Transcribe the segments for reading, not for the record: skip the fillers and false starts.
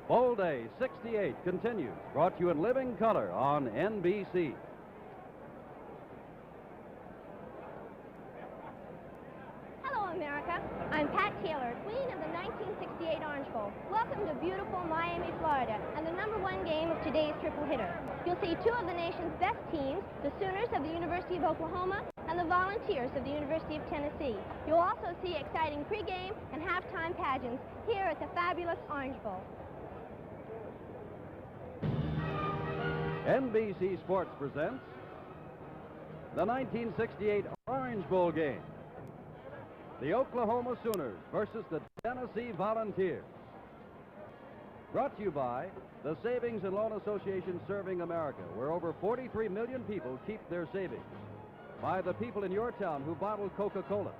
Bowl Day 68 continues, brought to you in living color on NBC. Hello, America. I'm Pat Taylor, queen of the 1968 Orange Bowl. Welcome to beautiful Miami, Florida, and the #1 game of today's triple hitter. You'll see two of the nation's best teams, the Sooners of the University of Oklahoma and the Volunteers of the University of Tennessee. You'll also see exciting pregame and halftime pageants here at the fabulous Orange Bowl. NBC Sports presents the 1968 Orange Bowl game. The Oklahoma Sooners versus the Tennessee Volunteers. Brought to you by the Savings and Loan Association Serving America, where over 43 million people keep their savings. By the people in your town who bottle Coca-Cola.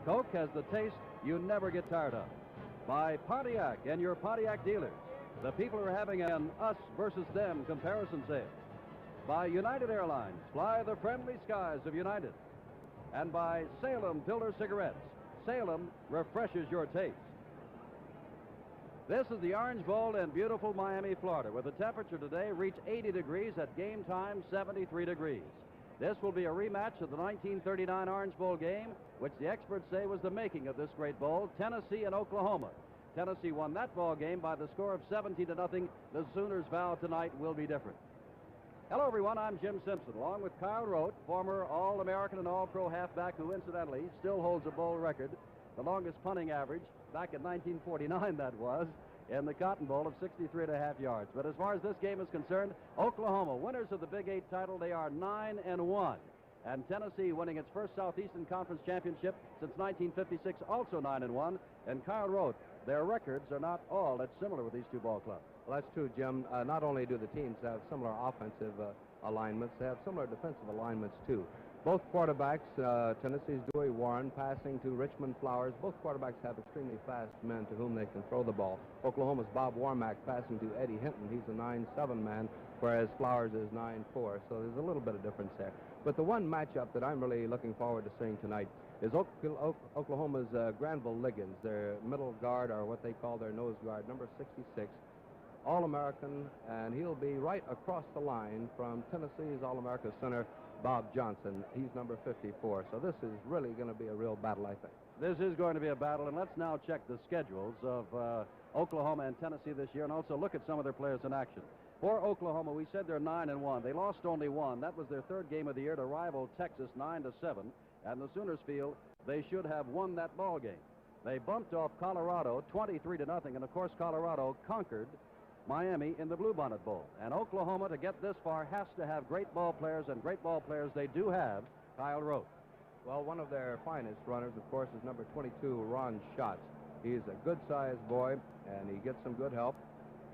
Coke has the taste you never get tired of. By Pontiac and your Pontiac dealers, the people who are having an us versus them comparison sale. By United Airlines, fly the friendly skies of United. And by Salem Pilsner Cigarettes. Salem refreshes your taste. This is the Orange Bowl in beautiful Miami, Florida, where the temperature today reached 80 degrees at game time, 73 degrees. This will be a rematch of the 1939 Orange Bowl game, which the experts say was the making of this great bowl, Tennessee and Oklahoma. Tennessee won that ball game by the score of 17-0. The Sooners' vow tonight will be different. Hello, everyone. I'm Jim Simpson, along with Kyle Rote, former All-American and All-Pro halfback who, incidentally, still holds a bowl record, the longest punting average, back in 1949 that was, in the Cotton Bowl of 63.5 yards. But as far as this game is concerned, Oklahoma, winners of the Big 8 title, they are 9-1. And Tennessee, winning its first Southeastern Conference championship since 1956, also 9-1. And Kyle Rote, their records are not all that similar with these two ball clubs. Well, that's true, Jim. Not only do the teams have similar offensive alignments, they have similar defensive alignments, too. Both quarterbacks, Tennessee's Dewey Warren passing to Richmond Flowers. Both quarterbacks have extremely fast men to whom they can throw the ball. Oklahoma's Bob Warmack passing to Eddie Hinton. He's a 9'7" man, whereas Flowers is 9'4", so there's a little bit of difference there. But the one matchup that I'm really looking forward to seeing tonight is Oklahoma's Granville Liggins, their middle guard, or what they call their nose guard, number 66. All-American, and he'll be right across the line from Tennessee's All-America center, Bob Johnson. He's number 54. So this is really going to be a real battle, I think. This is going to be a battle, and let's now check the schedules of Oklahoma and Tennessee this year, and also look at some of their players in action. For Oklahoma, we said they're 9-1. They lost only one. That was their third game of the year to rival Texas 9-7, and the Sooners feel they should have won that ball game. They bumped off Colorado 23-0, and of course Colorado conquered Miami in the Bluebonnet Bowl. And Oklahoma, to get this far, has to have great ball players, and great ball players they do have. Kyle Rote. Well, one of their finest runners, of course, is number 22, Ron Schatz. He's a good-sized boy, and he gets some good help.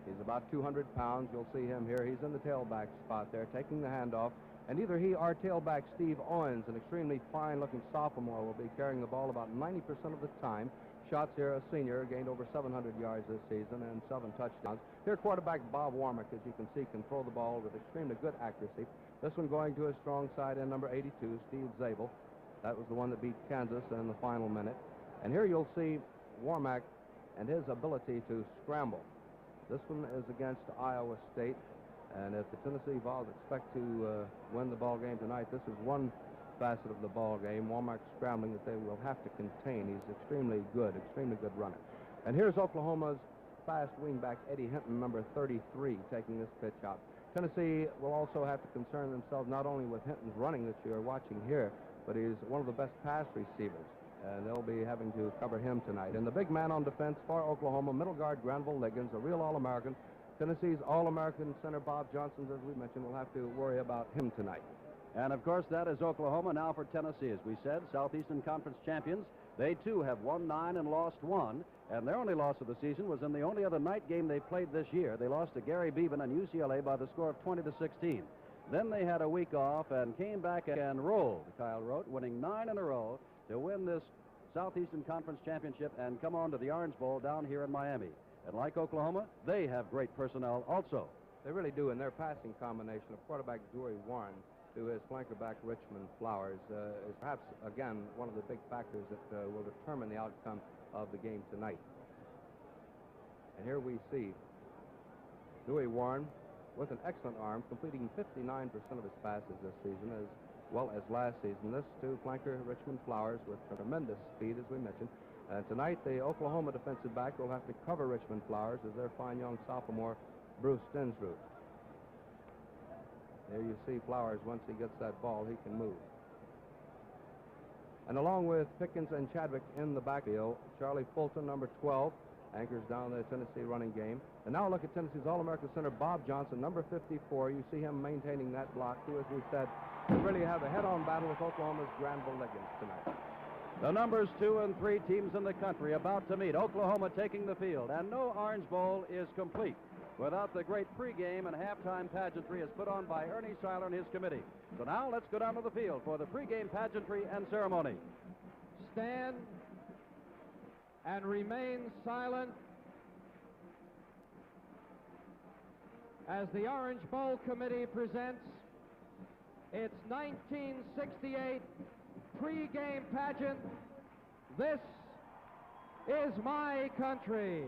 He's about 200 pounds. You'll see him here. He's in the tailback spot there, taking the handoff. And either he or tailback Steve Owens, an extremely fine-looking sophomore, will be carrying the ball about 90% of the time. Schatz here, a senior, gained over 700 yards this season and 7 touchdowns. Here, quarterback Bob Warmack, as you can see, can throw the ball with extremely good accuracy. This one going to his strong side end, number 82, Steve Zabel. That was the one that beat Kansas in the final minute. And here you'll see Warmack and his ability to scramble. This one is against Iowa State. And if the Tennessee Vols expect to win the ball game tonight, this is one facet of the ball game. Warmack scrambling that they will have to contain. He's extremely good runner. And here's Oklahoma's fast wingback Eddie Hinton, number 33, taking this pitch out. Tennessee will also have to concern themselves not only with Hinton's running that you're watching here, but he's one of the best pass receivers, and they'll be having to cover him tonight. And the big man on defense for Oklahoma, middle guard Granville Liggins, a real All-American. Tennessee's All-American center Bob Johnson, as we mentioned, will have to worry about him tonight. And, of course, that is Oklahoma. Now for Tennessee, as we said, Southeastern Conference champions. They, too, have won 9 and lost 1. And their only loss of the season was in the only other night game they played this year. They lost to Gary Beban and UCLA by the score of 20-16. Then they had a week off and came back and rolled, Kyle Rote, winning 9 in a row to win this Southeastern Conference championship and come on to the Orange Bowl down here in Miami. And like Oklahoma, they have great personnel also. They really do, in their passing combination of quarterback Dewey Warren to his flanker back Richmond Flowers is perhaps, again, one of the big factors that will determine the outcome of the game tonight. And here we see Dewey Warren, with an excellent arm, completing 59% of his passes this season as well as last season. This to flanker Richmond Flowers with tremendous speed, as we mentioned. Tonight, the Oklahoma defensive back will have to cover Richmond Flowers as their fine young sophomore, Bruce Stensrud. There you see Flowers, once he gets that ball, he can move. And along with Pickens and Chadwick in the backfield, Charlie Fulton, number 12, anchors down the Tennessee running game. And now look at Tennessee's All-American center, Bob Johnson, number 54. You see him maintaining that block, too, as we said. They really have a head-on battle with Oklahoma's Granville Liggins tonight. The numbers 2 and 3 teams in the country about to meet. Oklahoma taking the field, and no Orange Bowl is complete without the great pregame and halftime pageantry as put on by Ernie Seiler and his committee. So now let's go down to the field for the pregame pageantry and ceremony. Stand and remain silent as the Orange Bowl Committee presents its 1968 pregame pageant. This is my country.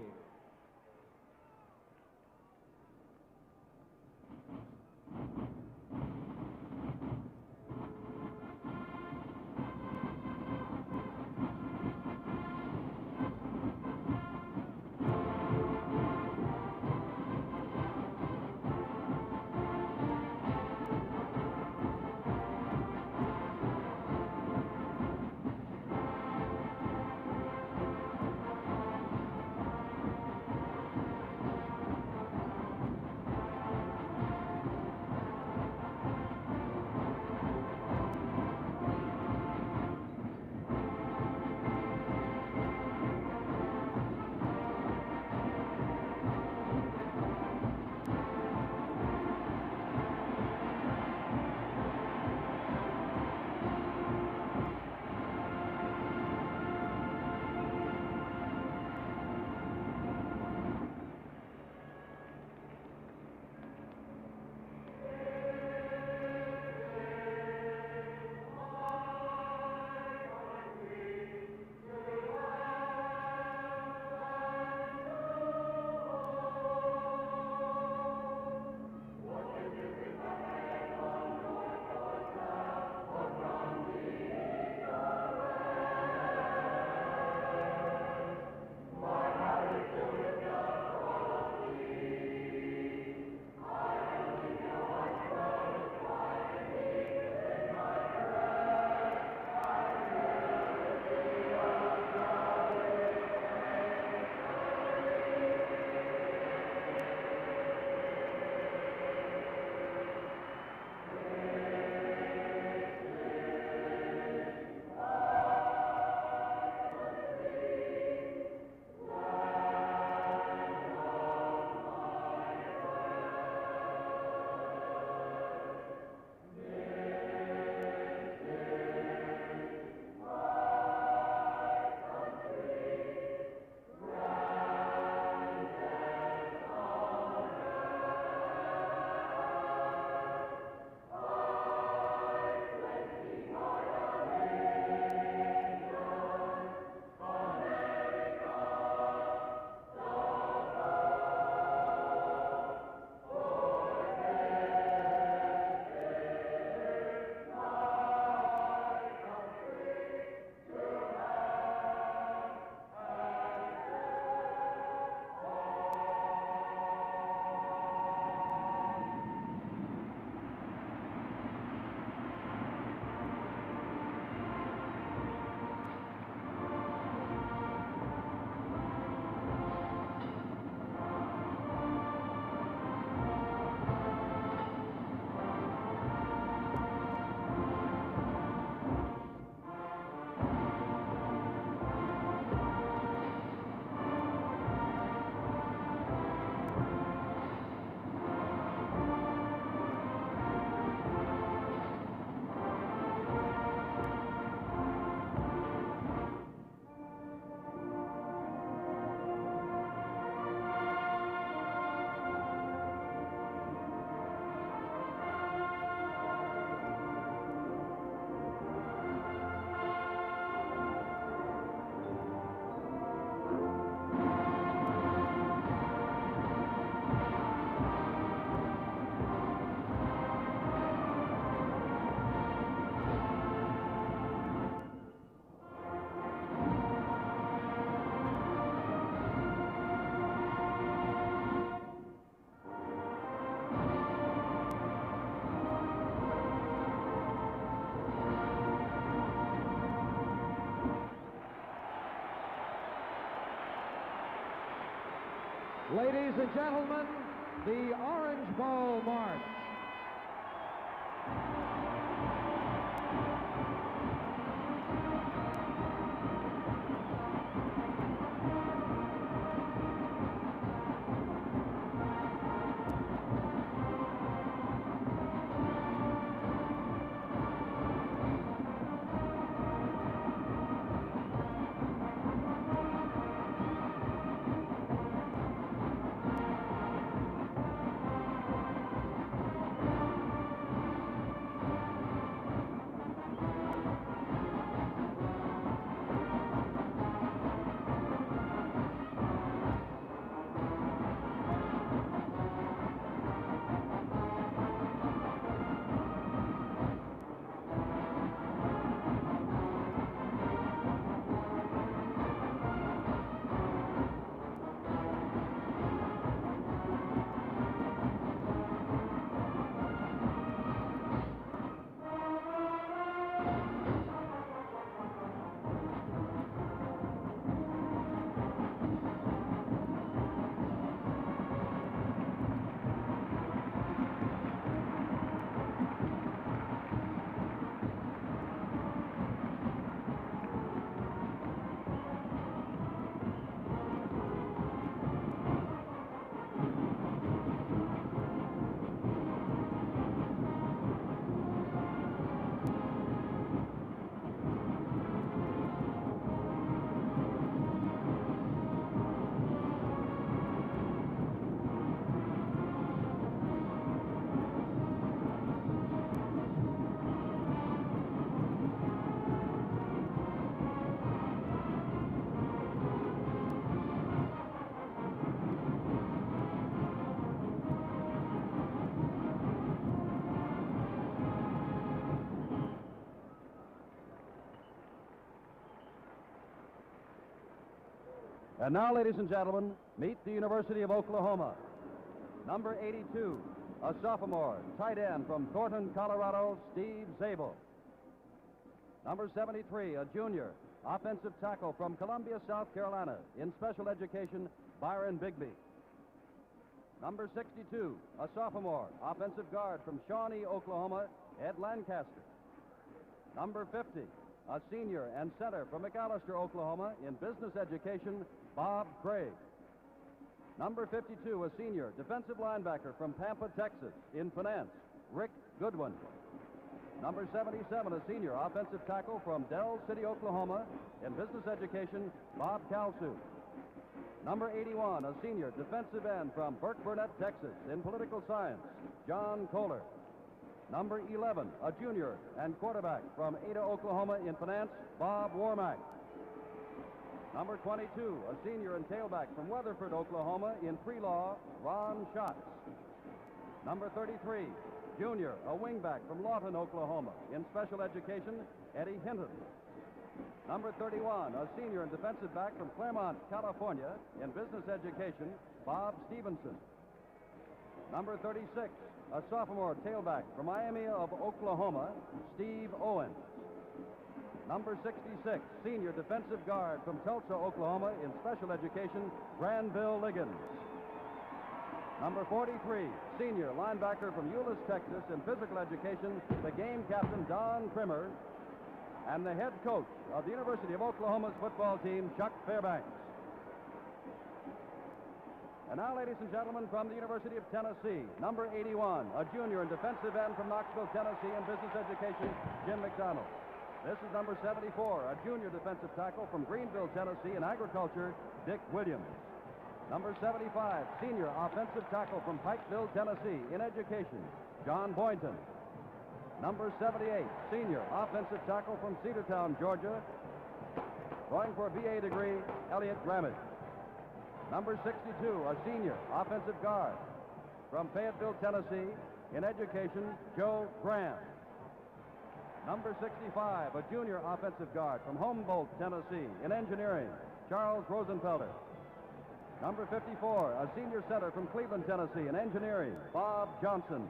Ladies and gentlemen, the Orange Bowl March. And now, ladies and gentlemen, meet the University of Oklahoma. Number 82, a sophomore, tight end from Thornton, Colorado, Steve Zabel. Number 73, a junior, offensive tackle from Columbia, South Carolina, in special education, Byron Bigby. Number 62, a sophomore, offensive guard from Shawnee, Oklahoma, Ed Lancaster. Number 50, a senior and center from McAllister, Oklahoma, in business education, Bob Craig. Number 52, a senior defensive linebacker from Pampa, Texas, in finance, Rick Goodwin. Number 77, a senior offensive tackle from Del City, Oklahoma, in business education, Bob Kalsu. Number 81, a senior defensive end from Burke Burnett, Texas, in political science, John Kohler. Number 11, a junior and quarterback from Ada, Oklahoma, in finance, Bob Warmack. Number 22, a senior and tailback from Weatherford, Oklahoma, in pre-law, Ron Schatz. Number 33, junior, a wingback from Lawton, Oklahoma, in special education, Eddie Hinton. Number 31, a senior and defensive back from Claremont, California, in business education, Bob Stevenson. Number 36, a sophomore tailback from Miami of Oklahoma, Steve Owen. Number 66, senior defensive guard from Tulsa, Oklahoma, in special education, Granville Liggins. Number 43, senior linebacker from Euless, Texas, in physical education, the game captain, Don Trimmer, and the head coach of the University of Oklahoma's football team, Chuck Fairbanks. And now, ladies and gentlemen, from the University of Tennessee, number 81, a junior and defensive end from Knoxville, Tennessee, in business education, Jim McDonald. This is number 74, a junior defensive tackle from Greenville, Tennessee, in agriculture, Dick Williams. Number 75, senior offensive tackle from Pikeville, Tennessee, in education, John Boynton. Number 78, senior offensive tackle from Cedartown, Georgia, going for a BA degree, Elliot Ramage. Number 62, a senior offensive guard from Fayetteville, Tennessee, in education, Joe Graham. Number 65, a junior offensive guard from Humboldt, Tennessee, in engineering, Charles Rosenfelder. Number 54, a senior center from Cleveland, Tennessee, in engineering, Bob Johnson.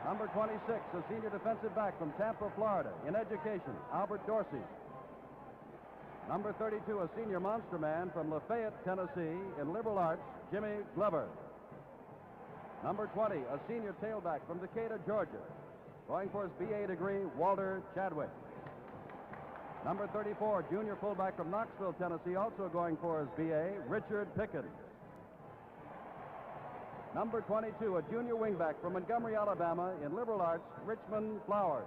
Number 26, a senior defensive back from Tampa, Florida, in education, Albert Dorsey. Number 32, a senior monster man from Lafayette, Tennessee, in liberal arts, Jimmy Glover. Number 20, a senior tailback from Decatur, Georgia, going for his BA degree, Walter Chadwick. Number 34, junior fullback from Knoxville, Tennessee, also going for his BA, Richard Pickens. Number 22, a junior wingback from Montgomery, Alabama, in liberal arts, Richmond Flowers.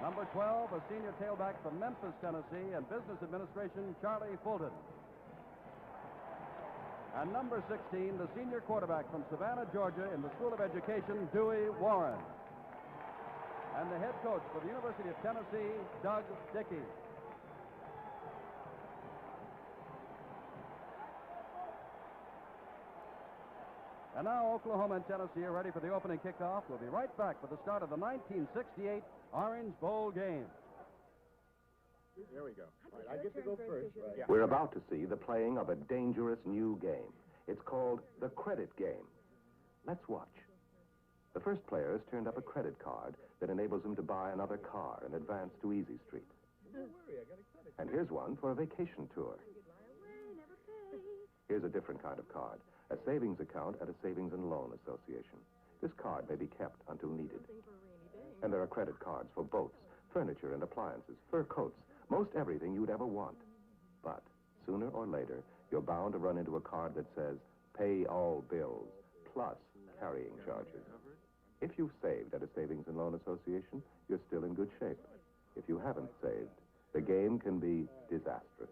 Number 12, a senior tailback from Memphis, Tennessee, in business administration, Charlie Fulton. And number 16, the senior quarterback from Savannah, Georgia, in the School of Education, Dewey Warren. And the head coach for the University of Tennessee, Doug Dickey. And now Oklahoma and Tennessee are ready for the opening kickoff. We'll be right back for the start of the 1968 Orange Bowl game. There we go. All right, I get to go first. Right. Yeah. We're about to see the playing of a dangerous new game. It's called the credit game. Let's watch. The first player has turned up a credit card that enables him to buy another car and advance to Easy Street. Don't worry, I got a credit. And here's one for a vacation tour. Here's a different kind of card, a savings account at a savings and loan association. This card may be kept until needed. And there are credit cards for boats, furniture and appliances, fur coats, most everything you'd ever want. But sooner or later, you're bound to run into a card that says, pay all bills, plus carrying charges. If you've saved at a savings and loan association, you're still in good shape. If you haven't saved, the game can be disastrous.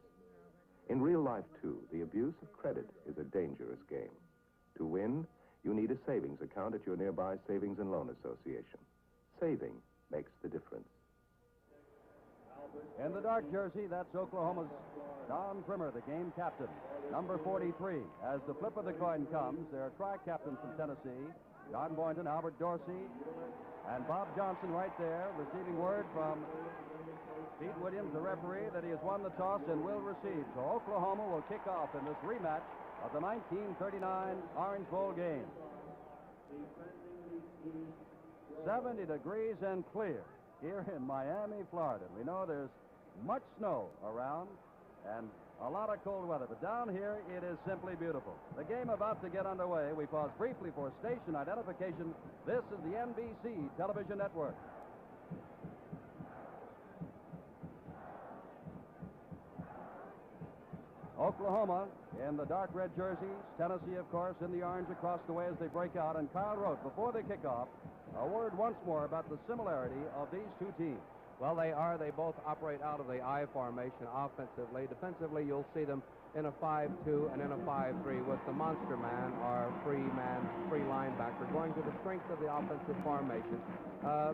In real life, too, the abuse of credit is a dangerous game. To win, you need a savings account at your nearby savings and loan association. Saving makes the difference. In the dark jersey, that's Oklahoma's Don Trimmer, the game captain. Number 43. As the flip of the coin comes, there are tri-captains from Tennessee, John Boynton, Albert Dorsey, and Bob Johnson right there, receiving word from Pete Williams, the referee, that he has won the toss and will receive. So Oklahoma will kick off in this rematch of the 1939 Orange Bowl game. 70 degrees and clear here in Miami, Florida. We know there's much snow around and a lot of cold weather, but down here it is simply beautiful. The game about to get underway. We pause briefly for station identification. This is the NBC television network. Oklahoma in the dark red jerseys, Tennessee, of course, in the orange across the way as they break out. And Kyle wrote, before they kick off, a word once more about the similarity of these two teams. Well, they are. They both operate out of the I formation offensively. Defensively, you'll see them in a 5-2 and in a 5-3 with the monster man or free linebacker going to the strength of the offensive formation.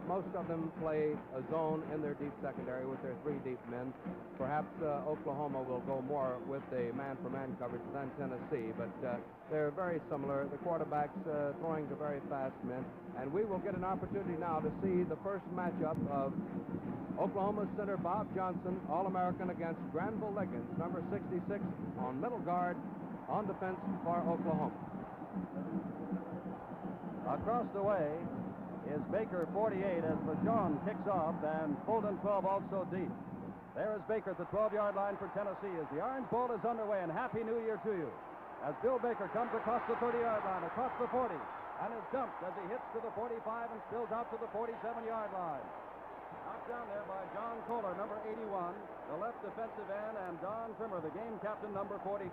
Most of them play a zone in their deep secondary with their three deep men. Perhaps Oklahoma will go more with the man-for-man coverage than Tennessee, but they're very similar. The quarterback's throwing to very fast men, and we will get an opportunity now to see the first matchup of Oklahoma center Bob Johnson, All-American, against Granville Liggins, number 66, on middle guard, on defense for Oklahoma. Across the way is Baker, 48, as LeJean kicks off, and Fulton, 12, also deep. There is Baker at the 12-yard line for Tennessee as the Orange Bowl is underway, and Happy New Year to you. As Bill Baker comes across the 30-yard line, across the 40, and is dumped as he hits to the 45 and spills out to the 47-yard line. Knocked down there by John Kohler, number 81, the left defensive end, and Don Trimmer, the game captain, number 43.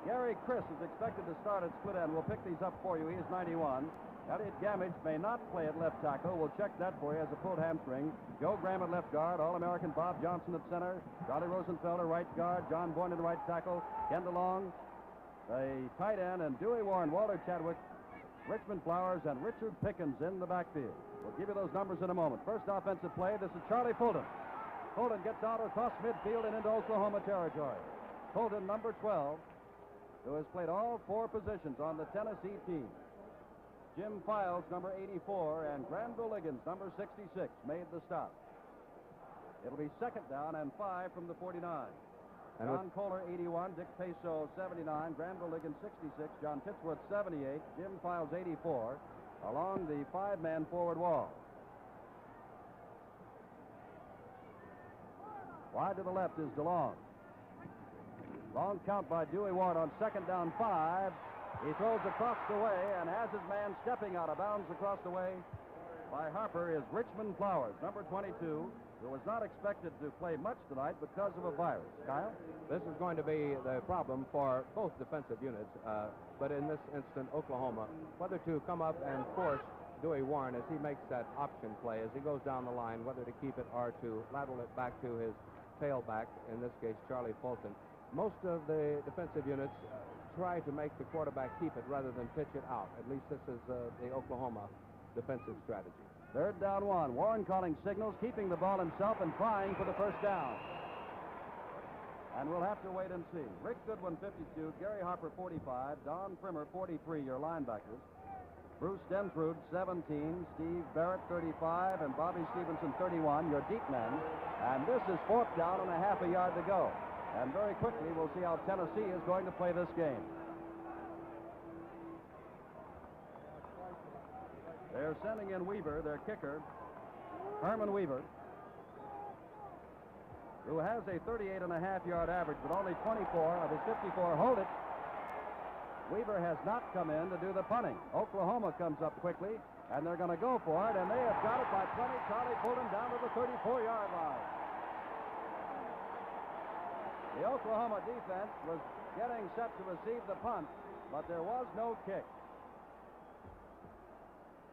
Gary Chris is expected to start at split end. We'll pick these up for you. He is 91. Elliot Gamage may not play at left tackle. We'll check that for you as a pulled hamstring. Joe Graham at left guard. All-American Bob Johnson at center. Charlie Rosenfelder, right guard. John Boynton, right tackle. Ken DeLong, the tight end, and Dewey Warren, Walter Chadwick, Richmond Flowers, and Richard Pickens in the backfield. We'll give you those numbers in a moment. First offensive play, this is Charlie Fulton. Fulton gets out across midfield and into Oklahoma territory. Fulton, number 12, who has played all four positions on the Tennessee team. Jim Files, number 84, and Granville Liggins, number 66, made the stop. It'll be second down and 5 from the 49. John Kohler, 81, Dick Peso, 79, Granville Liggins, 66, John Titsworth, 78, Jim Files, 84, along the five-man forward wall. Wide to the left is DeLong. Long count by Dewey Warren on second down 5. He throws across the way and has his man stepping out of bounds across the way by Harper is Richmond Flowers, number 22, who was not expected to play much tonight because of a virus. Kyle? This is going to be the problem for both defensive units, but in this instant, Oklahoma, whether to come up and force Dewey Warren as he makes that option play, as he goes down the line, whether to keep it or to lateral it back to his tailback, in this case, Charlie Fulton. Most of the defensive units try to make the quarterback keep it rather than pitch it out. At least this is the Oklahoma defensive strategy. Third down 1. Warren calling signals, keeping the ball himself and trying for the first down. And we'll have to wait and see. Rick Goodwin, 52. Gary Harper, 45. Don Primmer, 43, your linebackers. Bruce Denfrud, 17. Steve Barrett, 35. And Bobby Stevenson, 31, your deep men. And this is fourth down and a half a yard to go. And very quickly, we'll see how Tennessee is going to play this game. They're sending in Weaver, their kicker, Herman Weaver, who has a 38.5-yard average, but only 24 of his 54 hold it. Weaver has not come in to do the punting. Oklahoma comes up quickly, and they're going to go for it, and they have got it by 20. Charlie pulled him down to the 34-yard line. The Oklahoma defense was getting set to receive the punt, but there was no kick.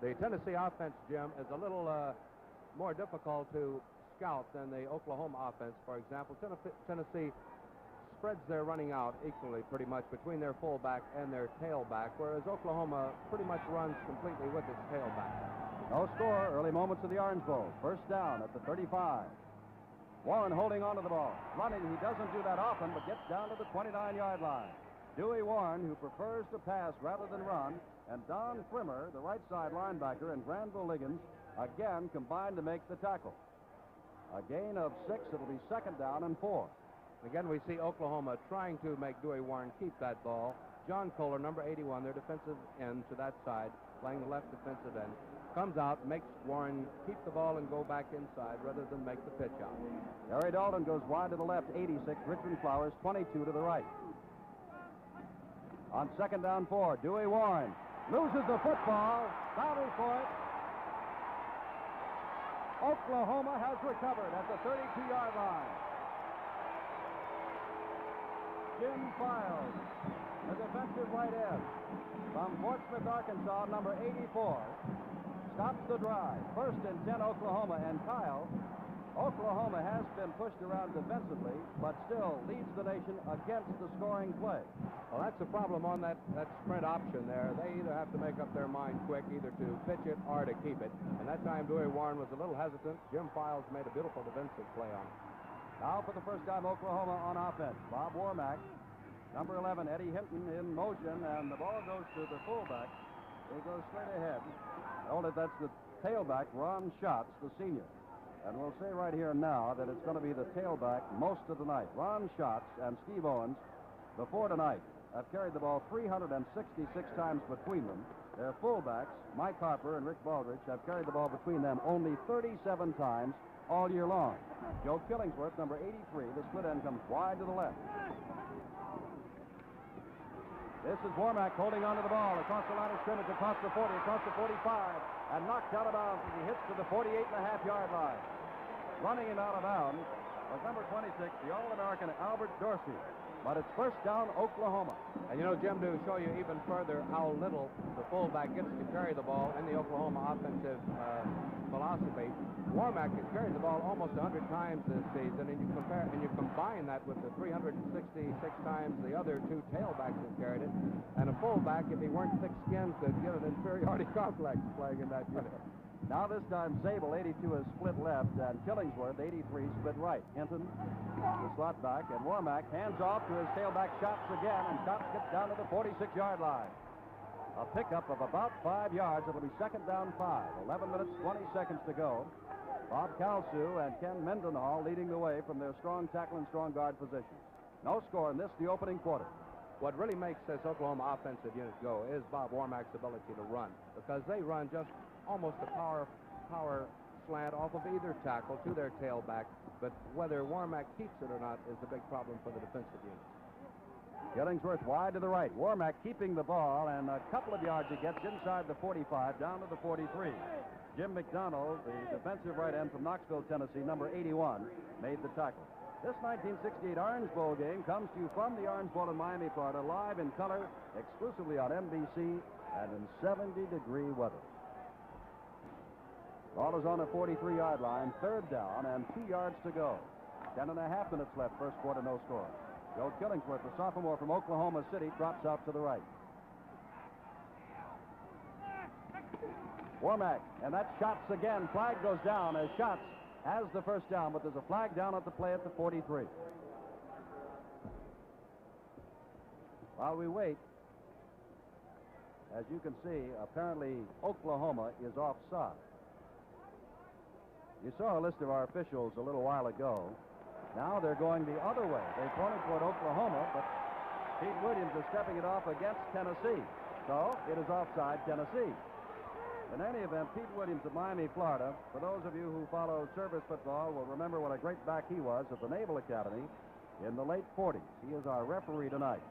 The Tennessee offense, Jim, is a little more difficult to scout than the Oklahoma offense. For example, Tennessee spreads their running out equally pretty much between their fullback and their tailback, whereas Oklahoma pretty much runs completely with its tailback. No score, early moments of the Orange Bowl. First down at the 35. Warren holding on to the ball. Running, he doesn't do that often, but gets down to the 29-yard line. Dewey Warren, who prefers to pass rather than run, and Don Primmer, the right side linebacker, and Granville Liggins again combined to make the tackle. A gain of 6. It'll be second down and 4. Again, we see Oklahoma trying to make Dewey Warren keep that ball. John Kohler, number 81, their defensive end to that side, playing the left defensive end, comes out, makes Warren keep the ball and go back inside rather than make the pitch out. Gary Dalton goes wide to the left, 86. Richmond Flowers, 22 to the right. On second down 4, Dewey Warren loses the football, battle for it. Oklahoma has recovered at the 32-yard line. Jim Files, the defensive right end from Fort Smith, Arkansas, number 84, stops the drive. First and 10, Oklahoma. And Kyle, Oklahoma has been pushed around defensively, but still leads the nation against the scoring play. Well, that's the problem on that sprint option there. They either have to make up their mind quick, either to pitch it or to keep it. And that time, Dewey Warren was a little hesitant. Jim Files made a beautiful defensive play on it. Now for the first time, Oklahoma on offense. Bob Warmack, number 11, Eddie Hinton in motion, and the ball goes to the fullback. He goes straight ahead. Hold it, that's the tailback, Ron Schatz, the senior. And we'll say right here now that it's going to be the tailback most of the night. Ron Schatz and Steve Owens, before tonight, have carried the ball 366 times between them. Their fullbacks, Mike Harper and Rick Baldrige, have carried the ball between them only 37 times all year long. Joe Killingsworth, number 83, the split end comes wide to the left. This is Warmack holding onto the ball across the line of scrimmage, across the 40, across the 45, and knocked out of bounds as he hits to the 48.5-yard line. Running him out of bounds was number 26, the All-American Albert Dorsey. But it's first down, Oklahoma. And you know, Jim, to show you even further how little the fullback gets to carry the ball in the Oklahoma offensive philosophy, Warmack has carried the ball almost 100 times this season, and you combine that with the 366 times the other two tailbacks have carried it, and a fullback, if he weren't thick-skinned, could get an inferiority complex playing in that unit. Now this time, Zabel, 82, is split left, and Killingsworth, 83, split right. Hinton, the slot back, and Warmack hands off to his tailback, Schatz again, and Schatz gets down to the 46-yard line. A pickup of about 5 yards. It'll be second down 5. 11 minutes, 20 seconds to go. Bob Kalsu and Ken Mendenhall leading the way from their strong tackle and strong guard positions. No score in this, the opening quarter. What really makes this Oklahoma offensive unit go is Bob Warmack's ability to run, because they run just almost a power slant off of either tackle to their tailback, but whether Warmack keeps it or not is the big problem for the defensive unit. Killingsworth wide to the right. Warmack keeping the ball, and a couple of yards he gets inside the 45, down to the 43. Jim McDonald, the defensive right end from Knoxville, Tennessee, number 81, made the tackle. This 1968 Orange Bowl game comes to you from the Orange Bowl in Miami, Florida, live in color, exclusively on NBC, and in 70-degree weather. Ball is on the 43-yard line, third down, and 2 yards to go. 10.5 minutes left, first quarter, no score. Joe Killingsworth, the sophomore from Oklahoma City, drops out to the right. Warmack, and that Schatz again. Flag goes down as Schatz has the first down, but there's a flag down at the play at the 43. While we wait, as you can see, apparently Oklahoma is offside. You saw a list of our officials a little while ago. Now they're going the other way. They pointed toward Oklahoma, but Pete Williams is stepping it off against Tennessee. So it is offside, Tennessee. In any event, Pete Williams of Miami, Florida, for those of you who follow service football, will remember what a great back he was at the Naval Academy in the late 40s. He is our referee tonight.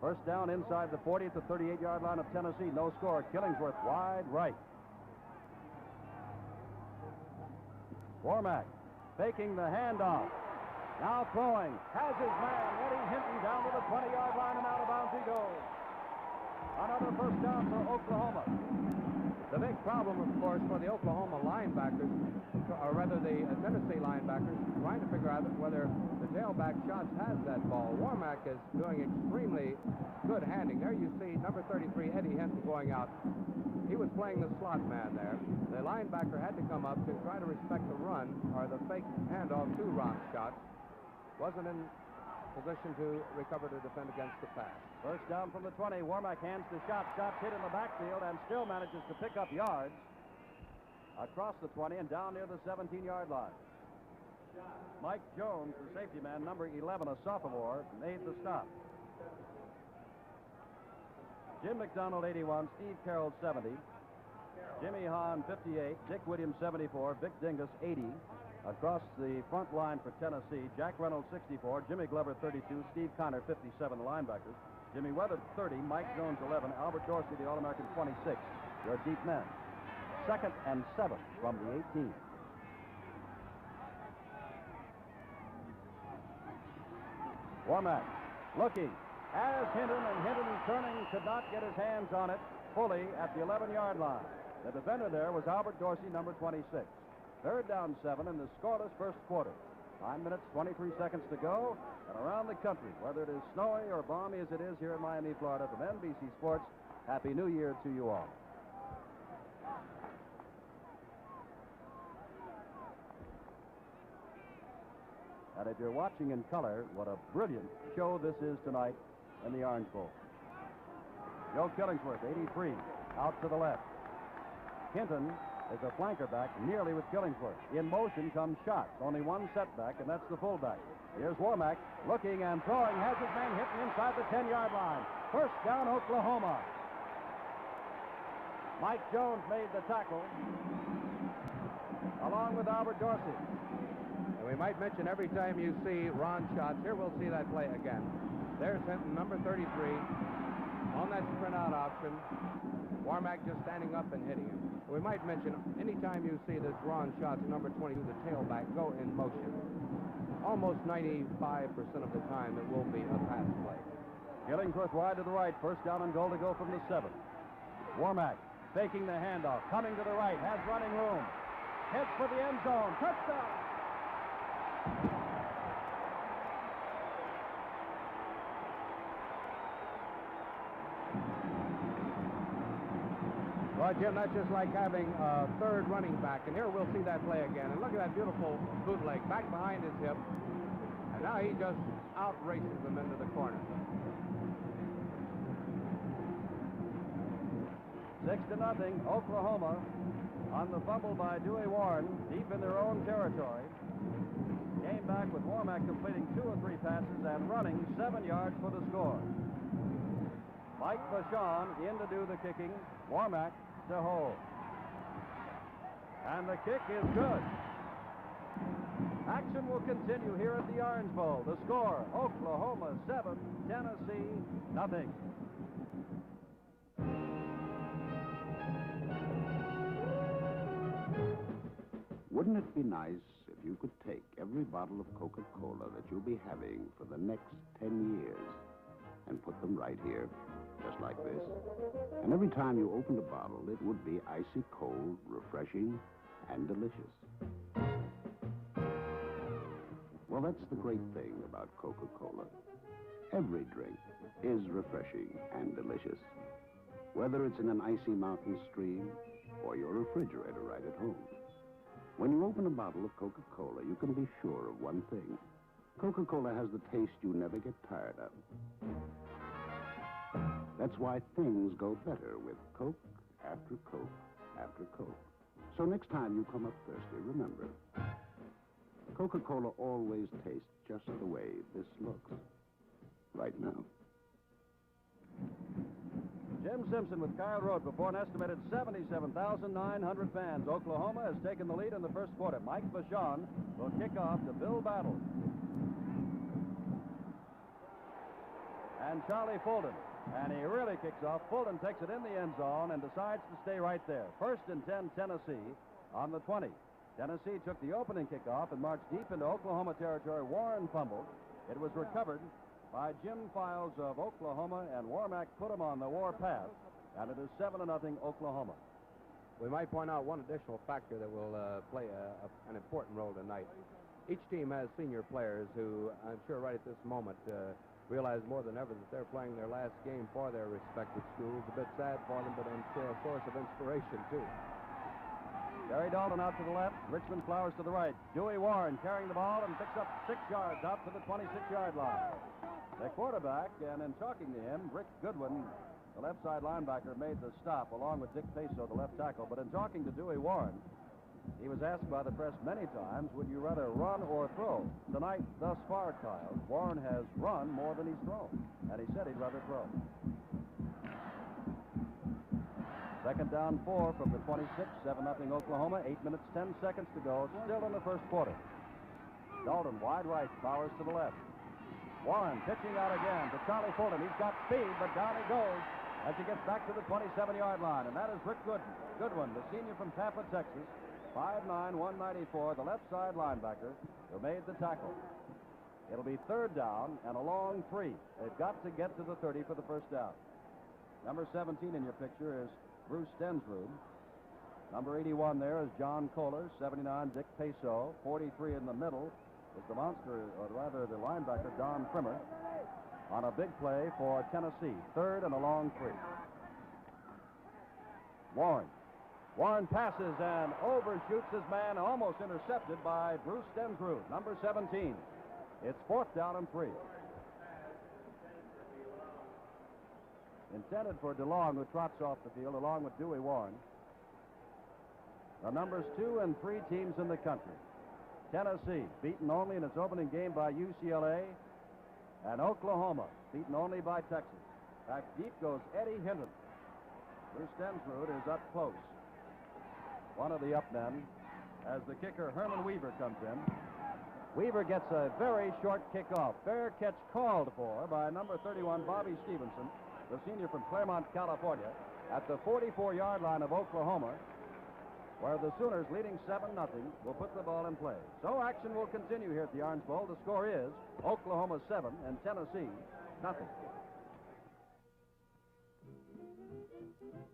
First down inside the 40 at the 38-yard line of Tennessee. No score. Killingsworth wide right. Warmack faking the handoff. Now throwing. Has his man, Eddie Hinton, down to the 20-yard line, and out of bounds he goes. Another first down for Oklahoma. The big problem, of course, for the Oklahoma linebackers, or rather the Tennessee linebackers, trying to figure out whether the tailback Schatz has that ball. Warmack is doing extremely good handing. There you see number 33, Eddie Hinton, going out. He was playing the slot man there. The linebacker had to come up to try to respect the run, or the fake handoff to Ron Schatz. Wasn't in position to recover to defend against the pass. First down from the 20. Warmack hands to Schatz. Schatz hit in the backfield and still manages to pick up yards across the 20 and down near the 17-yard line. Mike Jones, the safety man, number 11, a sophomore, made the stop. Jim McDonald, 81. Steve Carroll, 70. Jimmy Hahn, 58. Dick Williams, 74. Vic Dingus, 80. Across the front line for Tennessee, Jack Reynolds, 64. Jimmy Glover, 32. Steve Connor, 57, the linebackers. Jimmy Weatherd, 30. Mike Jones, 11. Albert Dorsey, the All-American, 26. Your deep men. Second and 7 from the 18. Warmack looking. Has Hinton, and Hinton turning, could not get his hands on it fully at the 11-yard line. The defender there was Albert Dorsey, number 26. Third down 7 in the scoreless first quarter. 9 minutes, 23 seconds to go. And around the country, whether it is snowy or balmy as it is here in Miami, Florida, from NBC Sports, Happy New Year to you all. And if you're watching in color, what a brilliant show this is tonight in the Orange Bowl. Joe Killingsworth, 83, out to the left. Hinton is a flanker back, nearly with Killingsworth. In motion comes Schatz. Only one setback, and that's the fullback. Here's Warmack looking and throwing. Has his man hitting inside the 10-yard line. First down, Oklahoma. Mike Jones made the tackle, along with Albert Dorsey. And we might mention every time you see Ron Schatz, here we'll see that play again. There's Hinton, number 33, on that sprint out option. Warmack just standing up and hitting him. We might mention, anytime you see this Ron Schatz, number 22, the tailback, go in motion, almost 95% of the time it will be a pass play. Killingsworth wide to the right. First down and goal to go from the 7. Warmack faking the handoff, coming to the right, has running room. Heads for the end zone. Touchdown! Well, Jim, that's just like having a third running back. And here we'll see that play again. And look at that beautiful bootleg back behind his hip. And now he just outraces them into the corner. 6-0, Oklahoma on the fumble by Dewey Warren, deep in their own territory. Came back with Warmack completing 2 or 3 passes and running 7 yards for the score. Mike Vachon in to do the kicking. Warmack to hold. And the kick is good. Action will continue here at the Orange Bowl. The score, Oklahoma 7, Tennessee nothing. Wouldn't it be nice if you could take every bottle of Coca-Cola that you'll be having for the next 10 years and put them right here, just like this? And every time you opened a bottle, it would be icy cold, refreshing, and delicious. Well, that's the great thing about Coca-Cola. Every drink is refreshing and delicious, whether it's in an icy mountain stream or your refrigerator right at home. When you open a bottle of Coca-Cola, you can be sure of one thing. Coca-Cola has the taste you never get tired of. That's why things go better with Coke after Coke after Coke. So next time you come up thirsty, remember, Coca-Cola always tastes just the way this looks right now. Jim Simpson with Kyle Rote before an estimated 77,900 fans. Oklahoma has taken the lead in the first quarter. Mike Vachon will kick off to Bill Battle. And Charlie Fulton. And he really kicks off. Fulton takes it in the end zone and decides to stay right there. 1st and 10, Tennessee on the 20. Tennessee took the opening kickoff and marched deep into Oklahoma territory. Warren fumbled. It was recovered by Jim Files of Oklahoma, and Warmack put him on the war path, and it is 7-0 Oklahoma. We might point out one additional factor that will play an important role tonight. Each team has senior players who, I'm sure right at this moment, realize more than ever that they're playing their last game for their respective schools. A bit sad for them, but I'm sure a source of inspiration, too. Gary Dalton out to the left, Richmond Flowers to the right. Dewey Warren carrying the ball and picks up 6 yards out to the 26-yard line. The quarterback, and in talking to him, Rick Goodwin, the left side linebacker, made the stop along with Dick Peso, the left tackle. But in talking to Dewey Warren, he was asked by the press many times, would you rather run or throw? Tonight, thus far, Kyle, Warren has run more than he's thrown, and he said he'd rather throw. 2nd down 4 from the 26, 7-0 Oklahoma, 8 minutes, 10 seconds to go, still in the first quarter. Dalton wide right, Flowers to the left. Warren pitching out again to Charlie Fulton. He's got speed, but down he goes as he gets back to the 27-yard line, and that is Rick Goodwin, the senior from Tampa, Texas, 5'9", 194, the left side linebacker who made the tackle. It'll be 3rd down and a long 3. They've got to get to the 30 for the first down. Number 17 in your picture is Bruce Stensrud. Number 81 there is John Kohler. 79, Dick Peso. 43 in the middle is the monster, or rather the linebacker, Don Trimmer, on a big play for Tennessee. 3rd and a long 3. Warren passes and overshoots his man, almost intercepted by Bruce Stensrud, number 17. It's 4th down and 3. Intended for DeLong, who trots off the field along with Dewey Warren. The numbers 2 and 3 teams in the country. Tennessee, beaten only in its opening game by UCLA, and Oklahoma, beaten only by Texas. Back deep goes Eddie Hinton. Bruce Stensrud is up close. One of the up men, as the kicker Herman Weaver comes in. Weaver gets a very short kickoff. Fair catch called for by number 31, Bobby Stevenson, the senior from Claremont, California, at the 44-yard line of Oklahoma, where the Sooners, leading 7-0, will put the ball in play. So action will continue here at the Orange Bowl. The score is Oklahoma 7 and Tennessee nothing.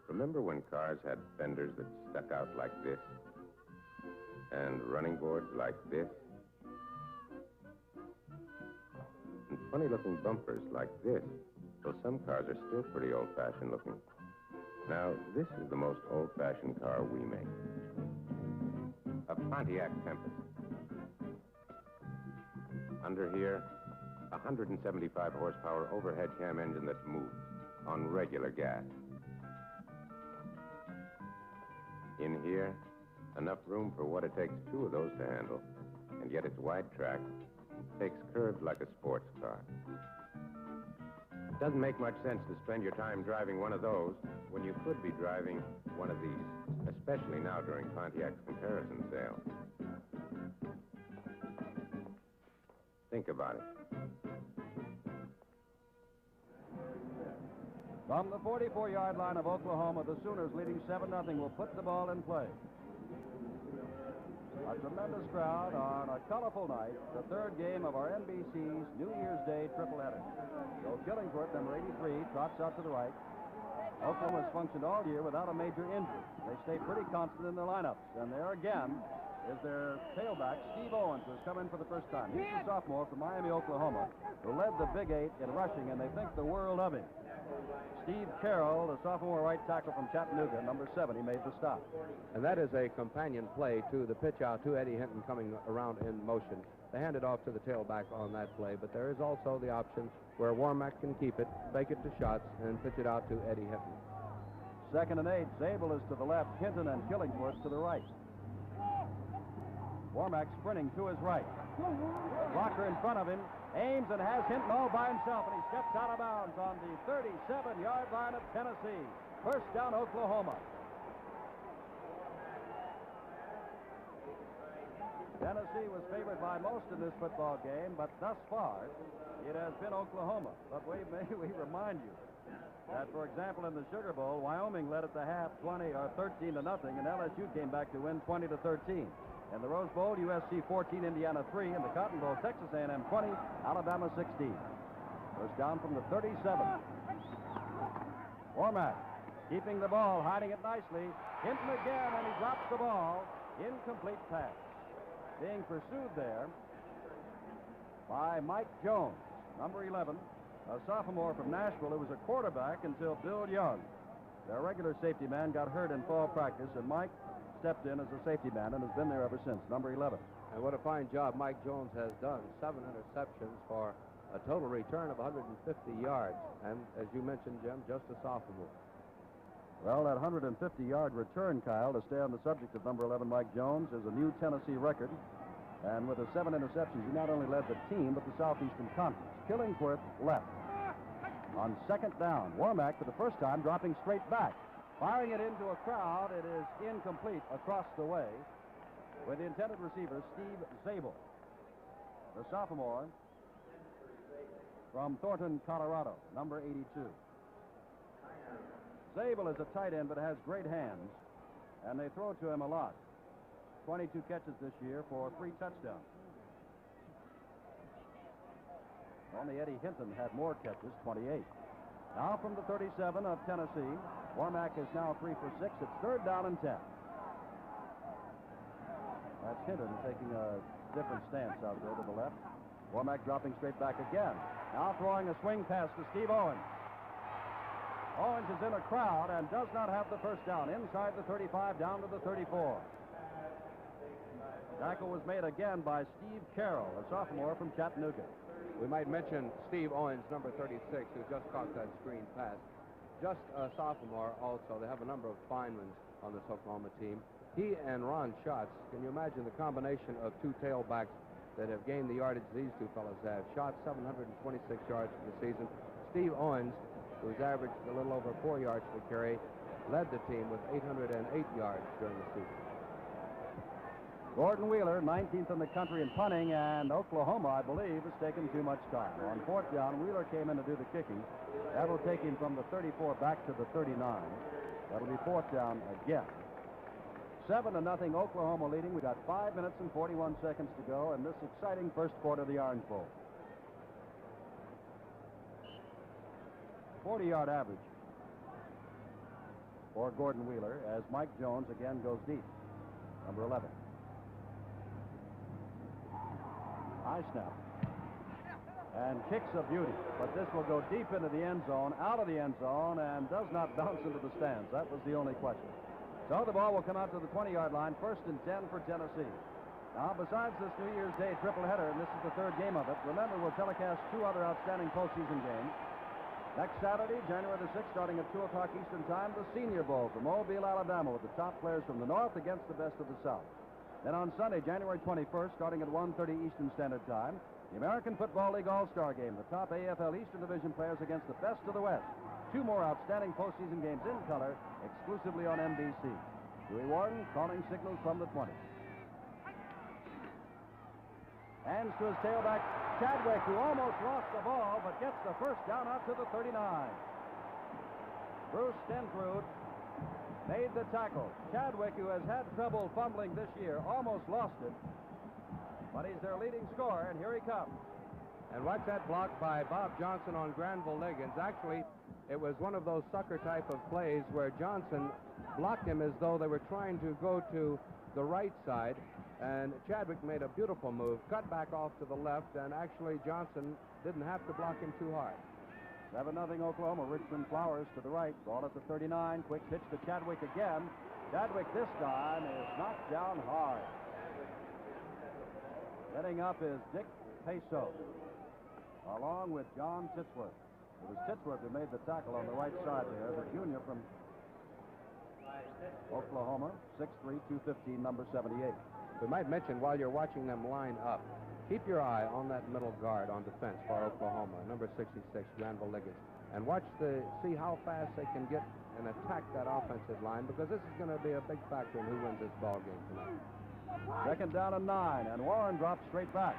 Remember when cars had fenders that stuck out like this? And running boards like this? And funny-looking bumpers like this? So some cars are still pretty old-fashioned looking. Now, this is the most old-fashioned car we make. A Pontiac Tempest. Under here, a 175 horsepower overhead cam engine that moves on regular gas. In here, enough room for what it takes 2 of those to handle, and yet it's wide track, takes curves like a sports car. Doesn't make much sense to spend your time driving one of those when you could be driving one of these, especially now during Pontiac's comparison sale. Think about it. From the 44-yard line of Oklahoma, the Sooners, leading 7-0, will put the ball in play. A tremendous crowd on a colorful night, the third game of our NBC's New Year's Day tripleheader. Joe Killingworth, number 83, trots out to the right. Oklahoma has functioned all year without a major injury. They stay pretty constant in their lineups. And there again is their tailback, Steve Owens, who has come in for the first time. He's a sophomore from Miami, Oklahoma, who led the Big Eight in rushing, and they think the world of him. Steve Carroll, the sophomore right tackle from Chattanooga, number 70, made the stop. And that is a companion play to the pitch out to Eddie Hinton coming around in motion. They hand it off to the tailback on that play, but there is also the option where Warmack can keep it, fake it to shots, and pitch it out to Eddie Hinton. 2nd and 8. Zabel is to the left, Hinton and Killingworth to the right. Warmack sprinting to his right. Blocker in front of him, aims and has Hinton all by himself, and he steps out of bounds on the 37-yard line of Tennessee. First down, Oklahoma. Tennessee was favored by most in this football game, but thus far, it has been Oklahoma. But may we remind you that, for example, in the Sugar Bowl, Wyoming led at the half 13-0, and LSU came back to win 20-13. In the Rose Bowl, USC 14, Indiana 3. In the Cotton Bowl, Texas A&M 20, Alabama 16. First down from the 37. Warmack keeping the ball, hiding it nicely. Hinton again, and he drops the ball. Incomplete pass. Being pursued there by Mike Jones, number 11, a sophomore from Nashville who was a quarterback until Bill Young, their regular safety man, got hurt in fall practice, and Mike stepped in as a safety man and has been there ever since, number 11. And what a fine job Mike Jones has done. 7 interceptions for a total return of 150 yards. And as you mentioned, Jim, just a sophomore. Well, that 150-yard return, Kyle, to stay on the subject of number 11, Mike Jones, is a new Tennessee record. And with the 7 interceptions, he not only led the team, but the Southeastern Conference. Killingworth left. On 2nd down, Warmack, for the first time, dropping straight back. Firing it into a crowd, it is incomplete across the way with the intended receiver, Steve Zabel, the sophomore from Thornton, Colorado, number 82. Zabel is a tight end, but has great hands, and they throw to him a lot. 22 catches this year for 3 touchdowns. Only Eddie Hinton had more catches, 28. Now from the 37 of Tennessee, Warmack is now 3 for 6. It's 3rd down and 10. That's Hinton taking a different stance out there to the left. Warmack dropping straight back again. Now throwing a swing pass to Steve Owens. Owens is in a crowd and does not have the first down. Inside the 35, down to the 34. Tackle was made again by Steve Carroll, a sophomore from Chattanooga. We might mention Steve Owens, number 36, who just caught that screen pass. Just a sophomore also. They have a number of fine ones on this Oklahoma team. He and Ron Schatz, can you imagine the combination of 2 tailbacks that have gained the yardage these 2 fellows have? Schatz, 726 yards for the season. Steve Owens, who's averaged a little over 4 yards per carry, led the team with 808 yards during the season. Gordon Wheeler, 19th in the country in punting, and Oklahoma, I believe, has taken too much time. On 4th down, Wheeler came in to do the kicking. That'll take him from the 34 back to the 39. That'll be 4th down again. 7-0, Oklahoma leading. We got 5 minutes and 41 seconds to go in this exciting first quarter of the Orange Bowl. 40-yard average for Gordon Wheeler as Mike Jones again goes deep, number 11. High snap. And kicks a beauty, but this will go deep into the end zone, out of the end zone, and does not bounce into the stands. That was the only question. So the ball will come out to the 20-yard line, 1st and 10 for Tennessee. Now, besides this New Year's Day tripleheader, and this is the 3rd game of it, remember we'll telecast 2 other outstanding postseason games. Next Saturday, January the 6th, starting at 2 o'clock Eastern Time, the Senior Bowl from Mobile, Alabama, with the top players from the North against the best of the South. Then on Sunday, January 21st, starting at 1:30 Eastern Standard Time, The American Football League All-Star Game, the top AFL Eastern Division players against the best of the West. 2 more outstanding postseason games in color, exclusively on NBC. Dewey Warden calling signals from the 20. Hands to his tailback, Chadwick, who almost lost the ball, but gets the first down out to the 39. Bruce Stentrude made the tackle. Chadwick, who has had trouble fumbling this year, almost lost it. But he's their leading scorer, and here he comes. And watch that block by Bob Johnson on Granville Liggins. Actually, it was one of those sucker type of plays where Johnson blocked him as though they were trying to go to the right side. And Chadwick made a beautiful move, cut back off to the left, and actually Johnson didn't have to block him too hard. 7-0 Oklahoma. Richmond Flowers to the right. Ball at the 39. Quick pitch to Chadwick again. Chadwick this time is knocked down hard. Setting up is Dick Peso, along with John Titsworth. It was Titsworth who made the tackle on the right side there, the junior from Oklahoma, 6'3", 215, number 78. We might mention while you're watching them line up, keep your eye on that middle guard on defense for Oklahoma, number 66, Granville Liggins, and see how fast they can get and attack that offensive line, because this is going to be a big factor in who wins this ball game tonight. 2nd down and 9, and Warren drops straight back.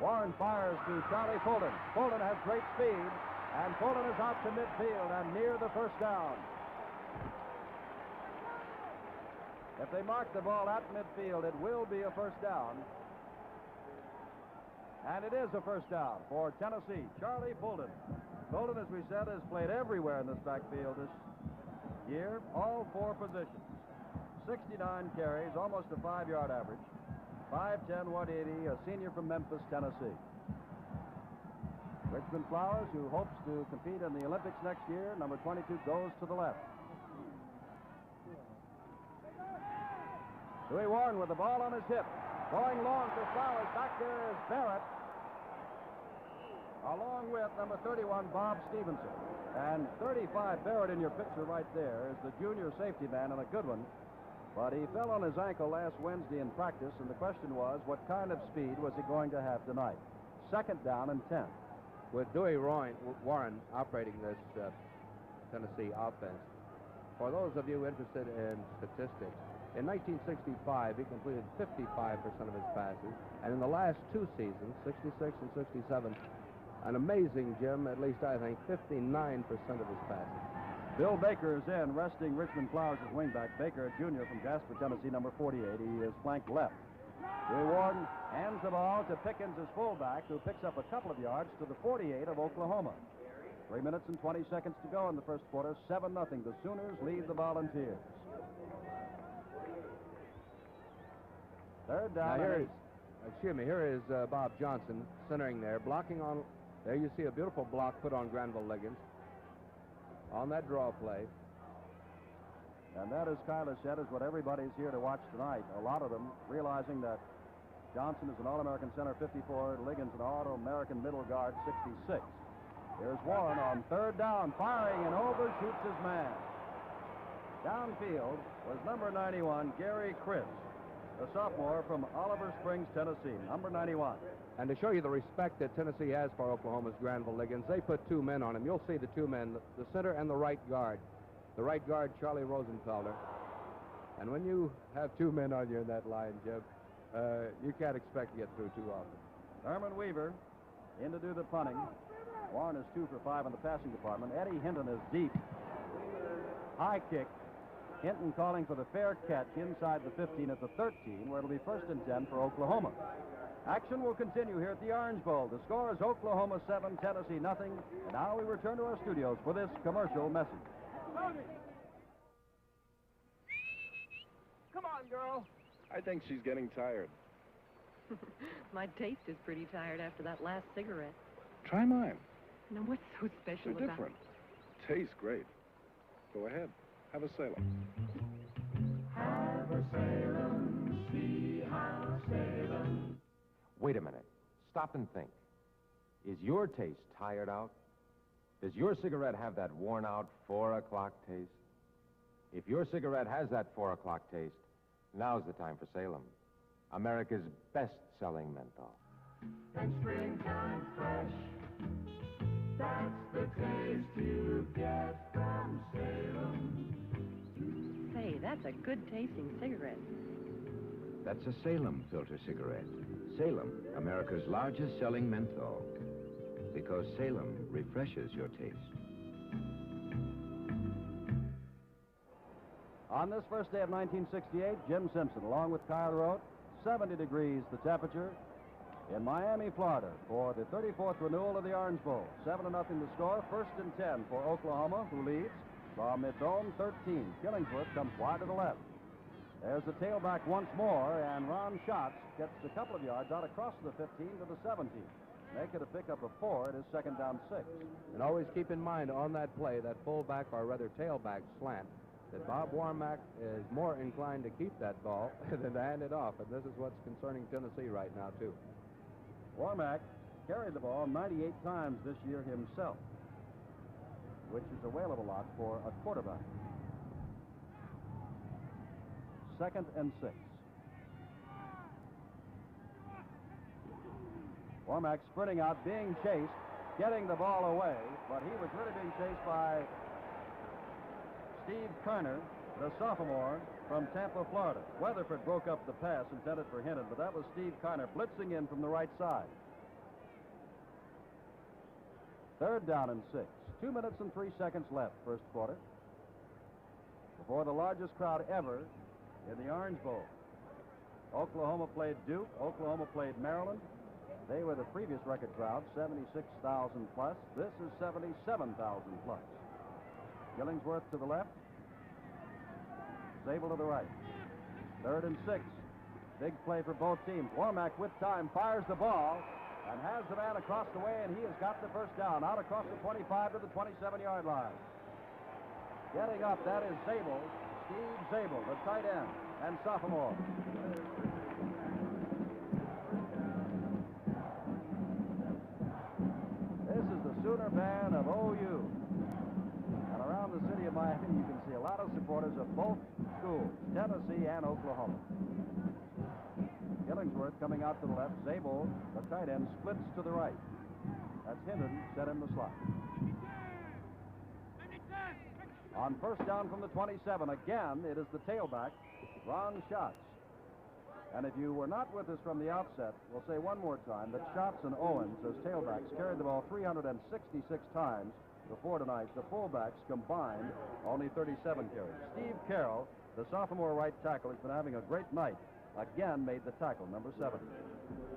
Warren fires to Charlie Fulton. Fulton has great speed, and Fulton is out to midfield and near the first down. If they mark the ball at midfield, it will be a first down. And it is a first down for Tennessee. Charlie Fulton. Fulton, as we said, has played everywhere in this backfield this year, all 4 positions. 69 carries, almost a 5-yard average. 5'10", 180, a senior from Memphis, Tennessee. Richmond Flowers, who hopes to compete in the Olympics next year, number 22, goes to the left. Dewey Warren with the ball on his hip. Going long for Flowers. Back there is Barrett, along with number 31, Bob Stevenson. And 35, Barrett in your picture right there, is the junior safety man, and a good one. But he fell on his ankle last Wednesday in practice, and the question was, what kind of speed was he going to have tonight? 2nd down and 10. With Dewey Warren operating this Tennessee offense, for those of you interested in statistics, in 1965, he completed 55% of his passes, and in the last 2 seasons, 66 and 67, an amazing, Jim, at least I think, 59% of his passes. Bill Baker is in, resting Richmond Flowers as wingback. Baker, a junior from Jasper, Tennessee, number 48. He is flanked left. Dewey Warden hands the ball to Pickens as fullback, who picks up a couple of yards to the 48 of Oklahoma. 3 minutes and 20 seconds to go in the first quarter. 7-0. The Sooners lead the Volunteers. 3rd down. Here is Bob Johnson centering there, blocking on. There you see a beautiful block put on Granville Liggins on that draw play. And that, as Kyler said, is what everybody's here to watch tonight. A lot of them realizing that Johnson is an All-American center, 54, Liggins an All-American middle guard, 66. Here's Warren on 3rd down, firing and overshoots his man. Downfield was number 91, Gary Chris, a sophomore from Oliver Springs, Tennessee, number 91. And to show you the respect that Tennessee has for Oklahoma's Granville Liggins, they put 2 men on him. You'll see the 2 men, the center and the right guard. The right guard, Charlie Rosenfelder. And when you have 2 men on you in that line, Jim, you can't expect to get through too often. Herman Weaver in to do the punting. Warren is 2 for 5 in the passing department. Eddie Hinton is deep. High kick. Hinton calling for the fair catch inside the 15 at the 13, where it'll be 1st and 10 for Oklahoma. Action will continue here at the Orange Bowl. The score is Oklahoma 7, Tennessee nothing. And now we return to our studios for this commercial message. Come on, girl. I think she's getting tired. My taste is pretty tired after that last cigarette. Try mine. Now, what's so special They're about different. Tastes great. Go ahead. Have a Salem. Have a Salem. See how Salem. Wait a minute. Stop and think. Is your taste tired out? Does your cigarette have that worn-out 4 o'clock taste? If your cigarette has that 4 o'clock taste, now's the time for Salem, America's best-selling menthol. and springtime fresh. That's the taste you get from Salem. Say, that's a good tasting cigarette. That's a Salem filter cigarette. Salem, America's largest selling menthol. Because Salem refreshes your taste. On this first day of 1968, Jim Simpson, along with Kyle Rote, 70 degrees the temperature in Miami, Florida, for the 34th renewal of the Orange Bowl. 7-0 the score, 1st and 10 for Oklahoma, who leads from its own 13. Killingsworth comes wide to the left. There's the tailback once more, and Ron Schatz gets a couple of yards out across the 15 to the 17. Make it a pickup of 4. It is 2nd down 6. And always keep in mind on that play, that fullback or rather tailback slant, that Bob Warmack is more inclined to keep that ball than to hand it off. And this is what's concerning Tennessee right now, too. Warmack carried the ball 98 times this year himself, which is a whale of a lot for a quarterback. 2nd and 6. Warmack sprinting out, being chased, getting the ball away, but he was really being chased by Steve Kerner, the sophomore from Tampa, Florida. Weatherford broke up the pass intended for Hinton, but that was Steve Kerner blitzing in from the right side. 3rd down and 6. 2 minutes and 3 seconds left, first quarter, before the largest crowd ever in the Orange Bowl. Oklahoma played Duke. Oklahoma played Maryland. They were the previous record crowd, 76,000 plus. This is 77,000 plus. Killingsworth to the left. Zabel to the right. 3rd and 6. Big play for both teams. Warmack with time fires the ball and has the man across the way, and he has got the first down. Out across the 25 to the 27-yard line. Getting up, that is Zabel. Steve Zabel, the tight end and sophomore. This is the Sooner band of OU. And around the city of Miami, you can see a lot of supporters of both schools, Tennessee and Oklahoma. Killingsworth coming out to the left. Zabel, the tight end, splits to the right. That's Hinton, set in the slot. On first down from the 27, again, it is the tailback, Ron Schatz. And if you were not with us from the outset, we'll say one more time that Schatz and Owens, as tailbacks, carried the ball 366 times before tonight. The fullbacks combined only 37 carries. Steve Carroll, the sophomore right tackle, has been having a great night. Again, made the tackle, number 7.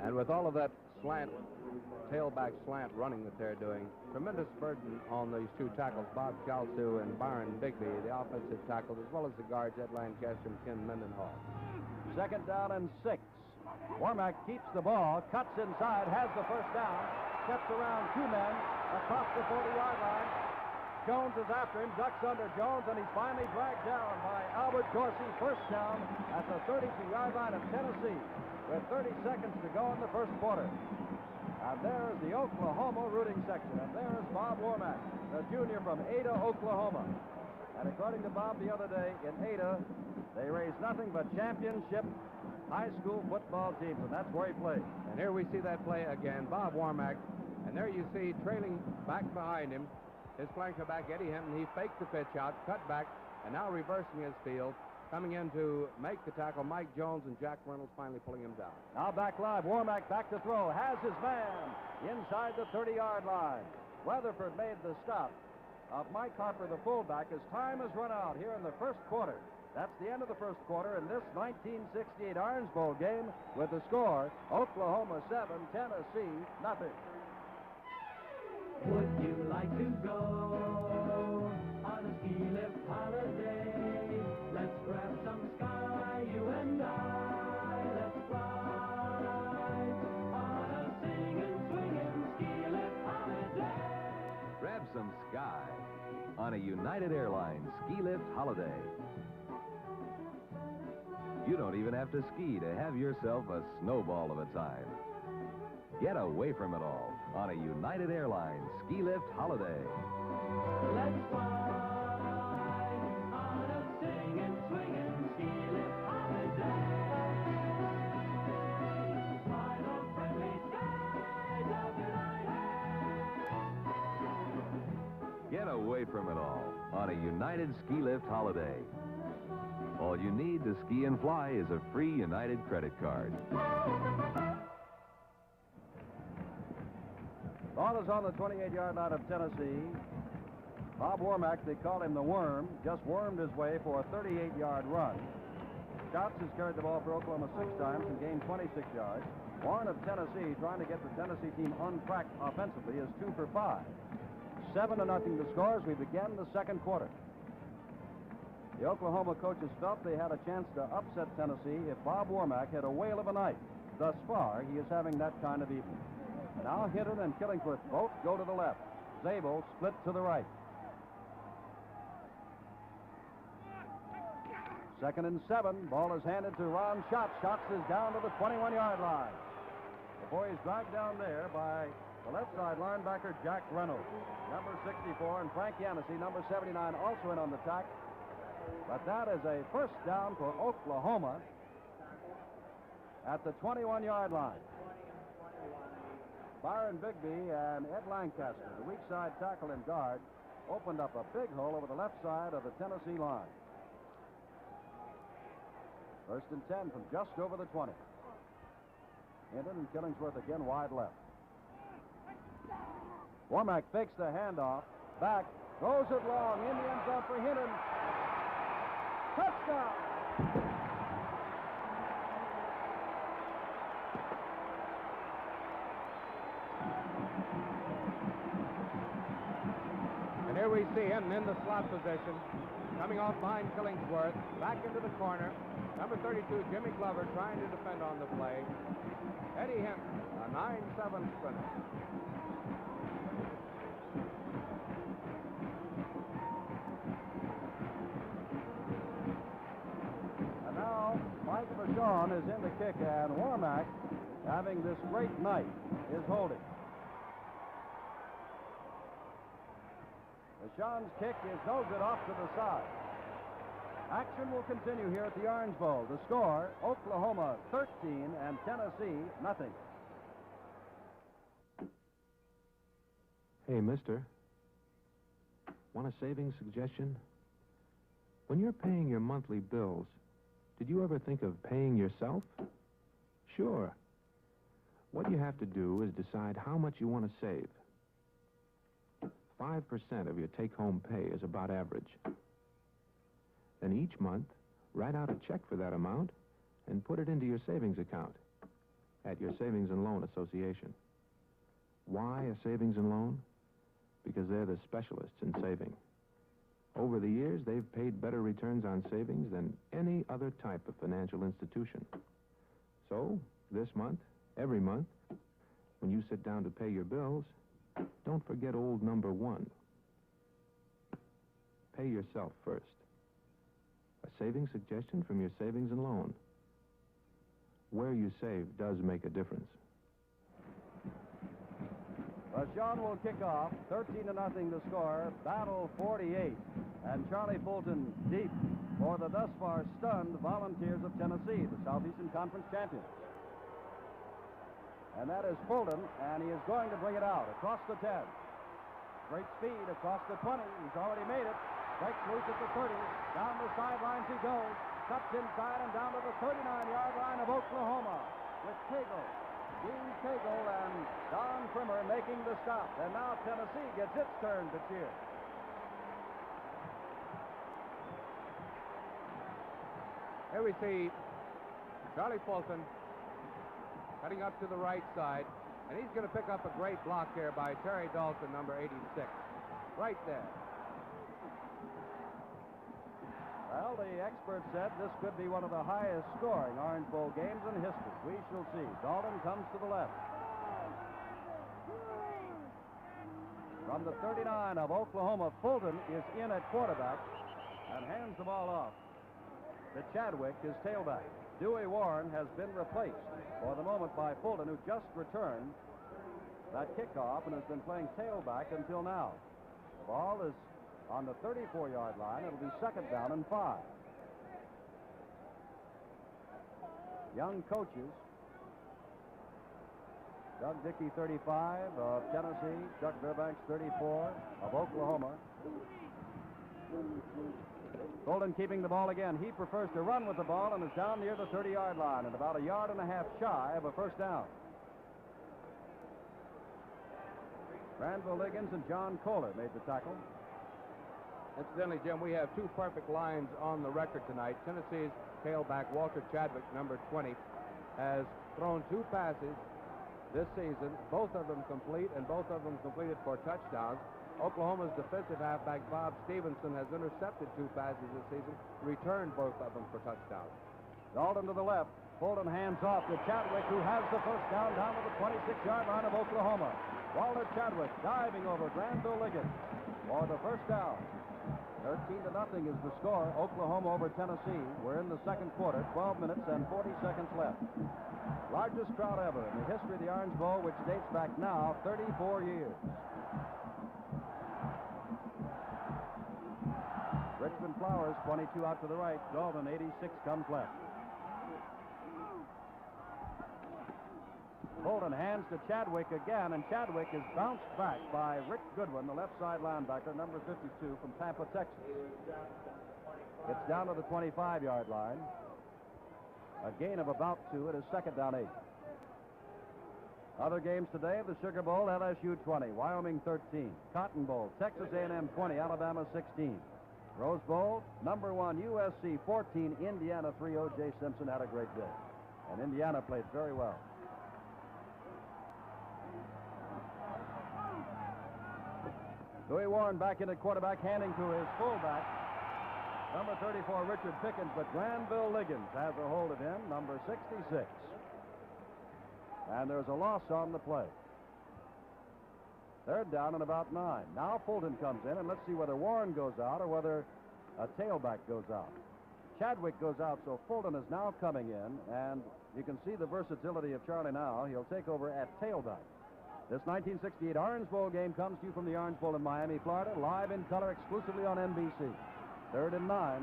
And with all of that slant, tailback slant running that they're doing, tremendous burden on these two tackles, Bob Chalsu and Byron Bigby, the offensive tackles, as well as the guards, Ed Lancaster and Ken Mendenhall. 2nd down and 6. Warmack keeps the ball, cuts inside, has the first down, steps around 2 men across the 40-yard line. Jones is after him, ducks under Jones, and he's finally dragged down by Albert Dorsey. First down at the 32-yard line of Tennessee with 30 seconds to go in the first quarter. And there is the Oklahoma rooting section, and there is Bob Warmack, the junior from Ada, Oklahoma. And according to Bob the other day, in Ada, they raise nothing but championship high school football teams, and that's where he plays. And here we see that play again, Bob Warmack, and there you see trailing back behind him, his flanker back, Eddie Hinton. He faked the pitch out, cut back, and now reversing his field. Coming in to make the tackle, Mike Jones and Jack Reynolds finally pulling him down. Now back live, Warmack back to throw, has his man inside the 30-yard line. Weatherford made the stop of Mike Harper, the fullback, as time has run out here in the first quarter. That's the end of the first quarter in this 1968 Orange Bowl game with the score, Oklahoma 7, Tennessee nothing. Would you like to go on a ski lift holiday? Let's grab some sky, you and I. Let's fly on a singing, swinging ski lift holiday. Grab some sky on a United Airlines ski lift holiday. You don't even have to ski to have yourself a snowball of a time. Get away from it all on a United Airlines ski lift holiday. Let's fly on a singing, swinging ski lift holiday. Smile, friendly skies. Get away from it all on a United Ski Lift holiday. All you need to ski and fly is a free United credit card. Ball is on the 28-yard line of Tennessee. Bob Warmack, they call him the Worm, just wormed his way for a 38-yard run. Scouts has carried the ball for Oklahoma 6 times and gained 26 yards. Warren of Tennessee, trying to get the Tennessee team untracked offensively, is 2 for 5. 7-0 the score as we begin the second quarter. The Oklahoma coaches felt they had a chance to upset Tennessee if Bob Warmack had a whale of a night. Thus far, he is having that kind of evening. Now Hinton and Killingsworth both go to the left. Zabel split to the right. 2nd and 7. Ball is handed to Ron Schatz. Schatz is down to the 21-yard line. Before he's dragged down there by the left side linebacker Jack Reynolds. Number 64 and Frank Yancey, number 79, also in on the tack. But that is a first down for Oklahoma at the 21-yard line. Byron Bigby and Ed Lancaster, the weak side tackle and guard, opened up a big hole over the left side of the Tennessee line. 1st and 10 from just over the 20. Hinton and Killingsworth again wide left. Warmack fakes the handoff. Back. Throws it long. In the end zone for Hinton. Touchdown! And here we see him in the slot position. Coming off behind Killingsworth. Back into the corner. Number 32, Jimmy Glover, trying to defend on the play. Eddie Hinton, a 9-7 sprinter. And now Mike Vachon is in the kick, and Warmack, having this great night, is holding. Vachon's kick is no good, off to the side. Action will continue here at the Orange Bowl. The score, Oklahoma 13 and Tennessee nothing. Hey, mister. Want a savings suggestion? When you're paying your monthly bills, did you ever think of paying yourself? Sure. What you have to do is decide how much you want to save. 5% of your take-home pay is about average. Then each month, write out a check for that amount and put it into your savings account at your Savings and Loan Association. Why a savings and loan? Because they're the specialists in saving. Over the years, they've paid better returns on savings than any other type of financial institution. So, this month, every month, when you sit down to pay your bills, don't forget old number 1. Pay yourself first. A savings suggestion from your Savings and Loan. Where you save does make a difference. Vachon will kick off. 13-0 the score. Battle 48. And Charlie Fulton deep for the thus far stunned Volunteers of Tennessee, the Southeastern Conference champions. And that is Fulton, and he is going to bring it out across the 10. Great speed across the 20. He's already made it. Breaks loose at the 30. Down the sidelines he goes. Cuts inside and down to the 39-yard line of Oklahoma with Cagle. Dean Cagle and Don Frimmer making the stop. And now Tennessee gets its turn to cheer. Here we see Charlie Fulton cutting up to the right side, and he's going to pick up a great block here by Terry Dalton, number 86. Right there. Well, the experts said this could be one of the highest scoring Orange Bowl games in history. We shall see. Dalton comes to the left. From the 39 of Oklahoma, Fulton is in at quarterback and hands the ball off to Chadwick, his tailback. Dewey Warren has been replaced for the moment by Fulton, who just returned that kickoff and has been playing tailback until now. The ball is on the 34-yard line. It'll be 2nd down and 5. Young coaches Doug Dickey, 35 of Tennessee. Chuck Fairbanks, 34 of Oklahoma. Holden keeping the ball again. He prefers to run with the ball and is down near the 30-yard line and about a yard and a half shy of a first down. Granville Liggins and John Kohler made the tackle. Incidentally, Jim, we have two perfect lines on the record tonight. Tennessee's tailback, Walter Chadwick, number 20, has thrown two passes this season, both of them complete, and both of them completed for touchdowns. Oklahoma's defensive halfback, Bob Stevenson, has intercepted two passes this season, returned both of them for touchdowns. Dalton to the left. Fulton hands off to Chadwick, who has the first down to the 26-yard line of Oklahoma. Walter Chadwick diving over Granville Liggins for the first down. 13-0 is the score. Oklahoma over Tennessee. We're in the second quarter, 12 minutes and 40 seconds left. Largest crowd ever in the history of the Orange Bowl, which dates back now 34 years. Richmond Flowers, 22 out to the right. Dalton, 86, comes left. Holden hands to Chadwick again, and Chadwick is bounced back by Rick Goodwin, the left side linebacker, number 52 from Pampa, Texas. It's down to the 25-yard line. A gain of about 2. It is second down 8. Other games today, the Sugar Bowl, LSU 20, Wyoming 13. Cotton Bowl, Texas A&M 20, Alabama 16. Rose Bowl, number 1, USC 14, Indiana 3. O.J. Simpson had a great day. And Indiana played very well. Louis Warren back in at quarterback, handing to his fullback, number 34, Richard Pickens, but Granville Liggins has a hold of him, number 66. And there's a loss on the play. Third down and about 9. Now Fulton comes in, and let's see whether Warren goes out or whether a tailback goes out. Chadwick goes out, so Fulton is now coming in, and you can see the versatility of Charlie now. He'll take over at tailback. This 1968 Orange Bowl game comes to you from the Orange Bowl in Miami, Florida, live in color exclusively on NBC. 3rd and 9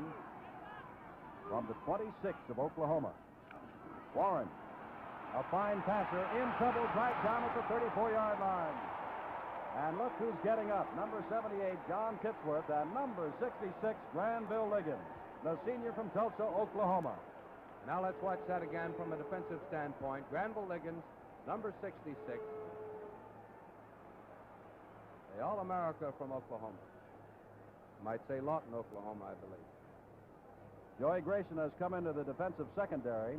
from the 26 of Oklahoma. Warren, a fine passer, in trouble, dragged down at the 34-yard line. And look who's getting up. Number 78, John Pittsworth, and number 66, Granville Liggins, the senior from Tulsa, Oklahoma. Now let's watch that again from a defensive standpoint. Granville Liggins, number 66, the All-America from Oklahoma. Might say Lawton, Oklahoma, I believe. Joey Grayson has come into the defensive secondary.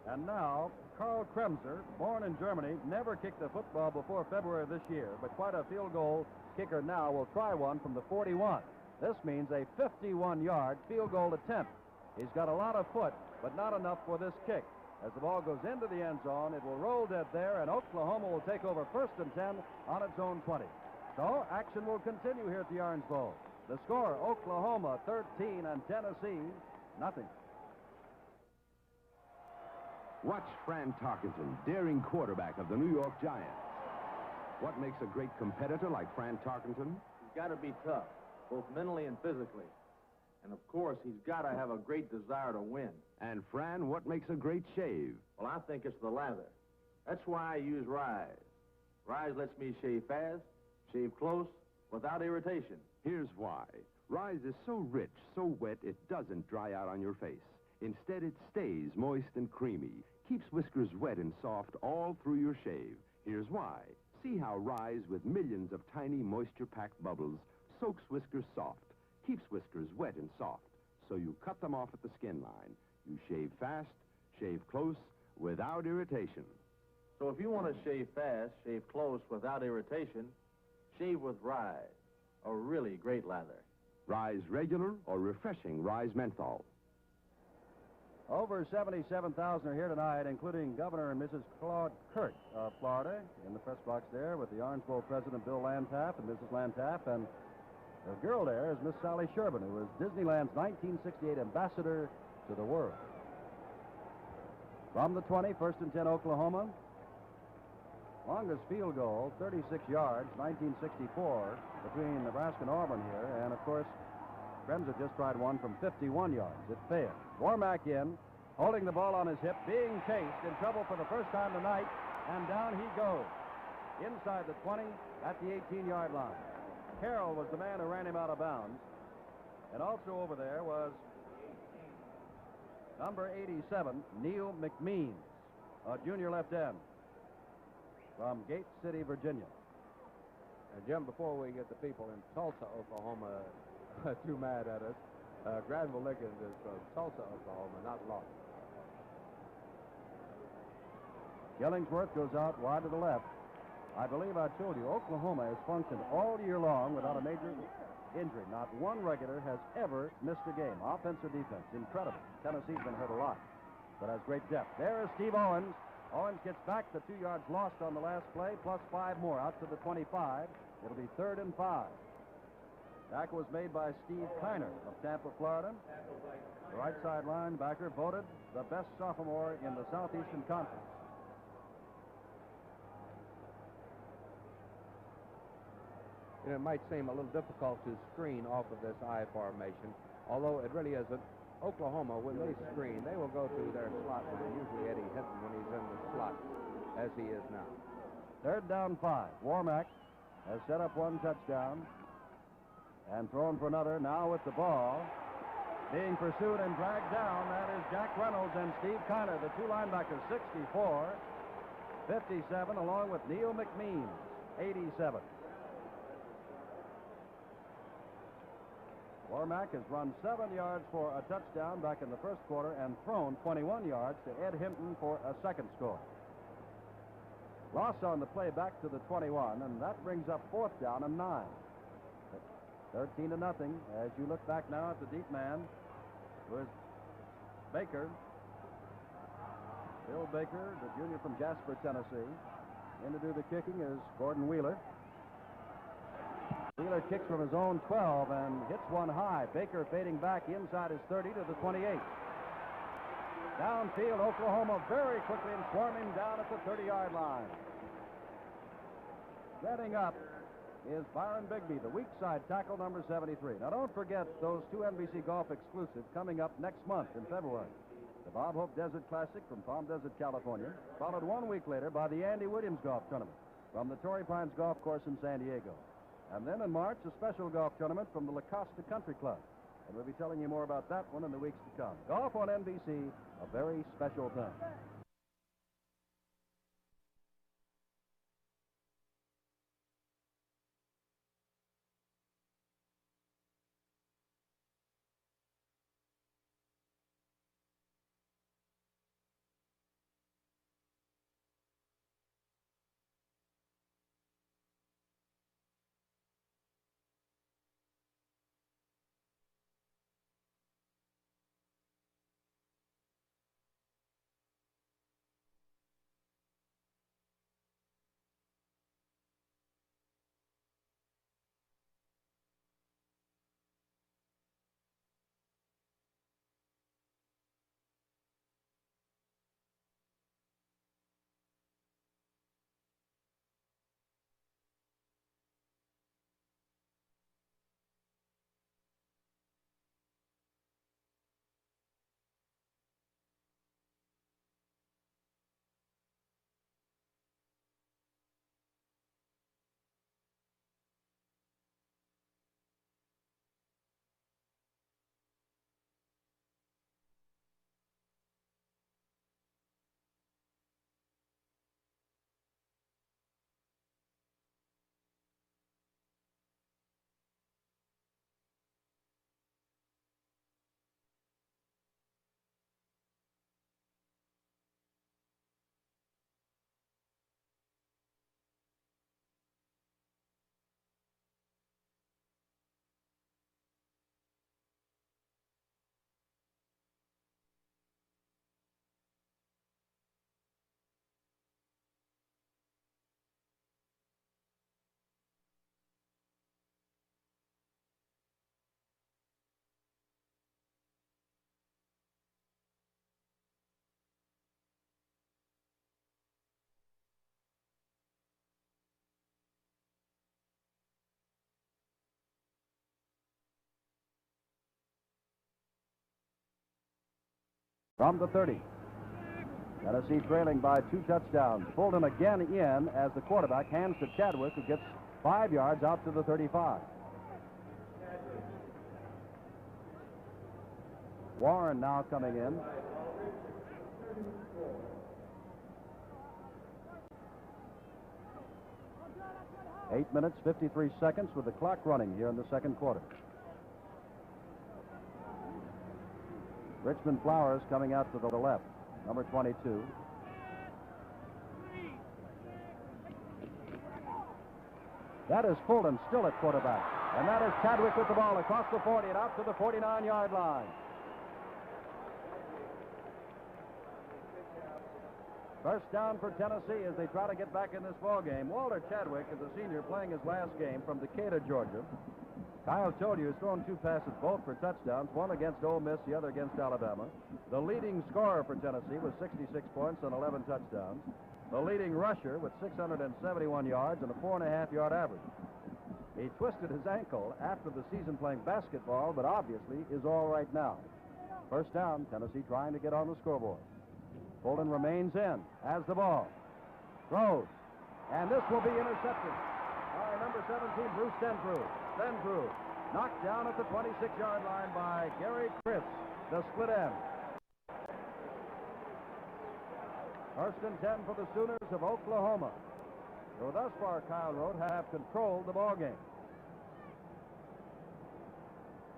And now, Karl Kremser, born in Germany, never kicked a football before February of this year, but quite a field goal kicker now will try one from the 41. This means a 51-yard field goal attempt. He's got a lot of foot, but not enough for this kick. As the ball goes into the end zone, it will roll dead there, and Oklahoma will take over 1st and 10 on its own 20. So, action will continue here at the Orange Bowl. The score, Oklahoma 13 and Tennessee nothing. Watch Fran Tarkenton, daring quarterback of the New York Giants. What makes a great competitor like Fran Tarkenton? He's got to be tough, both mentally and physically. And, of course, he's got to have a great desire to win. And, Fran, what makes a great shave? Well, I think it's the lather. That's why I use Rise. Rise lets me shave fast, shave close, without irritation. Here's why. Rise is so rich, so wet, it doesn't dry out on your face. Instead, it stays moist and creamy, keeps whiskers wet and soft all through your shave. Here's why. See how Rise, with millions of tiny moisture-packed bubbles, soaks whiskers soft, keeps whiskers wet and soft, so you cut them off at the skin line. You shave fast, shave close, without irritation. So if you want to shave fast, shave close, without irritation, shave with Rise, a really great lather. Rise Regular or Refreshing Rise Menthol. Over 77,000 are here tonight, including Governor and Mrs. Claude Kirk of Florida in the press box there with the Orange Bowl President Bill Lantaff and Mrs. Lantaff. And the girl there is Miss Sally Sherman, who is Disneyland's 1968 ambassador to the world. From the 20, 1st and 10, Oklahoma. Longest field goal, 36 yards, 1964, between Nebraska and Auburn here. And, of course, Kremser just tried one from 51 yards. It failed. Warmack in, holding the ball on his hip, being chased, in trouble for the first time tonight. and down he goes. Inside the 20 at the 18-yard line. Carroll was the man who ran him out of bounds. And also over there was number 87, Neil McMeans, a junior left end from Gate City, Virginia. And Jim, before we get the people in Tulsa, Oklahoma, too mad at us, Granville Liggins is from Tulsa, Oklahoma, not Lawton. Killingsworth goes out wide to the left. I believe I told you, Oklahoma has functioned all year long without a major injury. Not one regular has ever missed a game. Offense or defense, incredible. Tennessee's been hurt a lot, but has great depth. There is Steve Owens. Owens gets back the 2 yards lost on the last play, plus 5 more out to the 25. It'll be 3rd and 5. Tackle was made by Steve Kiner of Tampa, Florida. The right side linebacker voted the best sophomore in the Southeastern Conference. You know, it might seem a little difficult to screen off of this I formation, although it really isn't. Oklahoma, when they screen, they will go to their slot man, usually Eddie Hinton when he's in the slot, as he is now. 3rd down 5. Warmack has set up 1 touchdown and thrown for another. Now with the ball, being pursued and dragged down, that is Jack Reynolds and Steve Kiner, the 2 linebackers, 64, 57, along with Neil McMeans, 87. Warmack has run 7 yards for a touchdown back in the first quarter and thrown 21 yards to Ed Hinton for a second score. Loss on the play back to the 21, and that brings up 4th down and 9. 13 to nothing as you look back now at the deep man, who is Baker. Bill Baker, the junior from Jasper, Tennessee. In to do the kicking is Gordon Wheeler. Wheeler kicks from his own 12 and hits one high. Baker fading back inside his 30 to the 28. Downfield, Oklahoma very quickly and swarming down at the 30-yard line. Setting up is Byron Bigby, the weak side tackle, number 73. Now, don't forget those 2 NBC Golf exclusives coming up next month in February. The Bob Hope Desert Classic from Palm Desert, California, followed 1 week later by the Andy Williams Golf Tournament from the Torrey Pines Golf Course in San Diego. And then in March, a special golf tournament from the La Costa Country Club. And we'll be telling you more about that one in the weeks to come. Golf on NBC, a very special thing. From the 30. Tennessee trailing by 2 touchdowns. Fulton again in as the quarterback hands to Chadwick, who gets 5 yards out to the 35. Warren now coming in. Eight minutes, 53 seconds with the clock running here in the second quarter. Richmond Flowers coming out to the left, number 22. That is Fulton still at quarterback. And that is Chadwick with the ball across the 40 and out to the 49-yard line. First down for Tennessee as they try to get back in this ball game. Walter Chadwick is a senior playing his last game from Decatur, Georgia. Kyle told you he's thrown 2 passes, both for touchdowns, one against Ole Miss, the other against Alabama. The leading scorer for Tennessee was 66 points and 11 touchdowns. The leading rusher with 671 yards and a 4.5-yard average. He twisted his ankle after the season playing basketball, but obviously is all right now. First down, Tennessee trying to get on the scoreboard. Fulton remains in, has the ball, throws, and this will be intercepted by number 17, Bruce Stenfrew. Stenfrew knocked down at the 26-yard line by Gary Chris, the split end. First and 10 for the Sooners of Oklahoma, who thus far, Kyle wrote, have controlled the ball game.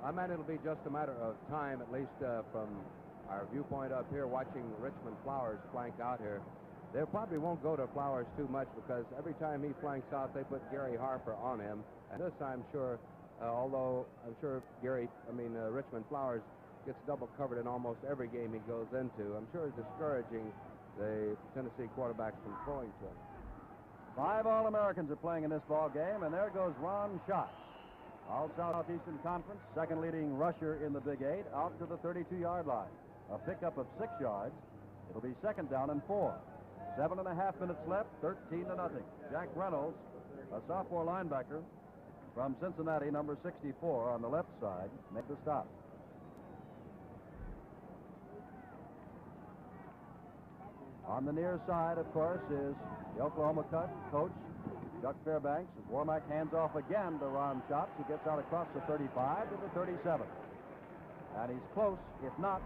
I mean, it'll be just a matter of time, at least from our viewpoint up here, watching Richmond Flowers flank out here. They probably won't go to Flowers too much because every time he flanks out, they put Gary Harper on him. And this, I'm sure, although I'm sure Richmond Flowers gets double covered in almost every game he goes into, I'm sure it's discouraging the Tennessee quarterbacks from throwing to him. 5 All-Americans are playing in this ball game, and there goes Ron Schatz. All-Southeastern Conference, second leading rusher in the Big 8, out to the 32-yard line. A pickup of 6 yards. It'll be second down and 4. 7.5 minutes left, 13-0. Jack Reynolds, a sophomore linebacker from Cincinnati, number 64 on the left side, made the stop. On the near side, of course, is the Oklahoma coach, Chuck Fairbanks. As Warmack hands off again to Ron Schatz, who gets out across the 35 to the 37. And he's close, if not,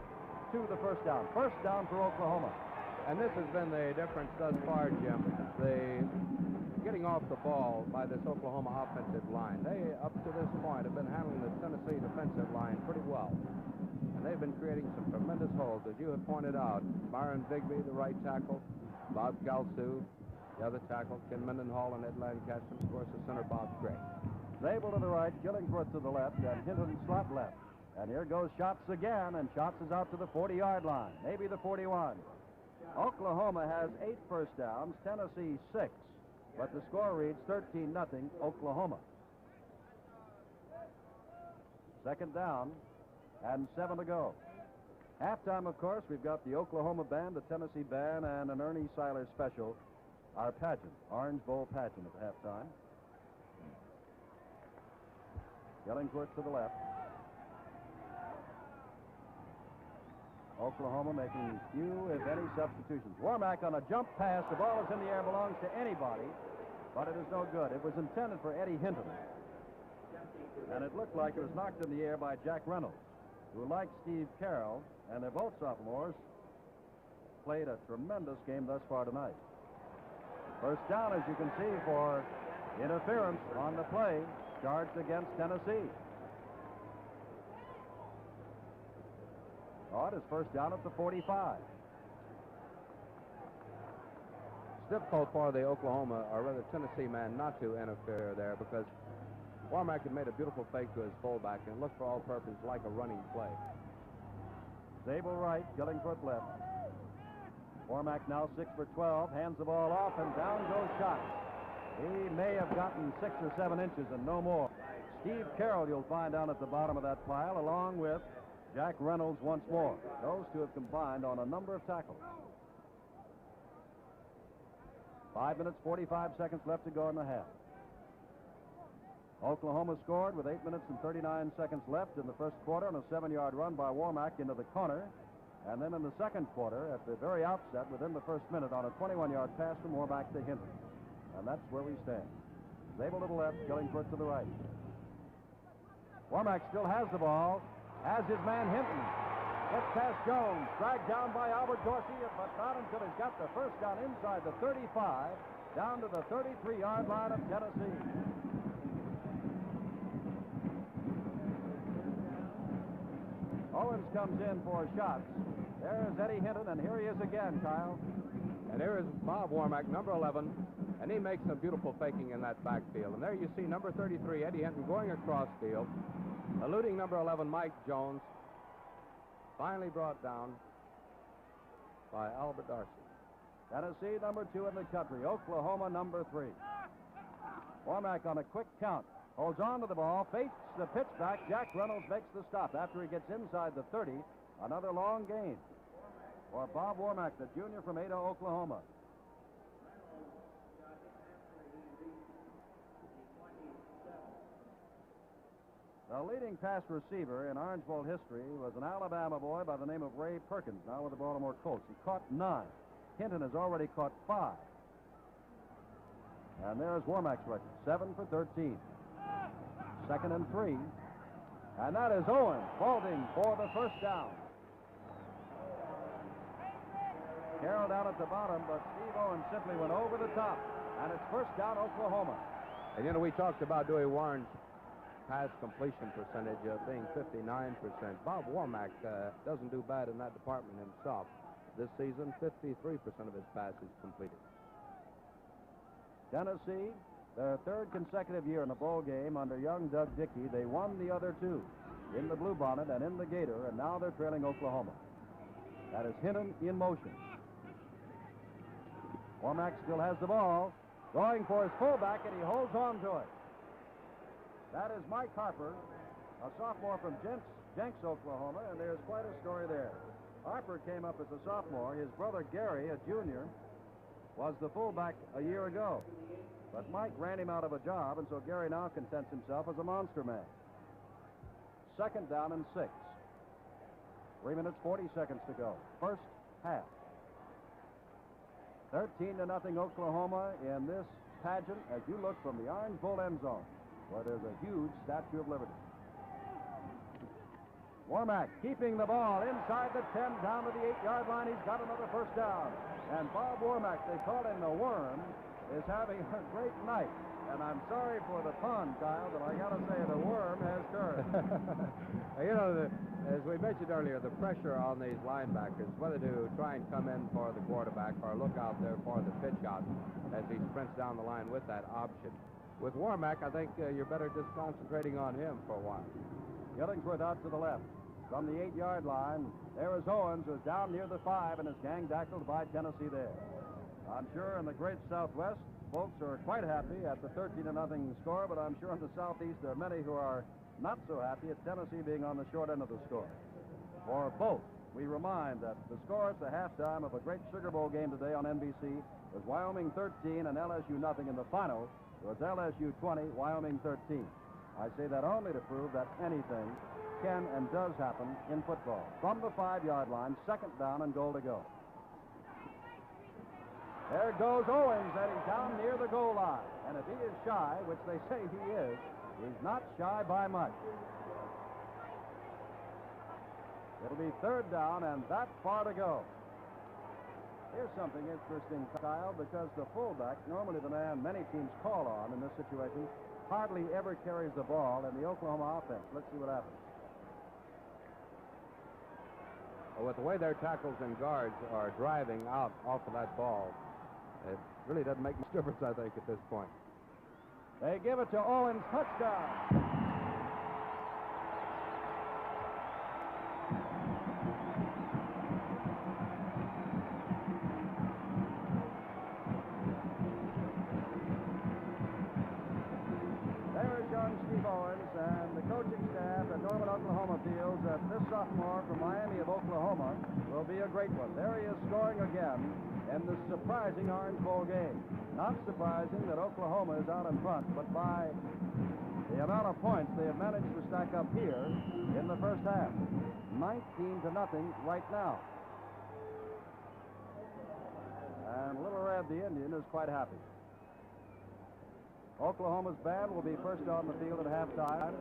to the first down. First down for Oklahoma. And this has been the difference thus far, Jim. The getting off the ball by this Oklahoma offensive line. They, up to this point, have been handling the Tennessee defensive line pretty well. And they've been creating some tremendous holes, as you have pointed out. Byron Bigby, the right tackle. Bob Kalsu, the other tackle. Ken Mendenhall and Ed Lancaster, of course, the center, Bob Gray. Zabel to the right, Gillingsworth to the left, and Hinton slot left. And here goes Schatz again, and Schatz is out to the 40-yard line, maybe the 41. Oklahoma has 8 first downs, Tennessee 6. But the score reads 13-0 Oklahoma. Second down and 7 to go. Halftime, of course, we've got the Oklahoma band, the Tennessee band, and an Ernie Seiler special, our pageant, Orange Bowl pageant at halftime. Gillingsworth to the left. Oklahoma making few, if any, substitutions. Warmack on a jump pass. The ball is in the air, belongs to anybody, but it is no good. It was intended for Eddie Hinton, and it looked like it was knocked in the air by Jack Reynolds, who, like Steve Carroll, and they're both sophomores, played a tremendous game thus far tonight. First down, as you can see, for interference on the play charged against Tennessee. Oh, it is first down at the 45. It's difficult for the Oklahoma, or rather Tennessee man, not to interfere there because Warmack had made a beautiful fake to his fullback and it looked for all purposes like a running play. Zabel right, Gillingsworth left. Warmack now 6 for 12, hands the ball off, and down goes Schatz. He may have gotten 6 or 7 inches and no more. Steve Carroll, you'll find down at the bottom of that pile, along with Jack Reynolds once more. Those two have combined on a number of tackles. 5 minutes, 45 seconds left to go in the half. Oklahoma scored with 8 minutes and 39 seconds left in the first quarter on a 7-yard run by Warmack into the corner. And then in the second quarter, at the very outset, within the first minute, on a 21-yard pass from Warmack to Hinton. And that's where we stand. Zabel to the left, Killingford to the right. Warmack still has the ball, has his man Hinton. Gets past Jones, dragged down by Albert Dorsey, but not until he's got the first down inside the 35, down to the 33-yard line of Tennessee. Owens comes in for shots. There's Eddie Hinton, and here he is again, Kyle. And here is Bob Warmack, number 11, and he makes some beautiful faking in that backfield. And there you see number 33, Eddie Hinton, going across field, eluding number 11, Mike Jones, finally brought down by Albert Dorsey. Tennessee, number 2 in the country. Oklahoma, number 3. Warmack on a quick count. Holds on to the ball, fakes the pitch back. Jack Reynolds makes the stop after he gets inside the 30. Another long gain for Bob Warmack, the junior from Ada, Oklahoma. The leading pass receiver in Orange Bowl history was an Alabama boy by the name of Ray Perkins, now with the Baltimore Colts. He caught 9. Hinton has already caught 5. And there's Warmack's record, 7 for 13. 2nd and 3. And that is Owens vaulting for the first down. Carroll down at the bottom, but Steve Owens simply went over the top. And it's first down, Oklahoma. And, you know, we talked about Dewey Warren's pass completion percentage being 59%. Bob Warmack doesn't do bad in that department himself. This season, 53% of his passes completed. Tennessee, their 3rd consecutive year in a bowl game under young Doug Dickey. They won the other 2 in the Bluebonnet and in the Gator, and now they're trailing Oklahoma. That is Hinton in motion. Warmack still has the ball, going for his fullback, and he holds on to it. That is Mike Harper, a sophomore from Jenks, Oklahoma, and there's quite a story there. Harper came up as a sophomore. His brother Gary, a junior, was the fullback a year ago. But Mike ran him out of a job, and so Gary now contents himself as a monster man. 2nd down and 6. 3 minutes, 40 seconds to go. First half. 13-0 Oklahoma in this pageant as you look from the Orange Bowl end zone, where there's a huge Statue of Liberty. Warmack keeping the ball inside the 10, down to the 8-yard line. He's got another first down. And Bob Warmack, they call him the Worm, is having a great night. And I'm sorry for the pun, Kyle, but I got to say the worm has turned. You know, as we mentioned earlier, the pressure on these linebackers, whether to try and come in for the quarterback or look out there for the pitch out as he sprints down the line with that option. With Warmack, I think you're better just concentrating on him for a while. Killingford out to the left. From the 8-yard line, there is Owens, who's down near the 5 and is gang-tackled by Tennessee there. I'm sure in the great Southwest, folks are quite happy at the 13-0 score, but I'm sure in the Southeast there are many who are not so happy at Tennessee being on the short end of the score. For both, we remind that the score at the halftime of a great Sugar Bowl game today on NBC was Wyoming 13 and LSU nothing. In the final, it was LSU 20, Wyoming 13. I say that only to prove that anything can and does happen in football. From the 5-yard line, 2nd down and goal to go. There goes Owens, and he's down near the goal line. And if he is shy, which they say he is, he's not shy by much. It'll be 3rd down and that far to go. Here's something interesting, Kyle, because the fullback, normally the man many teams call on in this situation, hardly ever carries the ball in the Oklahoma offense. Let's see what happens. With the way their tackles and guards are driving out off of that ball, it really doesn't make much difference, I think, at this point. They give it to Owens, touchdown. There is young Steve Owens and the coaching staff at Norman, Oklahoma Oklahoma feels that this sophomore from Miami of Oklahoma will be a great one. There he is scoring again in the surprising Orange Bowl game. Not surprising that Oklahoma is out in front, but by the amount of points they have managed to stack up here in the first half. 19-0 right now. And Little Red the Indian is quite happy. Oklahoma's band will be first on the field at halftime,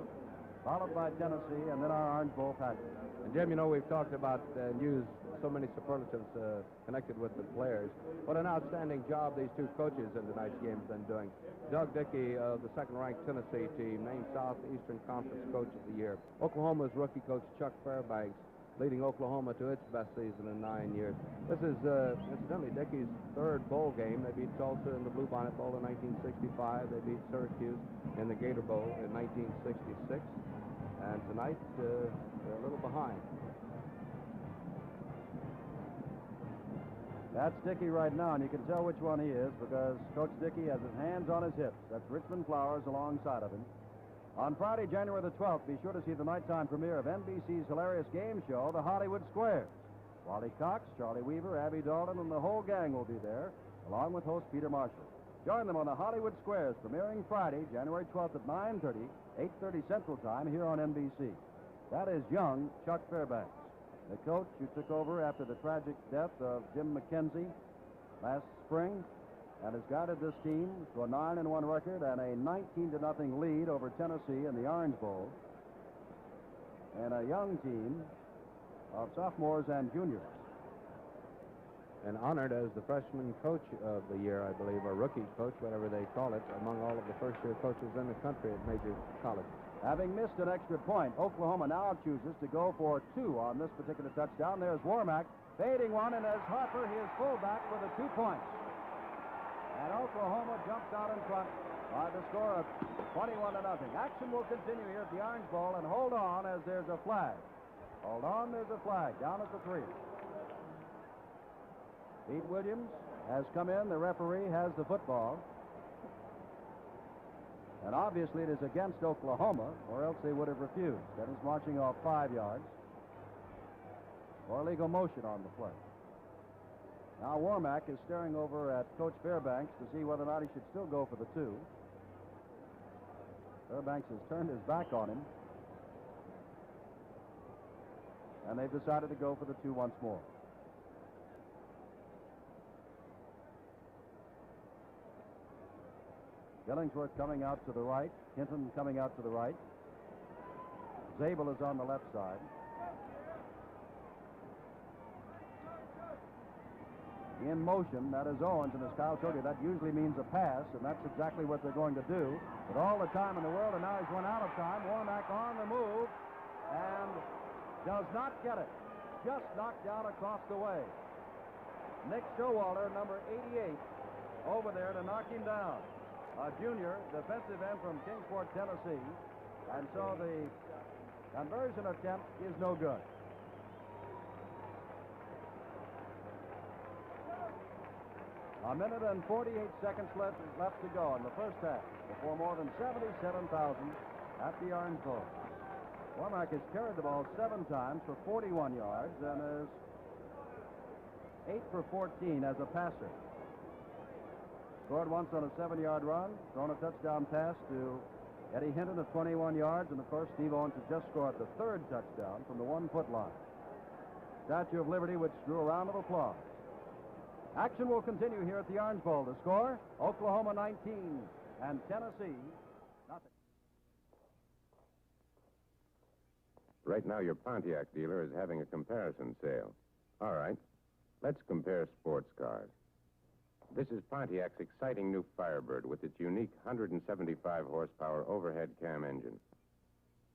followed by Tennessee, and then our Orange Bowl package. And Jim, you know, we've talked about and used so many superlatives connected with the players. What an outstanding job these two coaches in tonight's game have been doing. Doug Dickey of the second-ranked Tennessee team, named Southeastern Conference Coach of the Year. Oklahoma's rookie coach, Chuck Fairbanks, leading Oklahoma to its best season in 9 years. This is, incidentally, Dickey's third bowl game. They beat Tulsa in the Bluebonnet Bowl in 1965. They beat Syracuse in the Gator Bowl in 1966. And tonight, they're a little behind. That's Dickey right now, and you can tell which one he is because Coach Dickey has his hands on his hips. That's Richmond Flowers alongside of him. On Friday, January the 12th, be sure to see the nighttime premiere of NBC's hilarious game show, The Hollywood Squares. Wally Cox, Charlie Weaver, Abby Dalton, and the whole gang will be there, along with host Peter Marshall. Join them on The Hollywood Squares, premiering Friday, January 12th at 9:30, 8:30 Central Time here on NBC. That is young Chuck Fairbanks, the coach who took over after the tragic death of Jim McKenzie last spring, and has guided this team to a 9-1 record and a 19-0 lead over Tennessee in the Orange Bowl, and a young team of sophomores and juniors. And honored as the freshman coach of the year, I believe, or rookie coach, whatever they call it, among all of the first-year coaches in the country at major colleges. Having missed an extra point, Oklahoma now chooses to go for 2 on this particular touchdown. There's Warmack fading one, and as Harper, he is fullback with the 2 points. And Oklahoma jumps out in front by the score of 21-0. Action will continue here at the Orange Bowl, and hold on as there's a flag. Hold on, there's a flag down at the 3. Pete Williams has come in. The referee has the football. And obviously it is against Oklahoma, or else they would have refused. That is marching off 5 yards for illegal motion on the play. Now Warmack is staring over at Coach Fairbanks to see whether or not he should still go for the 2. Fairbanks has turned his back on him. And they've decided to go for the 2 once more. Billingsworth coming out to the right. Hinton coming out to the right. Zabel is on the left side. In motion, that is Owens, and as Kyle told you, that usually means a pass, and that's exactly what they're going to do. With all the time in the world, and now he's run out of time. Warmack on the move, and does not get it. Just knocked down across the way. Nick Showalter, number 88, over there to knock him down. A junior defensive end from Kingsport, Tennessee. And so the conversion attempt is no good. A minute and 48 seconds left to go in the first half before more than 77,000 at the Orange Bowl. Warmack has carried the ball 7 times for 41 yards and is 8 for 14 as a passer. Scored once on a 7-yard run, thrown a touchdown pass to Eddie Hinton of 21 yards, and of course Steve Owens has just scored the 3rd touchdown from the 1-foot line. Statue of Liberty, which drew a round of applause. Action will continue here at the Orange Bowl. The score, Oklahoma 19 and Tennessee nothing. Right now, your Pontiac dealer is having a comparison sale. All right, let's compare sports cars. This is Pontiac's exciting new Firebird with its unique 175 horsepower overhead cam engine.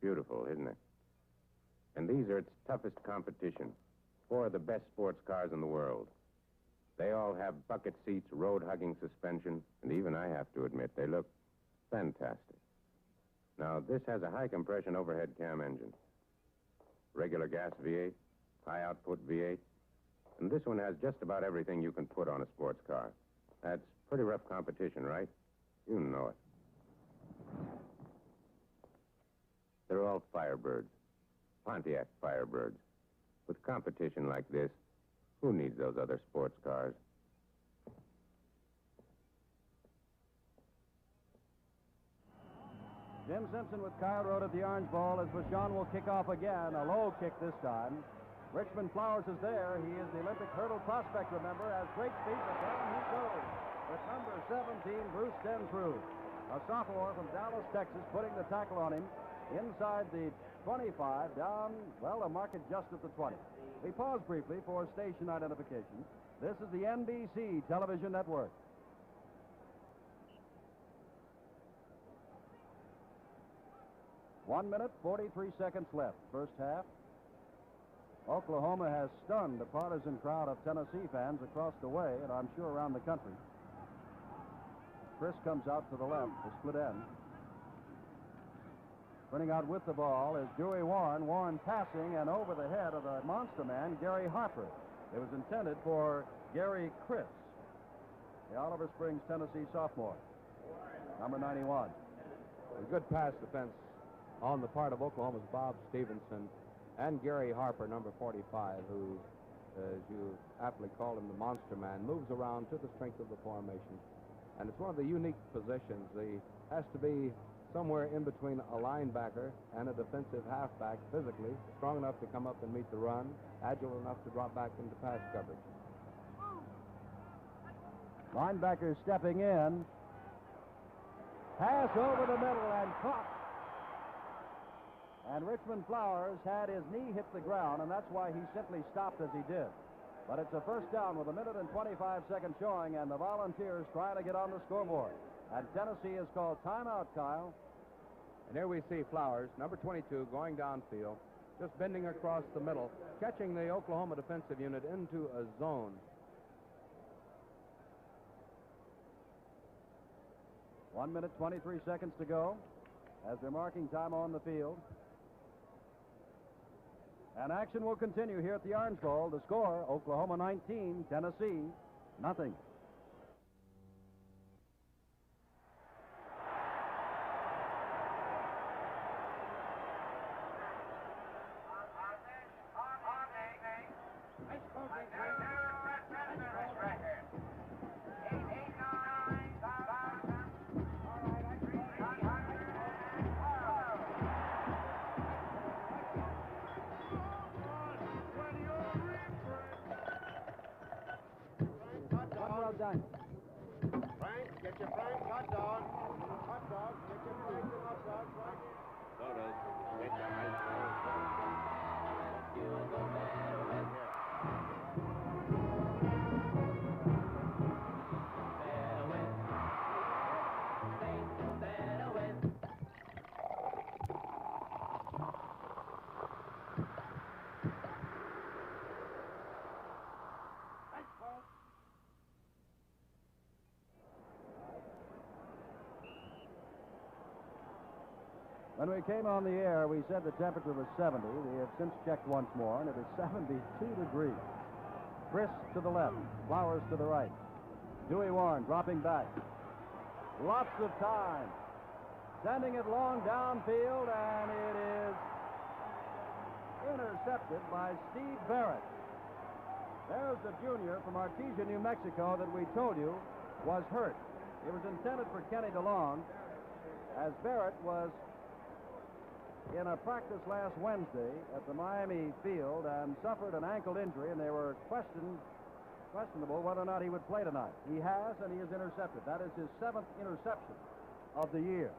Beautiful, isn't it? And these are its toughest competition. 4 of the best sports cars in the world. They all have bucket seats, road-hugging suspension, and even I have to admit, they look fantastic. Now, this has a high-compression overhead cam engine. Regular gas V8, high-output V8, and this one has just about everything you can put on a sports car. That's pretty rough competition, right? You know it. They're all Firebirds. Pontiac Firebirds. With competition like this, who needs those other sports cars? Jim Simpson with Kyle Road at the Orange Bowl as Vachon will kick off again. A low kick this time. Richmond Flowers is there. He is the Olympic hurdle prospect, remember, has great speed, but down he goes. With number 17, Bruce Densrud, a sophomore from Dallas, Texas, putting the tackle on him inside the 25, down, well, a mark it just at the 20. We pause briefly for station identification. This is the NBC television network. One minute, 43 seconds left, first half. Oklahoma has stunned a partisan crowd of Tennessee fans across the way, and I'm sure around the country. Chris comes out to the left, the split end. Running out with the ball is Dewey Warren. Warren passing and over the head of the monster man, Gary Harper. It was intended for Gary Chris, the Oliver Springs, Tennessee sophomore, number 91. A good pass defense on the part of Oklahoma's Bob Stevenson and Gary Harper, number 45, who, as you aptly call him, the monster man, moves around to the strength of the formation. And it's one of the unique positions. He has to be somewhere in between a linebacker and a defensive halfback, physically strong enough to come up and meet the run, agile enough to drop back into pass coverage. Linebacker stepping in. Pass over the middle and caught. And Richmond Flowers had his knee hit the ground, and that's why he simply stopped as he did. But it's a first down with a minute and 25 seconds showing, and the Volunteers trying to get on the scoreboard. And Tennessee has called timeout, Kyle. And here we see Flowers, number 22, going downfield, just bending across the middle, catching the Oklahoma defensive unit into a zone. 1 minute, 23 seconds to go as they're marking time on the field. And action will continue here at the Orange Bowl. The score, Oklahoma 19, Tennessee nothing. Done. Frank, get your Frank hot dog. Hot dog, get your Frank and hot dog, Frank. Sodas, get your ice When we came on the air, we said the temperature was 70. We have since checked once more, and it is 72 degrees. Chris to the left, Flowers to the right. Dewey Warren dropping back. Lots of time. Sending it long downfield, and it is intercepted by Steve Barrett. There's the junior from Artesia, New Mexico, that we told you was hurt. It was intended for Kenny DeLong, as Barrett was in a practice last Wednesday at the Miami field and suffered an ankle injury, and they were questionable whether or not he would play tonight. He has, and he is intercepted. That is his 7th interception of the year.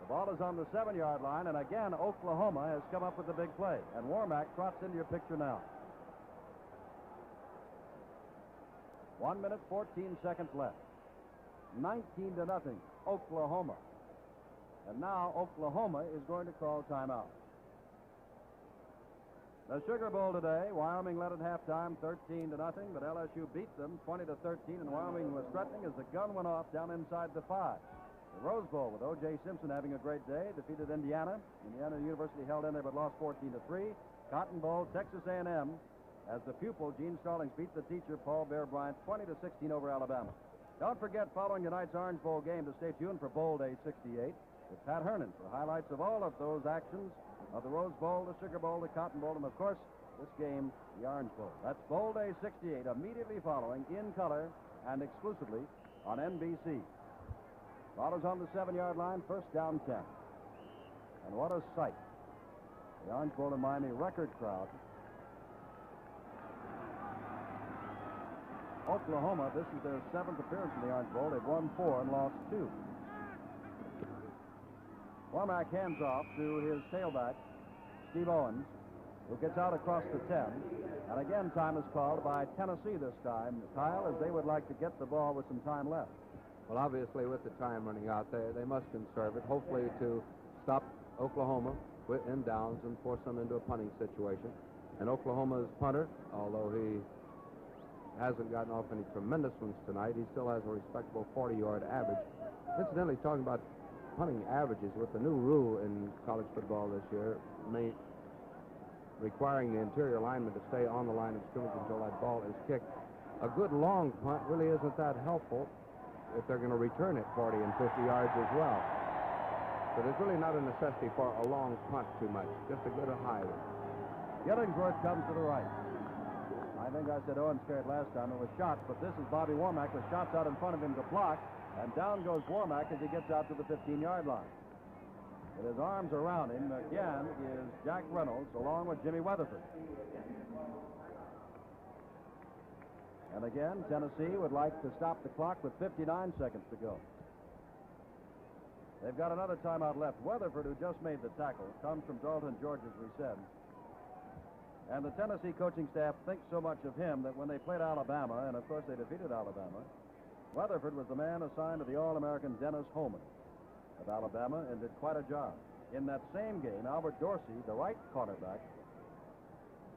The ball is on the 7-yard line, and again, Oklahoma has come up with a big play. And Warmack trots into your picture now. 1 minute, 14 seconds left. 19-0, Oklahoma. And now Oklahoma is going to call timeout. The Sugar Bowl today, Wyoming led at halftime 13-0, but LSU beat them 20-13, and Wyoming was threatening as the gun went off down inside the 5. The Rose Bowl with O.J. Simpson having a great day, defeated Indiana. Indiana University held in there but lost 14-3. Cotton Bowl, Texas A&M, as the pupil Gene Stallings beat the teacher Paul Bear Bryant 20-16 over Alabama. Don't forget, following tonight's Orange Bowl game, to stay tuned for Bowl Day 68 with Pat Hernan for highlights of all of those actions of the Rose Bowl, the Sugar Bowl, the Cotton Bowl, and, of course, this game, the Orange Bowl. That's Bowl Day 68, immediately following, in color and exclusively on NBC. Ball is on the 7-yard line, first down 10. And what a sight. The Orange Bowl in Miami, record crowd. Oklahoma, this is their 7th appearance in the Orange Bowl. They've won 4 and lost 2. Womack hands off to his tailback, Steve Owens, who gets out across the 10. And again, time is called by Tennessee this time, Kyle, as they would like to get the ball with some time left. Well, obviously, with the time running out there, they must conserve it, hopefully to stop Oklahoma in downs and force them into a punting situation. And Oklahoma's punter, although he hasn't gotten off any tremendous ones tonight, he still has a respectable 40-yard average. Incidentally, talking about punting averages, with the new rule in college football this year, requiring the interior lineman to stay on the line of scrimmage until that ball is kicked, a good long punt really isn't that helpful if they're going to return it 40 and 50 yards as well. So there's really not a necessity for a long punt too much, just a good high one. Gillingsworth comes to the right. I think I said Owens carried last time. It was shots, but this is Bobby Womack with shots out in front of him to block, and down goes Womack as he gets out to the 15-yard line. With his arms around him, again, is Jack Reynolds, along with Jimmy Weatherford. And again, Tennessee would like to stop the clock with 59 seconds to go. They've got another timeout left. Weatherford, who just made the tackle, comes from Dalton, Georgia, as we said. And the Tennessee coaching staff thinks so much of him that when they played Alabama, and of course they defeated Alabama, Weatherford was the man assigned to the All-American Dennis Holman of Alabama and did quite a job. In that same game, Albert Dorsey, the right cornerback,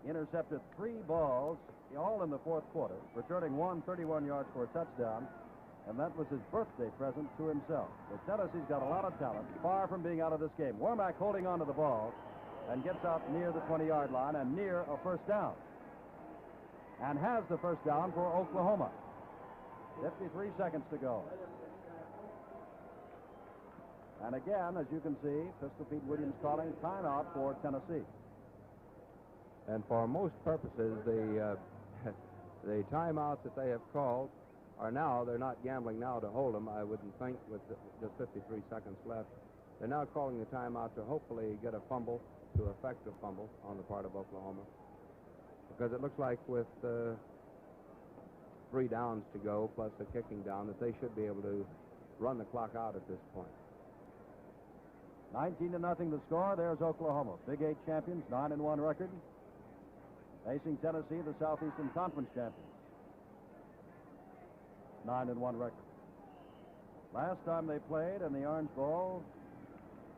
intercepted 3 balls, all in the 4th quarter, returning 31 yards for a touchdown, and that was his birthday present to himself. But Tennessee's got a lot of talent, far from being out of this game. Womack holding on to the ball and gets out near the 20-yard line and near a first down. And has the first down for Oklahoma. 53 seconds to go. And again, as you can see, Pistol Pete Williams calling timeout for Tennessee. And for most purposes, the timeouts that they have called are now, they're not gambling now to hold them, I wouldn't think, with just 53 seconds left. They're now calling the timeout to hopefully get a fumble, to effect a fumble on the part of Oklahoma. Because it looks like with 3 downs to go, plus the kicking down, that they should be able to run the clock out at this point. 19-0 the score. There's Oklahoma. Big 8 champions, 9-1 record. Facing Tennessee, the Southeastern Conference champions. 9-1 record. Last time they played in the Orange Bowl,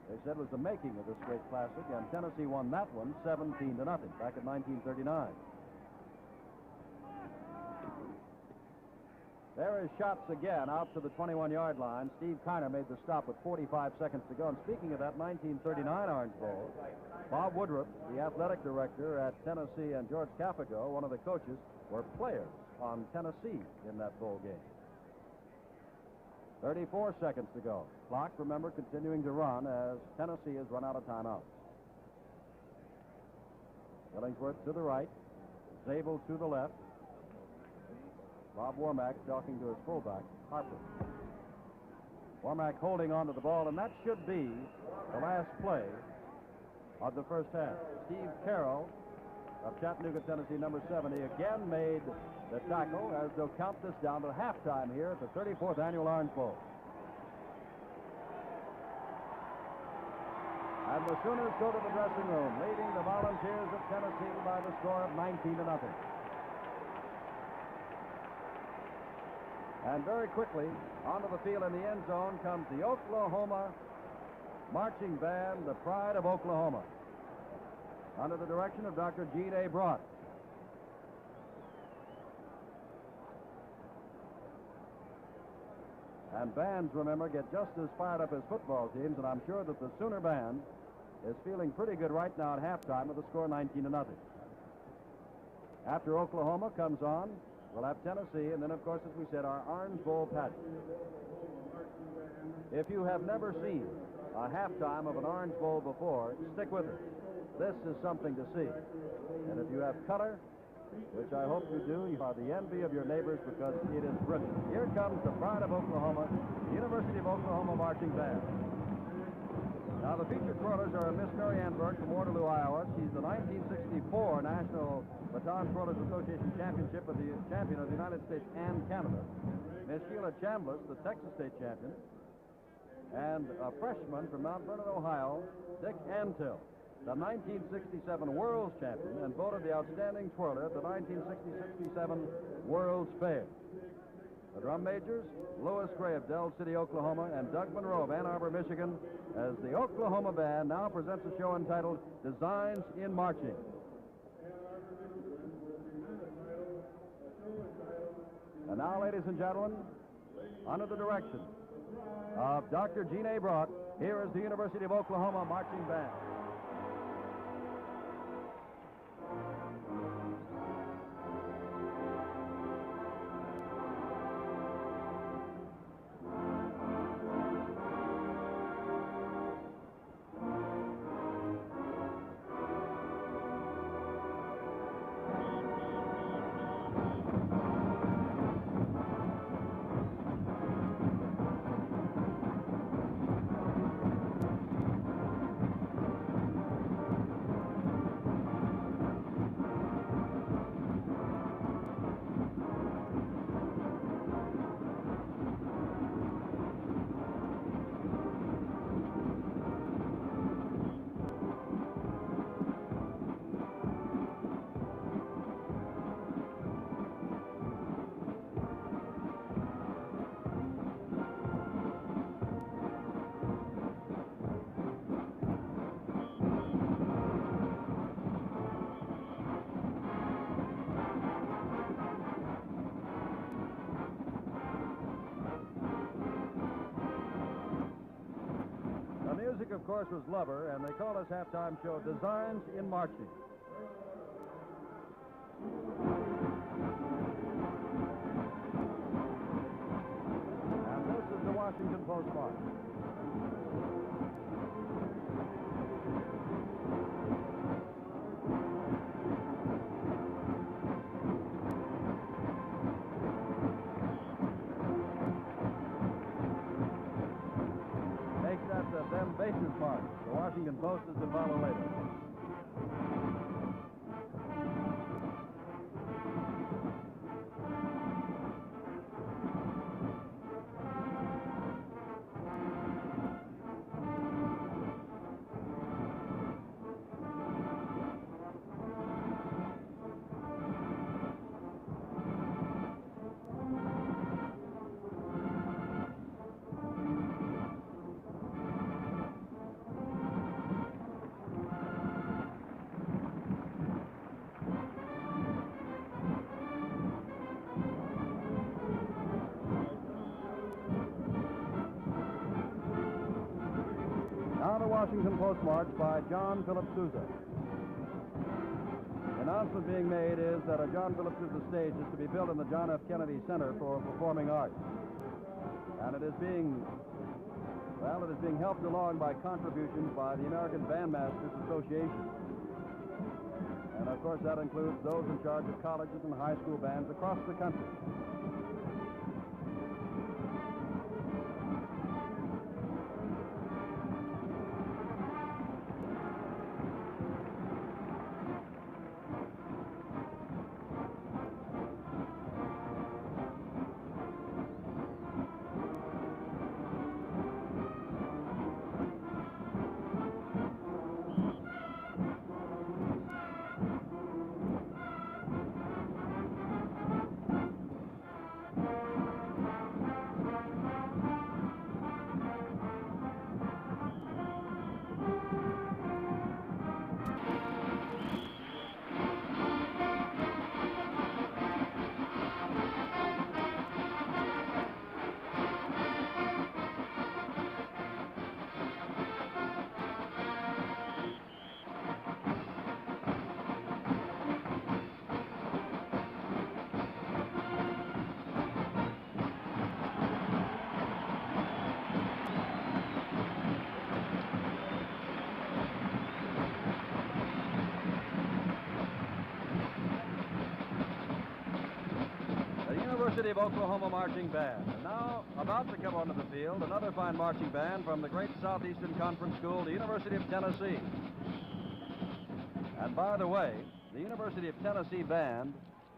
they said was the making of this great classic, and Tennessee won that one 17-0 back in 1939. There is Shots again out to the 21-yard line. Steve Kiner made the stop with 45 seconds to go. And speaking of that 1939 Orange Bowl, Bob Woodruff, the athletic director at Tennessee, and George Cafago, one of the coaches, were players on Tennessee in that bowl game. 34 seconds to go. Clock, remember, continuing to run as Tennessee has run out of timeouts. Illingsworth to the right. Zabel to the left. Bob Womack talking to his fullback, Harper. Womack holding on to the ball, and that should be the last play of the first half. Steve Carroll of Chattanooga, Tennessee, number 70, again made the tackle as they'll count this down to halftime here at the 34th Annual Orange Bowl. And the Sooners go to the dressing room, leading the Volunteers of Tennessee by the score of 19-0. And very quickly, onto the field in the end zone comes the Oklahoma marching band, the pride of Oklahoma, under the direction of Dr. Gene A. Broad. And bands, remember, get just as fired up as football teams, and I'm sure that the Sooner band is feeling pretty good right now at halftime with the score 19-0. After Oklahoma comes on, we'll have Tennessee, and then, of course, as we said, our Orange Bowl pageant. If you have never seen a halftime of an Orange Bowl before, stick with it. this is something to see. And if you have color, which I hope you do, you are the envy of your neighbors because it is brilliant. Here comes the pride of Oklahoma, the University of Oklahoma Marching Band. Now, the featured twirlers are Miss Mary Ann Burke from Waterloo, Iowa. She's the 1964 National Baton Twirlers Association champion of the United States and Canada. Miss Sheila Chambliss, the Texas State champion. And a freshman from Mount Vernon, Ohio, Dick Antill, the 1967 World's champion and voted the outstanding twirler at the 1967 World's Fair. The drum majors, Louis Gray of Dell City, Oklahoma, and Doug Monroe of Ann Arbor, Michigan, as the Oklahoma Band now presents a show entitled Designs in Marching. And now, ladies and gentlemen, under the direction of Dr. Gene A. Brock, here is the University of Oklahoma Marching Band. Of course, was Lover, and they call this halftime show Designs in Marching. And this is the Washington Post March. Them bases march. The Washington Post is to follow later. Washington Post March by John Philip Sousa. The announcement being made is that a John Philip Sousa stage is to be built in the John F. Kennedy Center for Performing Arts. And it is being helped along by contributions by the American Bandmasters Association. And of course that includes those in charge of colleges and high school bands across the country. University of Oklahoma Marching Band. And now, about to come onto the field, another fine marching band from the great Southeastern Conference School, the University of Tennessee. And by the way, the University of Tennessee Band,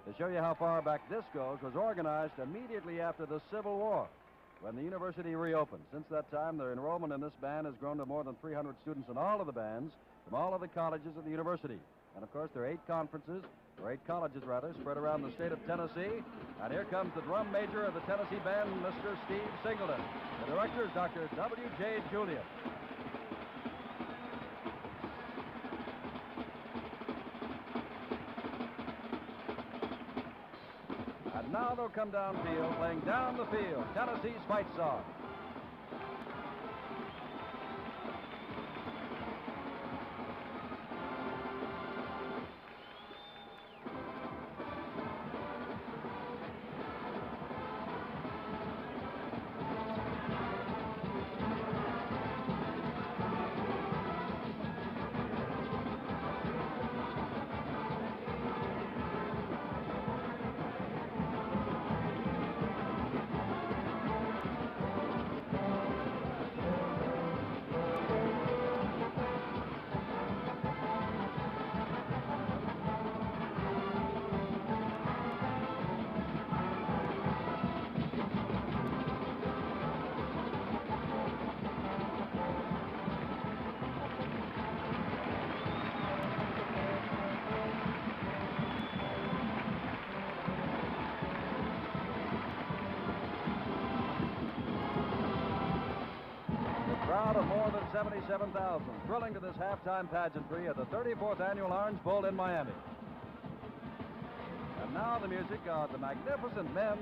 to show you how far back this goes, was organized immediately after the Civil War, when the university reopened. Since that time, their enrollment in this band has grown to more than 300 students in all of the bands from all of the colleges of the university. And of course, there are 8 conferences, or 8 colleges rather, spread around the state of Tennessee. And here comes the drum major of the Tennessee Band, Mr. Steve Singleton. The director is Dr. W.J. Julian. And now they'll come downfield, playing Down the Field, Tennessee's fight song. Crowd of more than 77,000 thrilling to this halftime pageantry at the 34th Annual Orange Bowl in Miami. And now the music of the magnificent men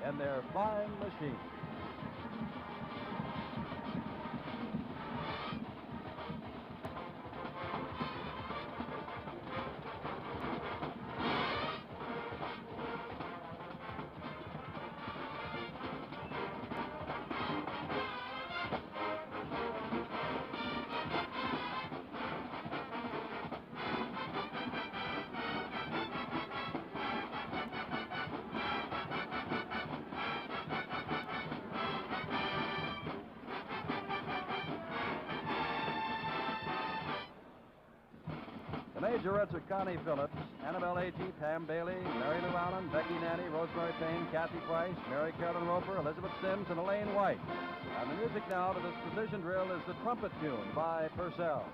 and their flying machines. Majorettes are Connie Phillips, Annabelle Agee, Pam Bailey, Mary Lou Allen, Becky Nanny, Rosemary Payne, Kathy Price, Mary Carolyn Roper, Elizabeth Sims, and Elaine White. And the music now to this precision drill is the trumpet tune by Purcell.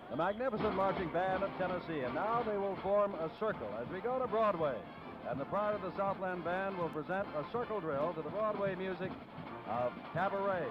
The magnificent marching band of Tennessee, and now they will form a circle as we go to Broadway. And the Pride of the Southland Band will present a circle drill to the Broadway music of Cabaret.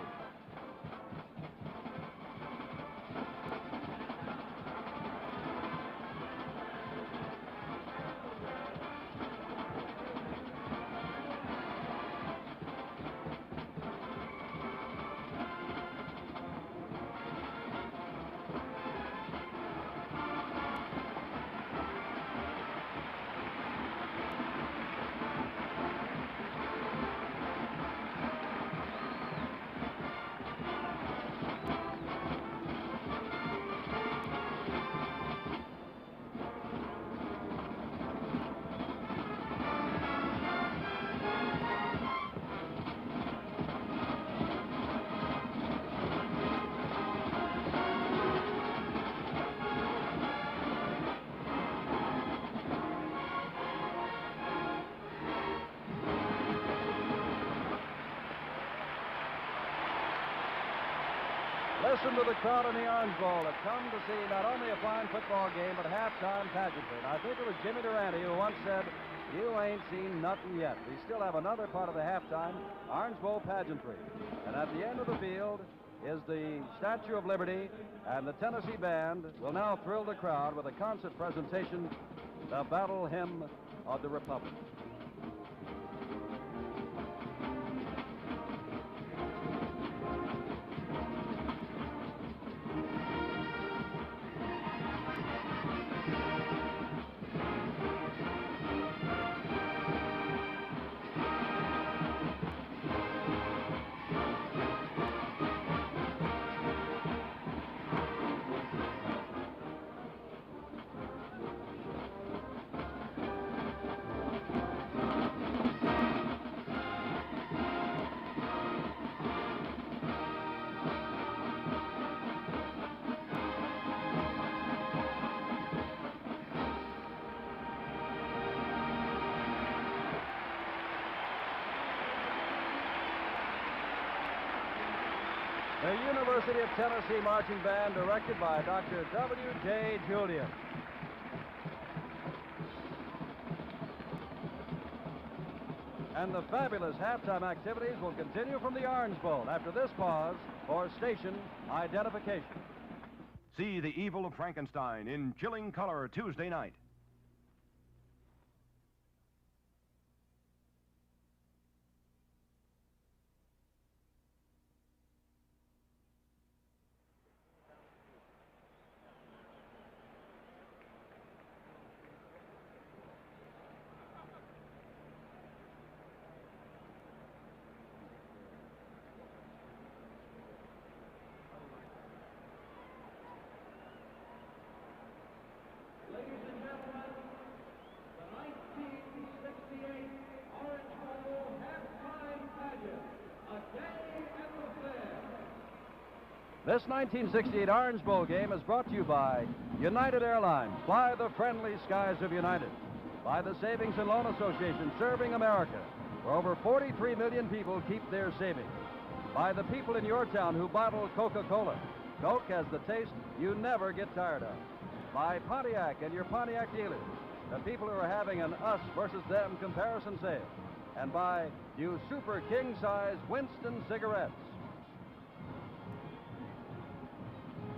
Listen to the crowd in the Orange Bowl that come to see not only a fine football game, but halftime pageantry. And I think it was Jimmy Durante who once said, "You ain't seen nothing yet." We still have another part of the halftime Orange Bowl pageantry. And at the end of the field is the Statue of Liberty, and the Tennessee Band will now thrill the crowd with a concert presentation, the Battle Hymn of the Republic. The University of Tennessee Marching Band, directed by Dr. W.J. Julian. And the fabulous halftime activities will continue from the Orange Bowl after this pause for station identification. See The Evil of Frankenstein in chilling color Tuesday night. This 1968 Orange Bowl game is brought to you by United Airlines. Fly the friendly skies of United. By the Savings and Loan Association, serving America, where over 43 million people keep their savings. By the people in your town who bottle Coca-Cola. Coke has the taste you never get tired of. By Pontiac and your Pontiac dealers, the people who are having an us versus them comparison sale. And by new super king-size Winston cigarettes.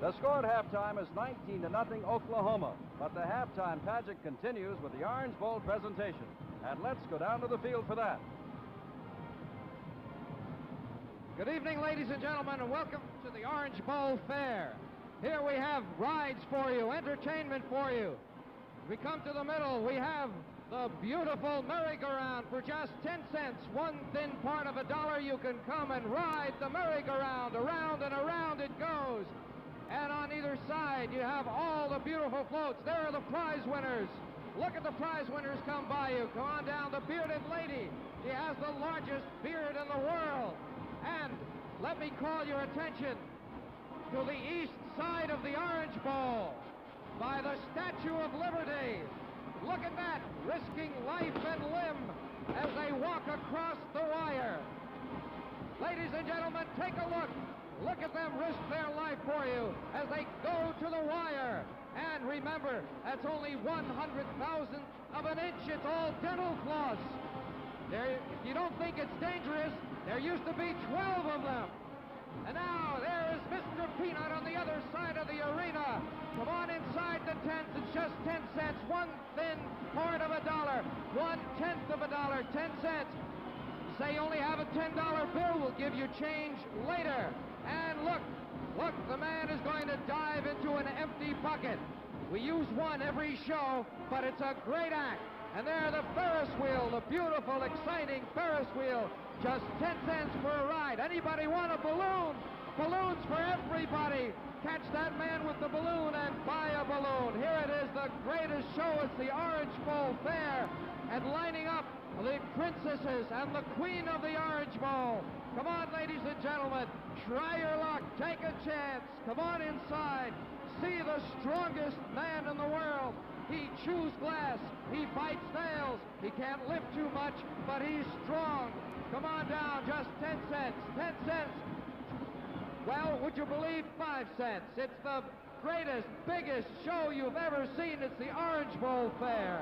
The score at halftime is 19-0 Oklahoma, but the halftime pageant continues with the Orange Bowl presentation. And let's go down to the field for that. Good evening, ladies and gentlemen, and welcome to the Orange Bowl Fair. Here we have rides for you, entertainment for you. We come to the middle, we have the beautiful merry-go-round for just 10 cents. One thin part of $1, you can come and ride the merry-go-round. Around and around it goes. And on either side, you have all the beautiful floats. There are the prize winners. Look at the prize winners come by you. Come on down, the bearded lady. She has the largest beard in the world. And let me call your attention to the east side of the Orange Bowl by the Statue of Liberty. Look at that, risking life and limb as they walk across the wire. Ladies and gentlemen, take a look. Look at them risk their life for you as they go to the wire. And remember, that's only 1/100,000th of an inch. It's all dental floss. If you don't think it's dangerous, there used to be 12 of them. And now there is Mr. Peanut on the other side of the arena. Come on inside the tent. It's just 10 cents. One thin part of $1. 1/10 of $1, 10 cents. Say you only have a $10 bill, we'll give you change later. And look, the man is going to dive into an empty bucket. We use one every show, but it's a great act. And there the Ferris wheel, the beautiful, exciting Ferris wheel, just 10 cents for a ride. Anybody want a balloon? Balloons for everybody. Catch that man with the balloon and buy a balloon. Here it is, the greatest show. It's the Orange Bowl Fair. And lining up the princesses and the queen of the Orange Bowl. Come on, ladies and gentlemen, try your luck, take a chance. Come on inside, see the strongest man in the world. He chews glass, he bites nails, he can't lift too much, but he's strong. Come on down, just 10 cents, 10 cents. Well, would you believe 5 cents? It's the greatest, biggest show you've ever seen. It's the Orange Bowl Fair.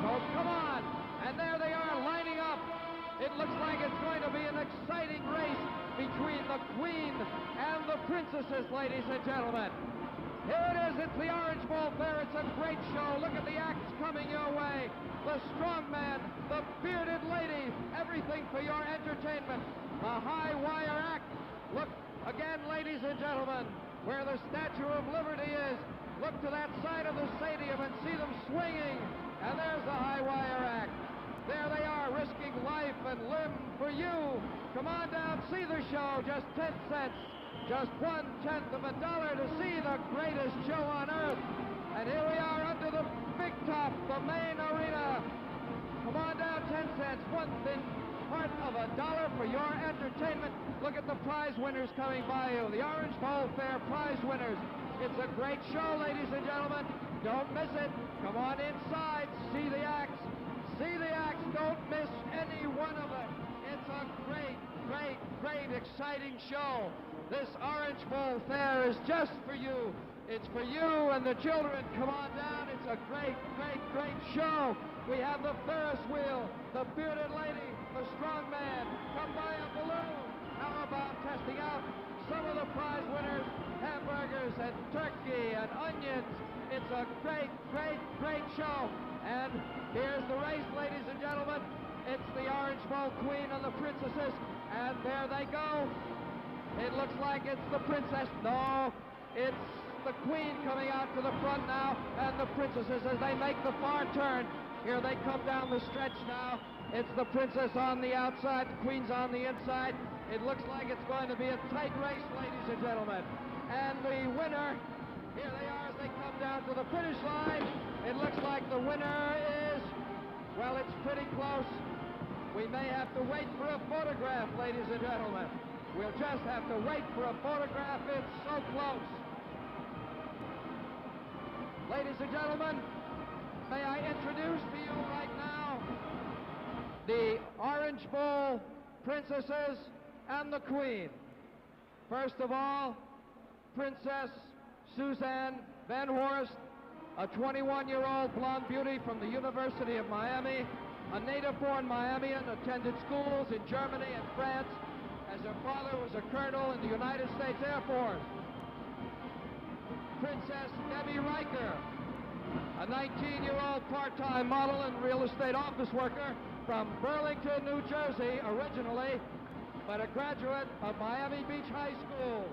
So come on. And there they are lining up. It looks like it's going to be an exciting race between the Queen and the Princesses, ladies and gentlemen. Here it is. It's the Orange Bowl Fair. It's a great show. Look at the acts coming your way. The strongman, the bearded lady, everything for your entertainment. The high wire act. Look again, ladies and gentlemen, where the Statue of Liberty is. Look to that side of the stadium and see them swinging. And there's the high wire act. There they are, risking life and limb for you. Come on down, see the show, just 10 cents. Just 1/10 of a dollar to see the greatest show on earth. And here we are under the big top, the main arena. Come on down, 10 cents, 1/10 of a dollar for your entertainment. Look at the prize winners coming by you, the Orange Bowl Fair prize winners. It's a great show, ladies and gentlemen. Don't miss it. Come on inside, see the acts. See the acts, don't miss any one of them. It's a great, great, great, exciting show. This Orange Bowl Fair is just for you. It's for you and the children. Come on down. It's a great, great, great show. We have the Ferris wheel, the bearded lady, the strong man. Come by a balloon. How about testing out some of the prize winners? Hamburgers and turkey and onions. It's a great, great, great show. And here's the race, ladies and gentlemen. It's the Orange Bowl Queen and the Princesses. And there they go. It looks like it's the Princess. No, it's the Queen coming out to the front now, and the Princesses as they make the far turn. Here they come down the stretch now. It's the Princess on the outside, the Queen's on the inside. It looks like it's going to be a tight race, ladies and gentlemen. And the winner, here they are as they come down to the finish line. It looks like the winner is, well, it's pretty close. We may have to wait for a photograph, ladies and gentlemen. We'll just have to wait for a photograph. It's so close. Ladies and gentlemen, may I introduce to you right now the Orange Bowl Princesses and the Queen. First of all, Princess Suzanne Van Horst, a 21-year-old blonde beauty from the University of Miami, a native-born Miamian, attended schools in Germany and France, as her father was a colonel in the United States Air Force. Princess Debbie Riker, a 19-year-old part-time model and real estate office worker from Burlington, New Jersey originally, but a graduate of Miami Beach High School.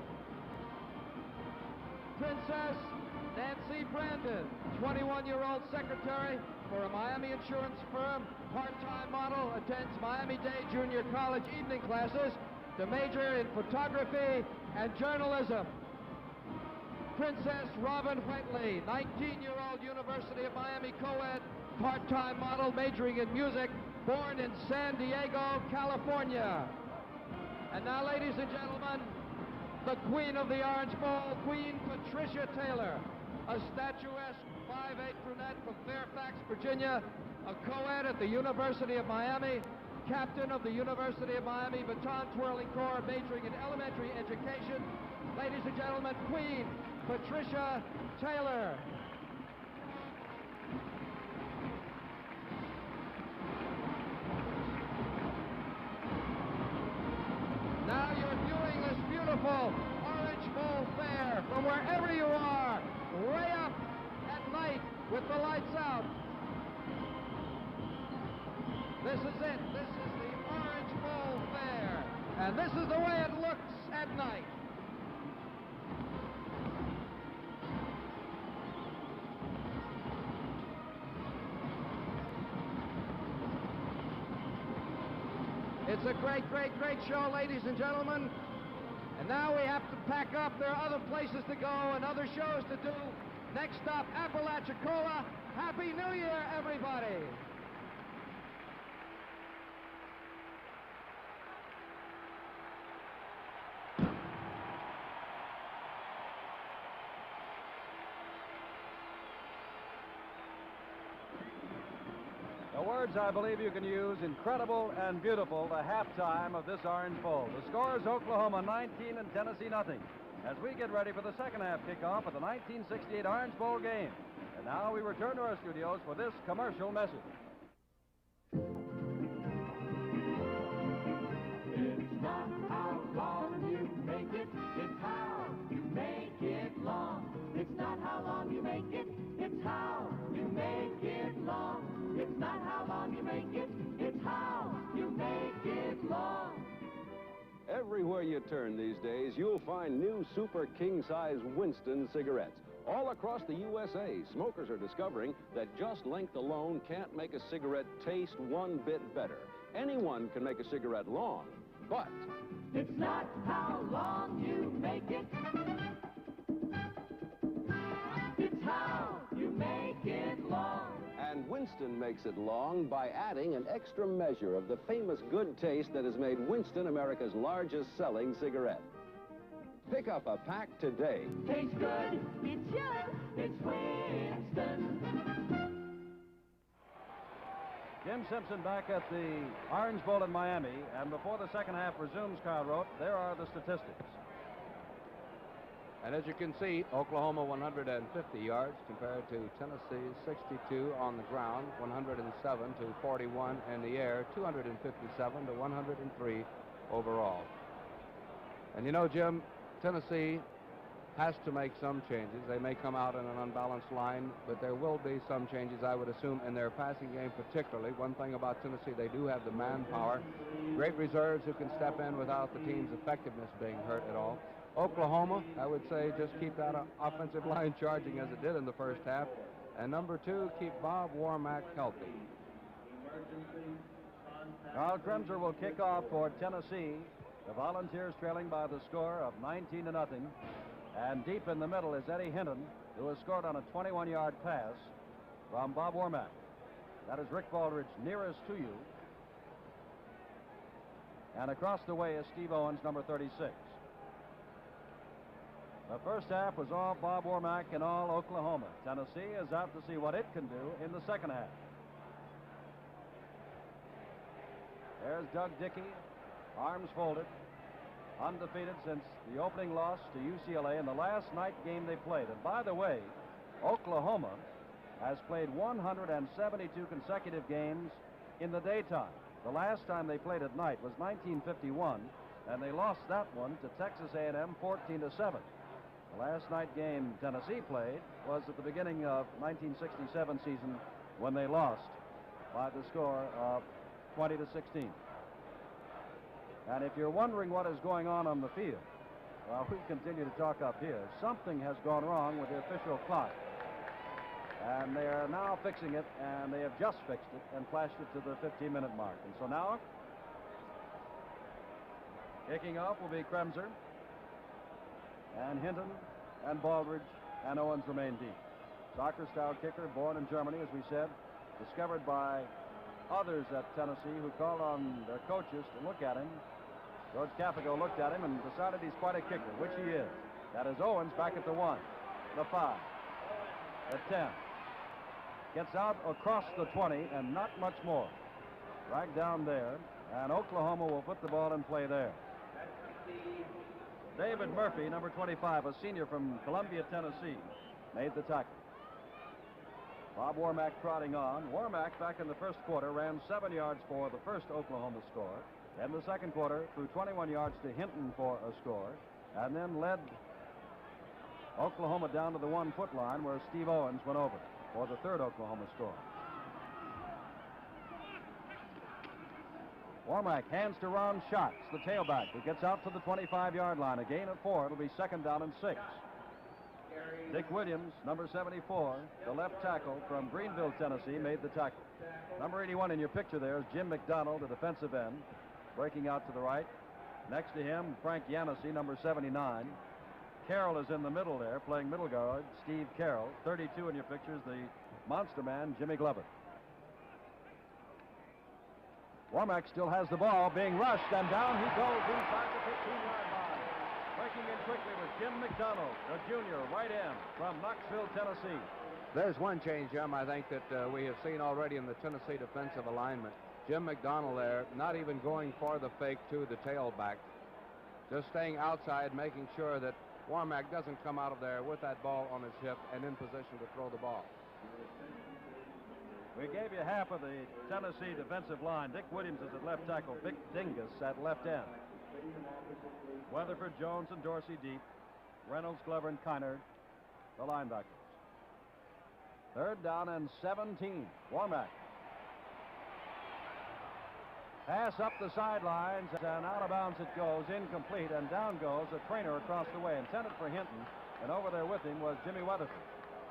Princess Nancy Brandon, 21-year-old secretary for a Miami insurance firm, part-time model, attends Miami-Dade Junior College evening classes to major in photography and journalism. Princess Robin Whiteley, 19-year-old University of Miami co-ed, part-time model, majoring in music, born in San Diego, California. And now, ladies and gentlemen, the Queen of the Orange Bowl, Queen Patricia Taylor, a statuesque 5'8" brunette from Fairfax, Virginia, a co-ed at the University of Miami, captain of the University of Miami Baton Twirling Corps, majoring in elementary education. Ladies and gentlemen, Queen Patricia Taylor. Now you're viewing this beautiful Orange Bowl Fair from wherever you are, way up at night with the lights out. This is it. This is the Orange Bowl Fair. And this is the way it looks at night. It's a great, great, great show, ladies and gentlemen. And now we have to pack up. There are other places to go and other shows to do. Next stop, Apalachicola. Happy New Year, everybody. The words I believe you can use, incredible and beautiful, the halftime of this Orange Bowl. The score is Oklahoma 19 and Tennessee nothing. As we get ready for the second half kickoff of the 1968 Orange Bowl game. And now we return to our studios for this commercial message. It's not how long you make it, it's how you make it long. It's not how long you make it, it's how you make it long. It's not how long you make it, it's how you make it long. Everywhere you turn these days, you'll find new super king-size Winston cigarettes. All across the USA, smokers are discovering that just length alone can't make a cigarette taste one bit better. Anyone can make a cigarette long, but it's not how long you make it, it's how you make it long. And Winston makes it long by adding an extra measure of the famous good taste that has made Winston America's largest selling cigarette. Pick up a pack today. Tastes good, it should, it's Winston. Jim Simpson back at the Orange Bowl in Miami, and before the second half resumes, Carl wrote, there are the statistics. And as you can see, Oklahoma 150 yards compared to Tennessee's 62 on the ground, 107 to 41 in the air, 257 to 103 overall. And you know, Jim, Tennessee has to make some changes. They may come out in an unbalanced line, but there will be some changes, I would assume, in their passing game particularly. One thing about Tennessee, they do have the manpower. Great reserves who can step in without the team's effectiveness being hurt at all. Oklahoma, I would say, just keep that offensive line charging as it did in the first half. And number two, keep Bob Warmack healthy. Carl Kremser will kick off for Tennessee. The Volunteers trailing by the score of 19 to nothing. And deep in the middle is Eddie Hinton, who has scored on a 21-yard pass from Bob Warmack. That is Rick Baldridge nearest to you. And across the way is Steve Owens, number 36. The first half was all Bob Warmack and all Oklahoma. Tennessee is out to see what it can do in the second half. There's Doug Dickey, arms folded, undefeated since the opening loss to UCLA in the last night game they played. And by the way, Oklahoma has played 172 consecutive games in the daytime. The last time they played at night was 1951, and they lost that one to Texas A&M 14-7. The last night game Tennessee played was at the beginning of 1967 season when they lost by the score of 20-16. And if you're wondering what is going on the field, well, we continue to talk up here. Something has gone wrong with the official clock. And they are now fixing it, and they have just fixed it and flashed it to the 15-minute mark. And so now, kicking off will be Kremser. And Hinton and Baldridge and Owens remain deep. Soccer-style kicker, born in Germany, as we said, discovered by others at Tennessee who called on their coaches to look at him. George Capigo looked at him and decided he's quite a kicker, which he is. That is Owens back at the 1, the 5, the 10. Gets out across the 20 and not much more. Right down there, and Oklahoma will put the ball in play there. David Murphy, number 25, a senior from Columbia, Tennessee, made the tackle. Bob Warmack trotting on. Warmack, back in the first quarter, ran 7 yards for the first Oklahoma score. In the second quarter, threw 21 yards to Hinton for a score, and then led Oklahoma down to the 1-foot line where Steve Owens went over for the third Oklahoma score. Warmack hands to Ron Schatz, the tailback, who gets out to the 25-yard line. A gain of 4. It'll be 2nd down and 6. Dick Williams, number 74, the left tackle from Greenville, Tennessee, made the tackle. Number 81 in your picture there is Jim McDonald, the defensive end, breaking out to the right. Next to him, Frank Yanessi, number 79. Carroll is in the middle there, playing middle guard, Steve Carroll. 32 in your picture is the monster man, Jimmy Glover. Warmack still has the ball, being rushed, and down he goes inside the 15-yard line. Breaking in quickly was Jim McDonald, the junior right end from Knoxville, Tennessee. There's one change, Jim, I think that we have seen already in the Tennessee defensive alignment. Jim McDonald there, not even going for the fake to the tailback. Just staying outside, making sure that Warmack doesn't come out of there with that ball on his hip and in position to throw the ball. We gave you half of the Tennessee defensive line. Dick Williams is at left tackle. Vic Dingus at left end. Weatherford, Jones, and Dorsey deep. Reynolds, Glover, and Kiner, the linebackers. 3rd down and 17. Warmack. Pass up the sidelines, and out of bounds it goes, incomplete, and down goes a trainer across the way, intended for Hinton, and over there with him was Jimmy Weatherford.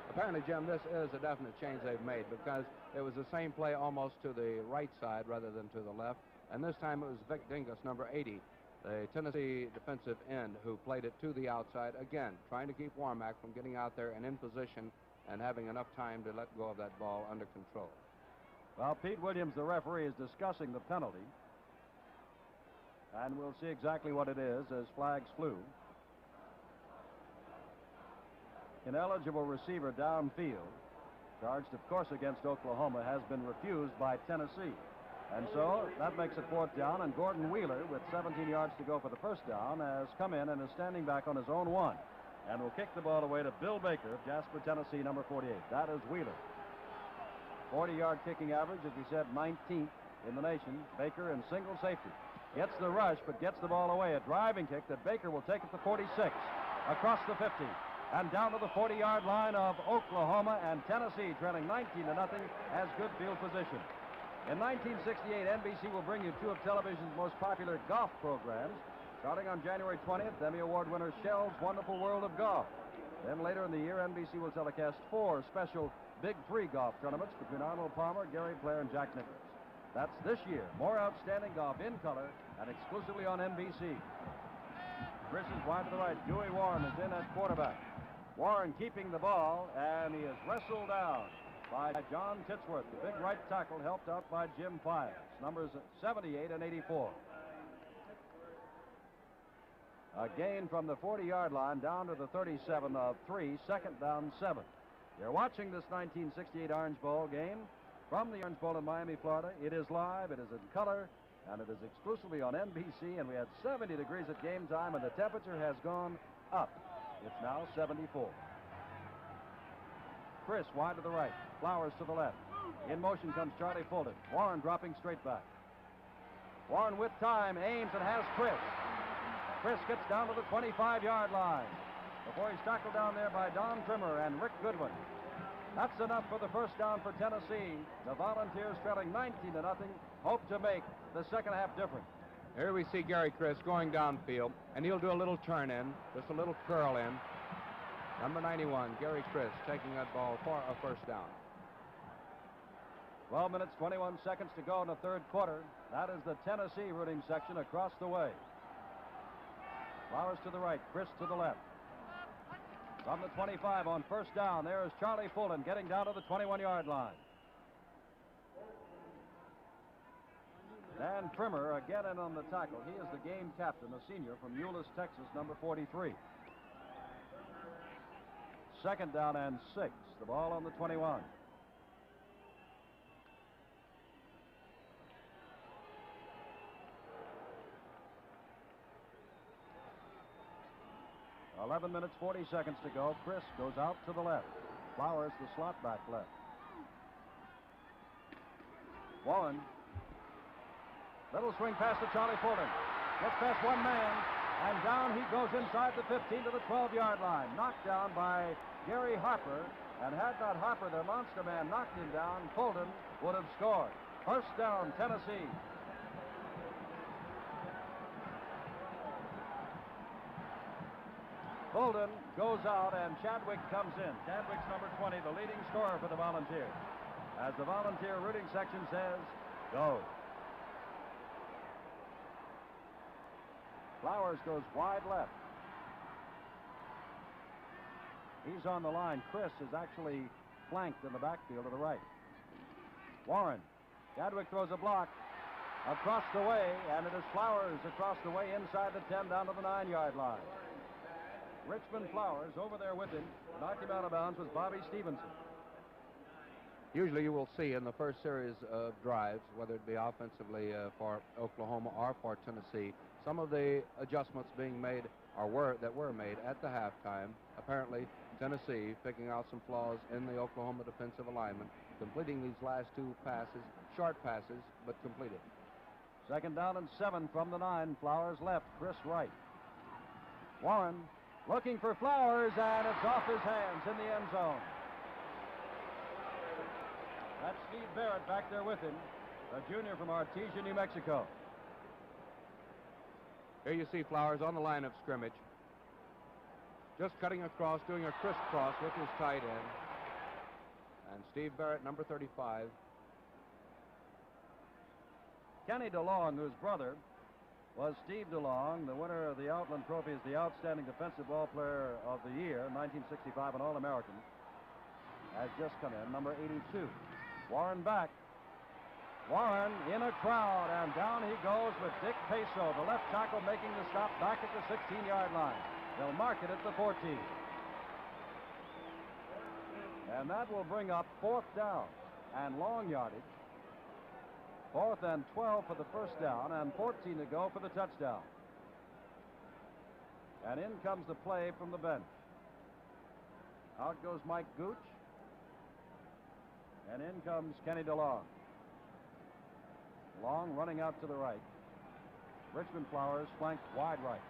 Apparently, Jim, this is a definite change they've made because it was the same play almost to the right side rather than to the left, and this time it was Vic Dingus, number 80, the Tennessee defensive end, who played it to the outside, again, trying to keep Warmack from getting out there and in position and having enough time to let go of that ball under control. Well, Pete Williams, the referee, is discussing the penalty. And we'll see exactly what it is as flags flew. Ineligible receiver downfield, charged, of course, against Oklahoma, has been refused by Tennessee. And so that makes it 4th down, and Gordon Wheeler, with 17 yards to go for the 1st down, has come in and is standing back on his own 1. And will kick the ball away to Bill Baker of Jasper, Tennessee, number 48. That is Wheeler. 40-yard kicking average, as we said, 19th in the nation. Baker in single safety. Gets the rush, but gets the ball away. A driving kick that Baker will take at the 46, across the 50, and down to the 40-yard line of Oklahoma, and Tennessee, trailing 19-0, has good field position. In 1968, NBC will bring you 2 of television's most popular golf programs. Starting on January 20th, Emmy Award winner Shell's Wonderful World of Golf. Then later in the year, NBC will telecast 4 special Big 3 golf tournaments between Arnold Palmer, Gary Player, and Jack Nicklaus. That's this year. More outstanding golf in color and exclusively on NBC. Chris is wide to the right. Dewey Warren is in at quarterback. Warren keeping the ball, and he is wrestled down by John Titsworth, the big right tackle, helped out by Jim Pius. Numbers 78 and 84. A gain from the 40-yard line down to the 37 of 3, 2nd down 7. You're watching this 1968 Orange Bowl game from the Orange Bowl in Miami, Florida. It is live, it is in color, and it is exclusively on NBC, and we had 70 degrees at game time, and the temperature has gone up. It's now 74. Chris wide to the right, Flowers to the left. In motion comes Charlie Fulton. Warren dropping straight back. Warren with time, aims and has Chris. Chris gets down to the 25-yard line before he's tackled down there by Don Trimmer and Rick Goodwin. That's enough for the 1st down for Tennessee. The Volunteers trailing 19-0, hope to make the 2nd half difference. Here we see Gary Chris going downfield, and he'll do a little turn in, just a little curl in. Number 91, Gary Chris, taking that ball for a 1st down. 12 minutes, 21 seconds to go in the 3rd quarter. That is the Tennessee rooting section across the way. Flowers to the right, Chris to the left. From the 25 on 1st down, there is Charlie Fulton getting down to the 21-yard line. Dan Trimmer again in on the tackle. He is the game captain, a senior from Euless, Texas, number 43. 2nd down and 6. The ball on the 21. $11 minutes, 40 seconds to go. Chris goes out to the left. Flowers, the slot back left. Warren. Little swing pass to Charlie Fulton. Gets past one man, and down he goes inside the 15 to the 12-yard line. Knocked down by Gary Harper, and had not Harper, the monster man, knocked him down, Fulton would have scored. 1st down, Tennessee. Fulton goes out, and Chadwick comes in. Chadwick's number 20, the leading scorer for the Volunteers. As the Volunteer rooting section says, go. Flowers goes wide left. He's on the line. Chris is actually flanked in the backfield to the right. Warren. Chadwick throws a block across the way, and it is Flowers across the way inside the 10 down to the 9-yard line. Richmond Flowers over there with him. Knocked him out of bounds was Bobby Stevenson. Usually you will see in the first series of drives, whether it be offensively for Oklahoma or for Tennessee, some of the adjustments being made that were made at the halftime. Apparently, Tennessee picking out some flaws in the Oklahoma defensive alignment, completing these last two passes, short passes, but completed. 2nd down and 7 from the 9. Flowers left, Chris right. Warren looking for Flowers, and it's off his hands in the end zone. That's Steve Barrett back there with him, a junior from Artesia, New Mexico. Here you see Flowers on the line of scrimmage, just cutting across, doing a crisscross with his tight end. And Steve Barrett, number 35. Kenny DeLong, whose brother was Steve DeLong, the winner of the Outland Trophy as the Outstanding Defensive Ball Player of the Year, 1965, an All-American, has just come in, number 82. Warren back. Warren in a crowd, and down he goes with Dick Peso, the left tackle, making the stop back at the 16-yard line. They'll mark it at the 14. And that will bring up 4th down and long yardage. 4th and 12 for the first down, and 14 to go for the touchdown. And in comes the play from the bench. Out goes Mike Gooch. And in comes Kenny DeLong. Long running out to the right. Richmond Flowers flanked wide right.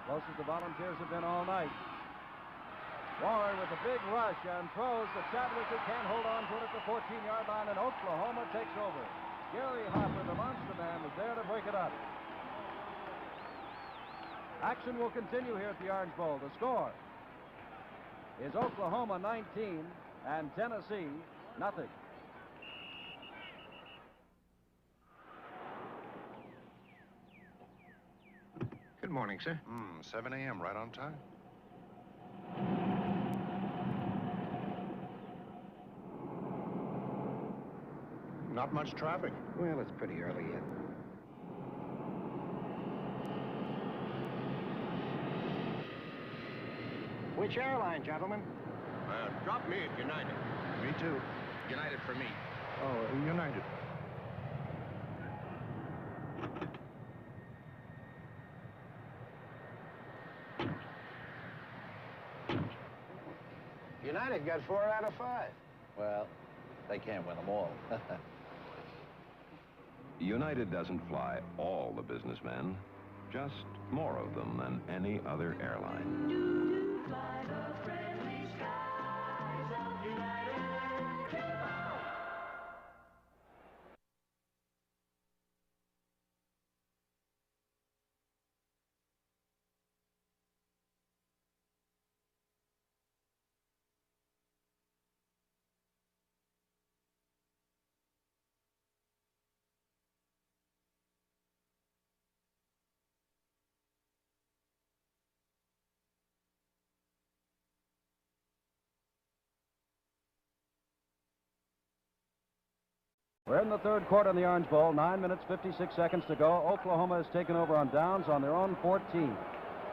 Closest the Volunteers have been all night. Warren with a big rush and throws to Chadwick, who can't hold on to it at the 14-yard line, and Oklahoma takes over. Gary Hopper, the monster man, was there to break it up. Action will continue here at the Orange Bowl. The score is Oklahoma 19 and Tennessee nothing. Good morning, sir. 7 a.m., right on time. Not much traffic. Well, it's pretty early yet. Which airline, gentlemen? Drop me at United. Me too. United for me. Oh, United. United got 4 out of 5. Well, they can't win them all. United doesn't fly all the businessmen, just more of them than any other airline. We're in the 3rd quarter in the Orange Bowl. 9 minutes, 56 seconds to go. Oklahoma has taken over on downs on their own 14.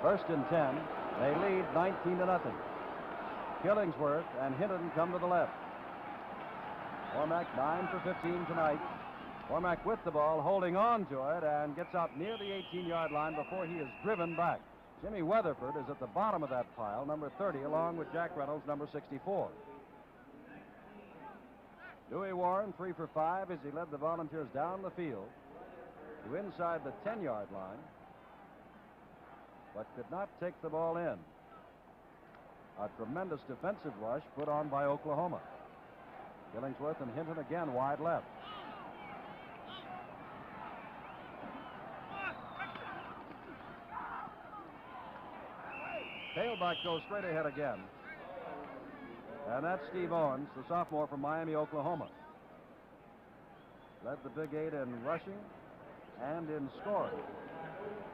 1st and 10. They lead 19-0. Killingsworth and Hinton come to the left. Cormack 9 for 15 tonight. Cormack with the ball, holding on to it, and gets out near the 18-yard line before he is driven back. Jimmy Weatherford is at the bottom of that pile, number 30, along with Jack Reynolds, number 64. Dewey Warren 3 for 5 as he led the Volunteers down the field to inside the 10-yard line, but could not take the ball in. A tremendous defensive rush put on by Oklahoma. Killingsworth and Hinton again wide left. Tailback goes straight ahead again. And that's Steve Owens, the sophomore from Miami, Oklahoma. Led the Big 8 in rushing and in scoring.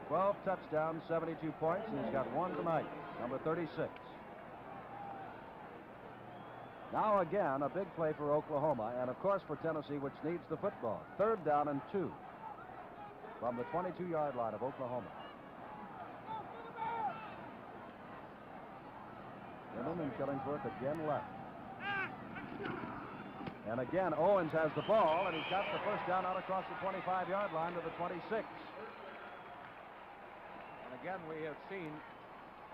12 touchdowns, 72 points, and he's got one tonight, number 36. Now again, a big play for Oklahoma, and of course for Tennessee, which needs the football. 3rd down and 2 from the 22-yard line of Oklahoma. Hinton and Killingsworth again left. And again, Owens has the ball, and he's got the first down out across the 25-yard line to the 26. And again, we have seen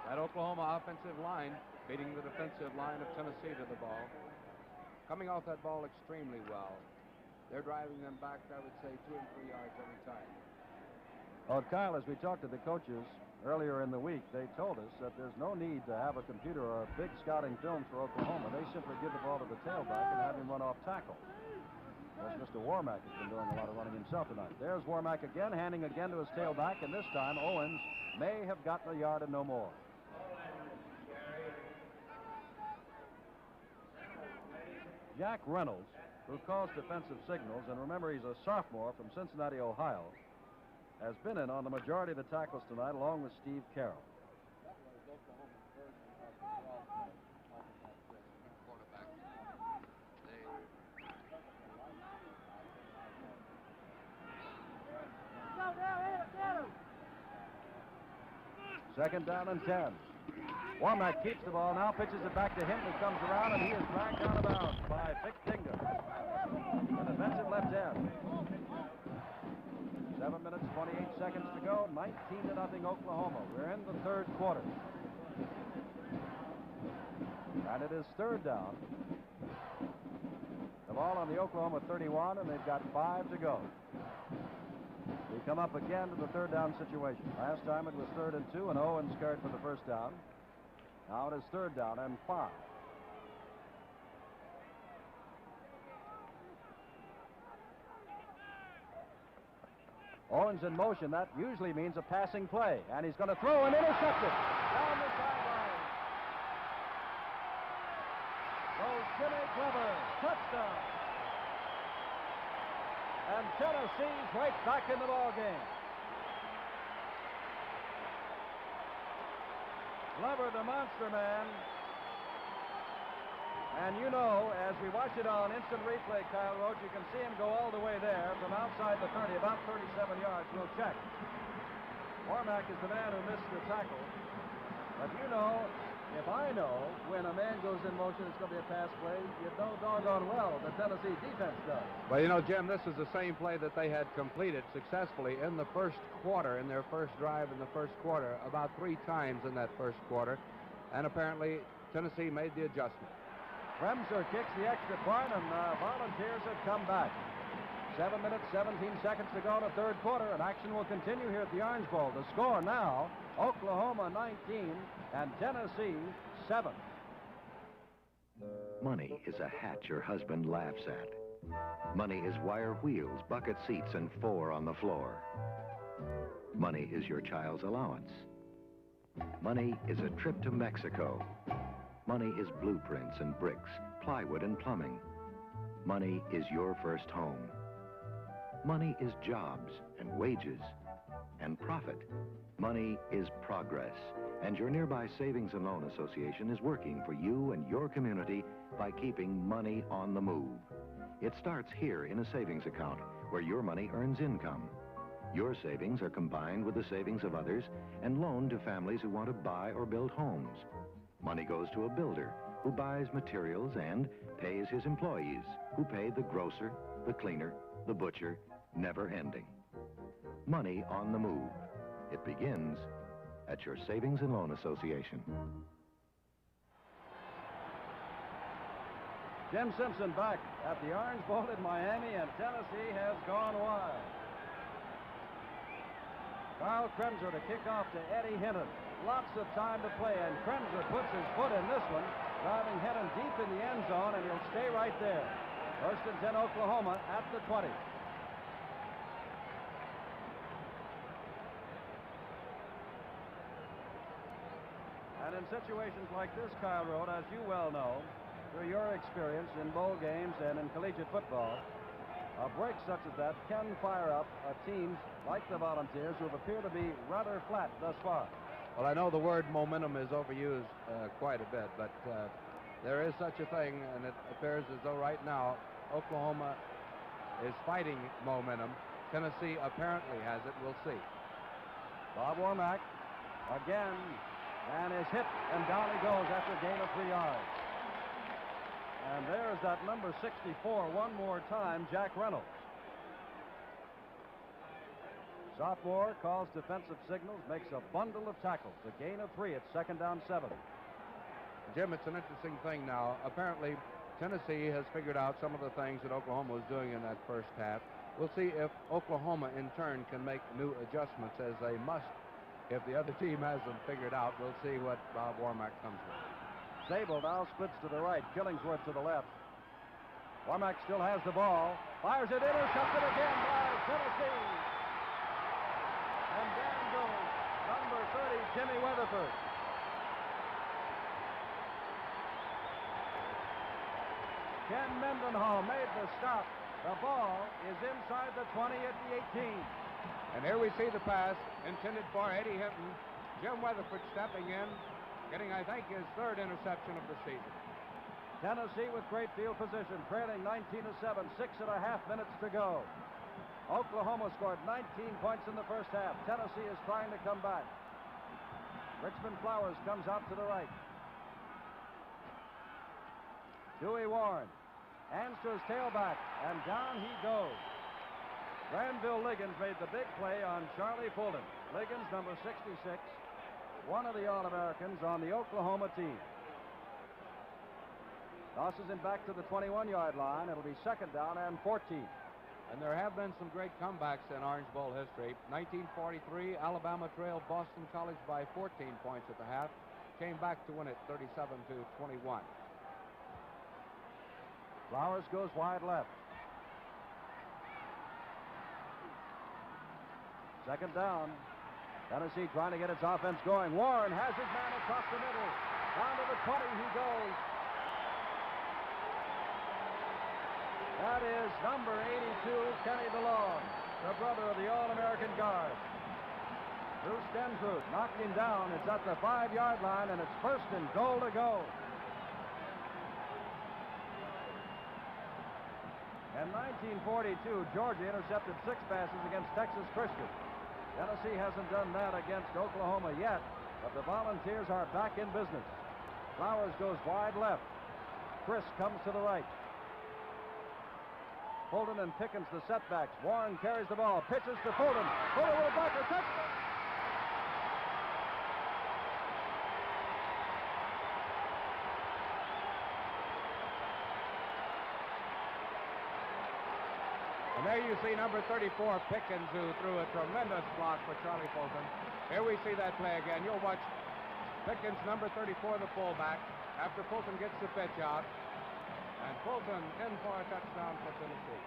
that Oklahoma offensive line beating the defensive line of Tennessee to the ball. Coming off that ball extremely well. They're driving them back, I would say, 2 and 3 yards every time. Well, Kyle, as we talked to the coaches earlier in the week, they told us that there's no need to have a computer or a big scouting film for Oklahoma. They simply give the ball to the tailback and have him run off tackle. As Mr. Warmack has been doing a lot of running himself tonight. There's Warmack again, handing again to his tailback, and this time Owens may have gotten a yard and no more. Jack Reynolds, who calls defensive signals, and remember he's a sophomore from Cincinnati, Ohio, has been in on the majority of the tackles tonight along with Steve Carroll. Second down and 10. Warmack keeps the ball now, pitches it back to him, who comes around, and he is dragged out of bounds by Vic Dinga, the defensive left end. 7 minutes, 28 seconds to go, 19-0 Oklahoma. We're in the third quarter. And it is third down. The ball on the Oklahoma 31, and they've got 5 to go. We come up again to the third down situation. Last time it was 3rd and 2, and Owens carried for the first down. Now it is 3rd down and 5. Owens in motion. That usually means a passing play, and he's going to throw and intercept it down the sideline. Goes Jimmy Glover, touchdown. And Tennessee's right back in the ball game. Glover, the monster man. And you know, as we watch it on instant replay, Kyle Roach, you can see him go all the way there from outside the 30, about 37 yards. We'll check. Warmack is the man who missed the tackle. But you know, if I know when a man goes in motion, it's going to be a pass play, you know doggone well the Tennessee defense does. Well, you know, Jim, this is the same play that they had completed successfully in the first quarter, in their first drive in the first quarter, about 3 times in that first quarter. And apparently, Tennessee made the adjustment. Kremser kicks the extra point, and Volunteers have come back. 7 minutes, 17 seconds to go in the third quarter, and action will continue here at the Orange Bowl. The score now, Oklahoma 19 and Tennessee 7. Money is a hat your husband laughs at. Money is wire wheels, bucket seats, and 4 on the floor. Money is your child's allowance. Money is a trip to Mexico. Money is blueprints and bricks, plywood and plumbing. Money is your first home. Money is jobs and wages and profit. Money is progress, and your nearby Savings and Loan Association is working for you and your community by keeping money on the move. It starts here in a savings account where your money earns income. Your savings are combined with the savings of others and loaned to families who want to buy or build homes. Money goes to a builder who buys materials and pays his employees, who pay the grocer, the cleaner, the butcher, never ending. Money on the move. It begins at your Savings and Loan Association. Jim Simpson back at the Orange Bowl in Miami, and Tennessee has gone wild. Carl Kremser to kick off to Eddie Hinton. Lots of time to play, and Kremser puts his foot in this one, driving Hinton deep in the end zone, and he'll stay right there. 1st and 10 Oklahoma at the 20. And in situations like this, Kyle Road, as you well know, through your experience in bowl games and in collegiate football, a break such as that can fire up teams like the Volunteers, who have appeared to be rather flat thus far. Well, I know the word momentum is overused quite a bit, but there is such a thing, and it appears as though right now Oklahoma is fighting momentum. Tennessee apparently has it. We'll see. Bob Warmack again, and is hit, and down he goes after a gain of 3 yards. And there's that number 64 one more time, Jack Reynolds. Sophomore calls defensive signals, makes a bundle of tackles, a gain of 3. It's 2nd down 7. Jim, it's an interesting thing now. Apparently, Tennessee has figured out some of the things that Oklahoma was doing in that first half. We'll see if Oklahoma, in turn, can make new adjustments, as they must. If the other team has them figured out, we'll see what Bob Warmack comes with. Zabel now splits to the right, Killingsworth to the left. Warmack still has the ball, fires it, intercepted again by Tennessee. And down goes number 30, Jimmy Weatherford. Ken Mendenhall made the stop. The ball is inside the 20 at the 18. And here we see the pass intended for Eddie Hinton. Jim Weatherford stepping in, getting, I think, his 3rd interception of the season. Tennessee with great field position, trailing 19-7, 6.5 minutes to go. Oklahoma scored 19 points in the first half. Tennessee is trying to come back. Richmond Flowers comes out to the right. Dewey Warren hands to his tailback, and down he goes. Granville Liggins made the big play on Charlie Fulton. Liggins, number 66, one of the All-Americans on the Oklahoma team. Tosses him back to the 21-yard line. It'll be 2nd down and 14. And there have been some great comebacks in Orange Bowl history. 1943, Alabama trailed Boston College by 14 points at the half. Came back to win it 37-21. Flowers goes wide left. 2nd down. Tennessee trying to get its offense going. Warren has his man across the middle. Down to the 20 he goes. That is number 82, Kenny DeLong, the brother of the All-American guard. Bruce Densruth knocked him down. It's at the 5-yard line, and it's 1st and goal to go. In 1942, Georgia intercepted 6 passes against Texas Christian. Tennessee hasn't done that against Oklahoma yet, but the Volunteers are back in business. Flowers goes wide left. Chris comes to the right. Fulton and Pickens the setbacks. Warren carries the ball, pitches to Fulton. Fulton with a blocker, touchdown! And there you see number 34, Pickens, who threw a tremendous block for Charlie Fulton. Here we see that play again. You'll watch Pickens, number 34, the fullback, after Fulton gets the pitch out. And Fulton in for a touchdown for Tennessee.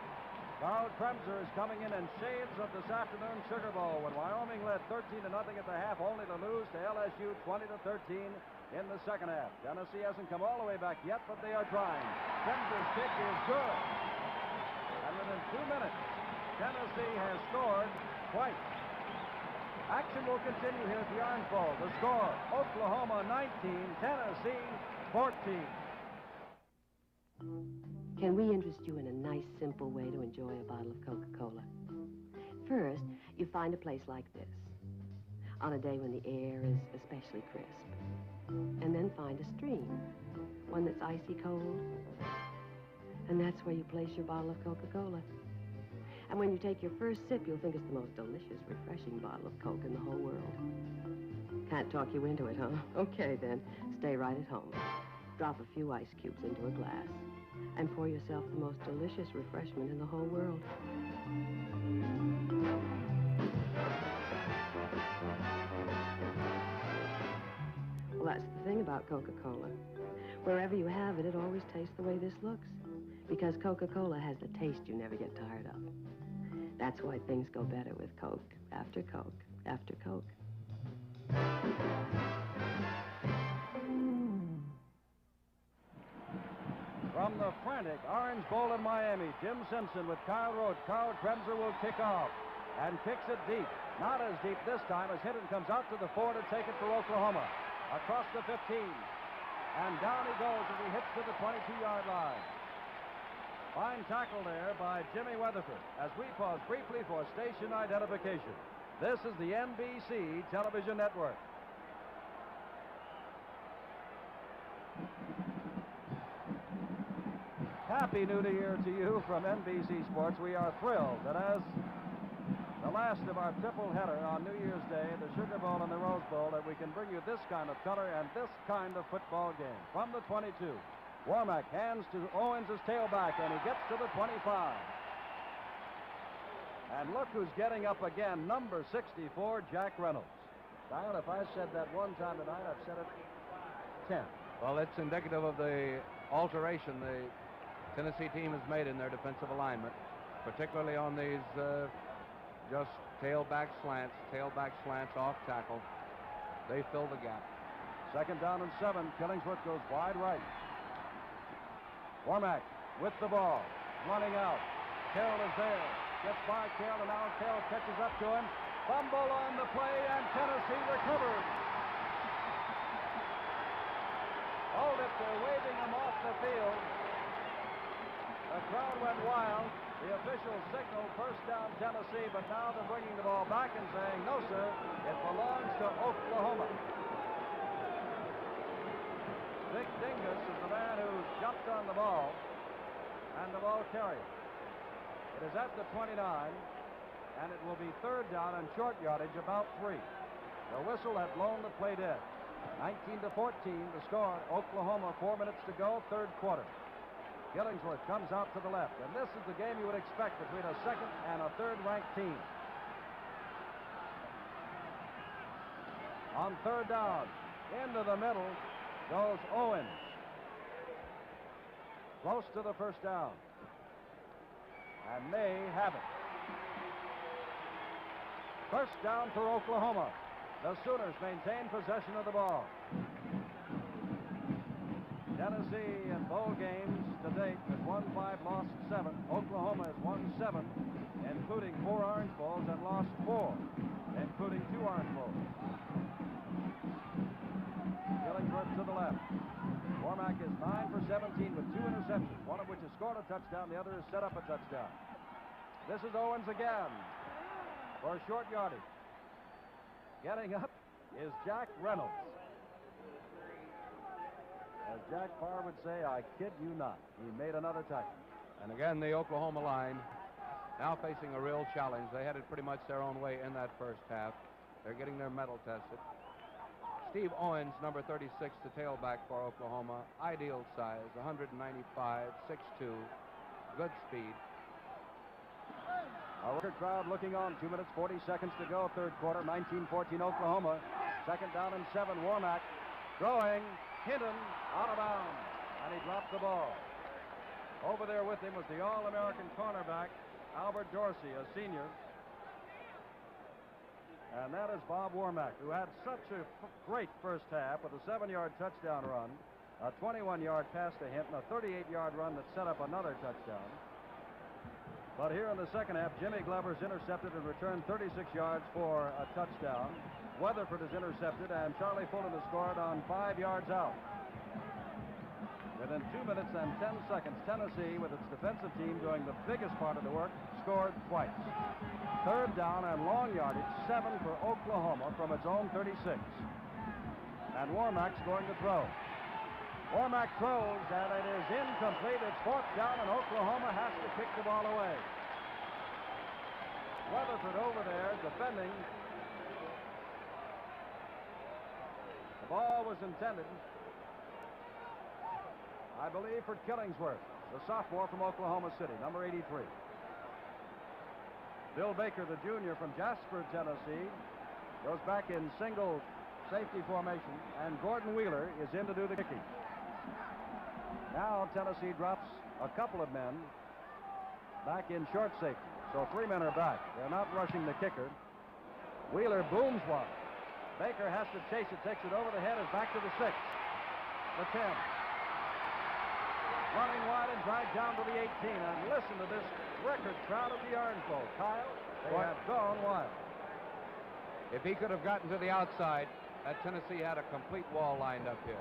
Carl Kremser is coming in shades of this afternoon Sugar Bowl when Wyoming led 13-0 at the half, only to lose to LSU 20-13 in the second half. Tennessee hasn't come all the way back yet, but they are trying. Kremser's kick is good. And within 2 minutes, Tennessee has scored twice. Action will continue here at the Orange Bowl. The score, Oklahoma 19, Tennessee 14. Can we interest you in a nice, simple way to enjoy a bottle of Coca-Cola? First, you find a place like this, on a day when the air is especially crisp. And then find a stream, one that's icy cold. And that's where you place your bottle of Coca-Cola. And when you take your first sip, you'll think it's the most delicious, refreshing bottle of Coke in the whole world. Can't talk you into it, huh? Okay, then. Stay right at home. Drop a few ice cubes into a glass and pour yourself the most delicious refreshment in the whole world. Well, that's the thing about Coca-Cola. Wherever you have it, it always tastes the way this looks. Because Coca-Cola has the taste you never get tired of. That's why things go better with Coke, after Coke, after Coke. From the frantic Orange Bowl in Miami, Jim Simpson with Kyle Roach. Carl Kremser will kick off and kicks it deep. Not as deep this time as Hinton comes out to the 4 to take it for Oklahoma. Across the 15. And down he goes as he hits to the 22-yard line. Fine tackle there by Jimmy Weatherford as we pause briefly for station identification. This is the NBC Television Network. Happy New Year to you from NBC Sports. We are thrilled that as the last of our triple header on New Year's Day, the Sugar Bowl and the Rose Bowl, that we can bring you this kind of color and this kind of football game. From the 22, Warmack hands to Owens as tailback, and he gets to the 25. And look who's getting up again, number 64, Jack Reynolds. Dial, if I said that one time tonight, I've said it 10. Well, it's indicative of the alteration the Tennessee team has made in their defensive alignment, particularly on these just tailback slants off tackle. They fill the gap. 2nd down and 7. Killingsworth goes wide right. Warmack with the ball, running out. Carroll is there. Gets by Carroll, and now Carroll catches up to him. Fumble on the play, and Tennessee recovers. Hold it, they're waving him off the field. The crowd went wild. The officials signaled first down Tennessee, but now they're bringing the ball back and saying, no, sir, it belongs to Oklahoma. Vic Dingus is the man who jumped on the ball, and the ball carrier. It is at the 29, and it will be 3rd down and short yardage, about 3. The whistle had blown the play dead. 19-14, the score. Oklahoma, 4 minutes to go, 3rd quarter. Killingsworth comes out to the left, and this is the game you would expect between a 2nd and a 3rd-ranked team. On 3rd down, into the middle goes Owens. Close to the 1st down. And may have it. 1st down for Oklahoma. The Sooners maintain possession of the ball. Tennessee in bowl games to date has won 5, lost 7. Oklahoma has won 7, including 4 Orange Bowls, and lost 4, including 2 Orange Bowls. Killingsworth to the left. Warmack is 9 for 17 with 2 interceptions, one of which has scored a touchdown, the other has set up a touchdown. This is Owens again for short yardage. Getting up is Jack Reynolds. As Jack Parr would say, I kid you not. He made another tackle. And again, the Oklahoma line now facing a real challenge. They had it pretty much their own way in that first half. They're getting their mettle tested. Steve Owens, number 36, the tailback for Oklahoma. Ideal size, 195, 6'2", good speed. A record crowd looking on. 2 minutes, 40 seconds to go, 3rd quarter, 19-14 Oklahoma. 2nd down and 7, Warmack. Throwing, Hinton, out of bounds, and he dropped the ball. Over there with him was the All-American cornerback, Albert Dorsey, a senior. And that is Bob Warmack, who had such a great first half with a 7-yard touchdown run, a 21-yard pass to Hinton, a 38-yard run that set up another touchdown. But here in the second half, Jimmy Glover's intercepted and returned 36 yards for a touchdown. Weatherford is intercepted, and Charlie Fulton has scored on 5 yards out. Within 2 minutes and 10 seconds, Tennessee, with its defensive team doing the biggest part of the work, scored twice. 3rd down and long yardage, 7 for Oklahoma from its own 36. And Warmack's going to throw. Warmack throws, and it is incomplete. It's 4th down, and Oklahoma has to kick the ball away. Weatherford over there defending. The ball was intended, I believe, for Killingsworth, the sophomore from Oklahoma City, number 83. Bill Baker, the junior from Jasper, Tennessee, goes back in single safety formation, and Gordon Wheeler is in to do the kicking. Now Tennessee drops a couple of men back in short safety, so 3 men are back. They're not rushing the kicker. Wheeler booms one. Baker has to chase it, takes it over the head, is back to the 6, the 10. Running wide and dragged down to the 18, and listen to this record crowd at the Orange Bowl. Kyle, they have gone wild. If he could have gotten to the outside, that Tennessee had a complete wall lined up here.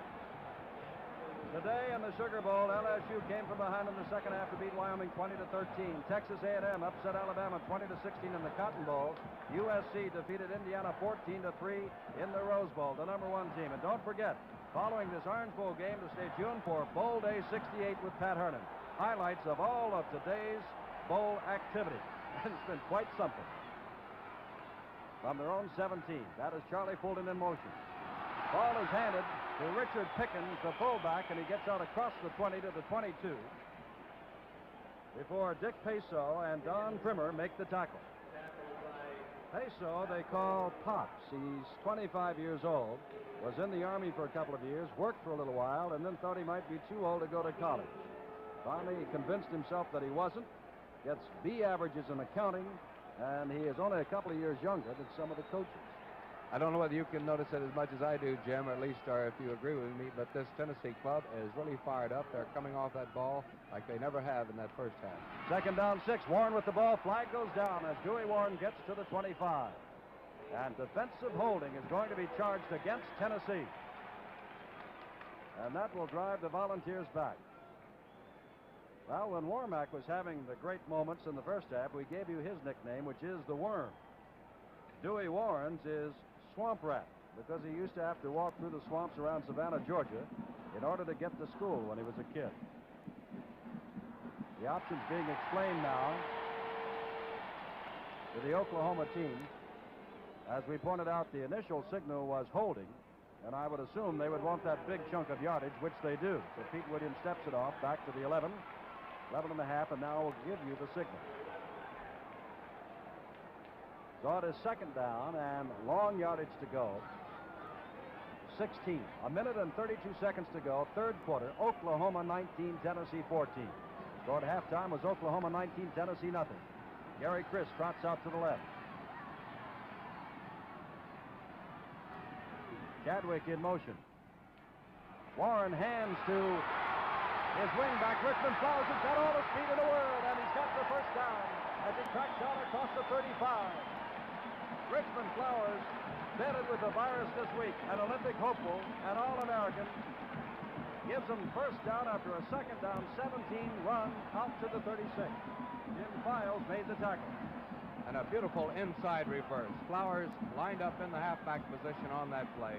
Today in the Sugar Bowl, LSU came from behind in the second half to beat Wyoming 20-13. Texas A&M upset Alabama 20-16 in the Cotton Bowl. USC defeated Indiana 14-3 in the Rose Bowl, the number 1 team. And don't forget, following this Orange Bowl game, to stay tuned for Bowl Day 68 with Pat Hernan. highlights of all of today's bowl activity. It's been quite something. From their own 17, that is Charlie Fulton in motion. Ball is handed to Richard Pickens, the fullback, and he gets out across the 20 to the 22 before Dick Peso and Don Trimmer make the tackle. Peso they call Pops. He's 25 years old, was in the Army for a couple of years, worked for a little while, and then thought he might be too old to go to college. Finally, he convinced himself that he wasn't, gets B averages in accounting, and he is only a couple of years younger than some of the coaches. I don't know whether you can notice it as much as I do, Jim, or at least if you agree with me, but this Tennessee club is really fired up. They're coming off that ball like they never have in that first half. Second down 6. Warren with the ball. Flag goes down as Dewey Warren gets to the 25. And defensive holding is going to be charged against Tennessee. And that will drive the Volunteers back. Well, when Warmack was having the great moments in the first half, we gave you his nickname, which is the Worm. Dewey Warren's is Swamp Rat, because he used to have to walk through the swamps around Savannah, Georgia, in order to get to school when he was a kid. The options being explained now to the Oklahoma team. As we pointed out, the initial signal was holding, and I would assume they would want that big chunk of yardage, which they do. So Pete Williams steps it off back to the 11, 11 and a half, and now will give you the signal. So it is second down and long yardage to go. 16. A minute and 32 seconds to go. Third quarter. Oklahoma 19, Tennessee 14. So at halftime was Oklahoma 19, Tennessee nothing. Gary Chris trots out to the left. Chadwick in motion. Warren hands to his wingback, Richmond Flowers, has got all the speed in the world, and he's got the first down as he tracks down across the 35. Richmond Flowers, vetted with the virus this week, an Olympic hopeful, an All-American, gives them first down after a second down 17 run out to the 36. Jim Files made the tackle. And a beautiful inside reverse. Flowers lined up in the halfback position on that play,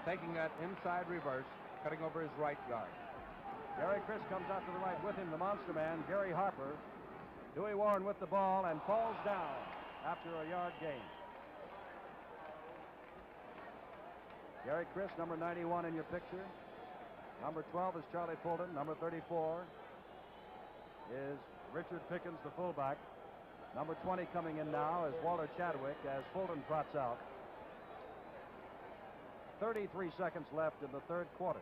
taking that inside reverse, cutting over his right guard. Gary Chris comes out to the right with him, the monster man, Gary Harper. Dewey Warren with the ball and falls down after a yard gain. Gary Chris, number 91 in your picture. Number 12 is Charlie Fulton. Number 34 is Richard Pickens, the fullback. Number 20 coming in now is Walter Chadwick as Fulton trots out. 33 seconds left in the third quarter.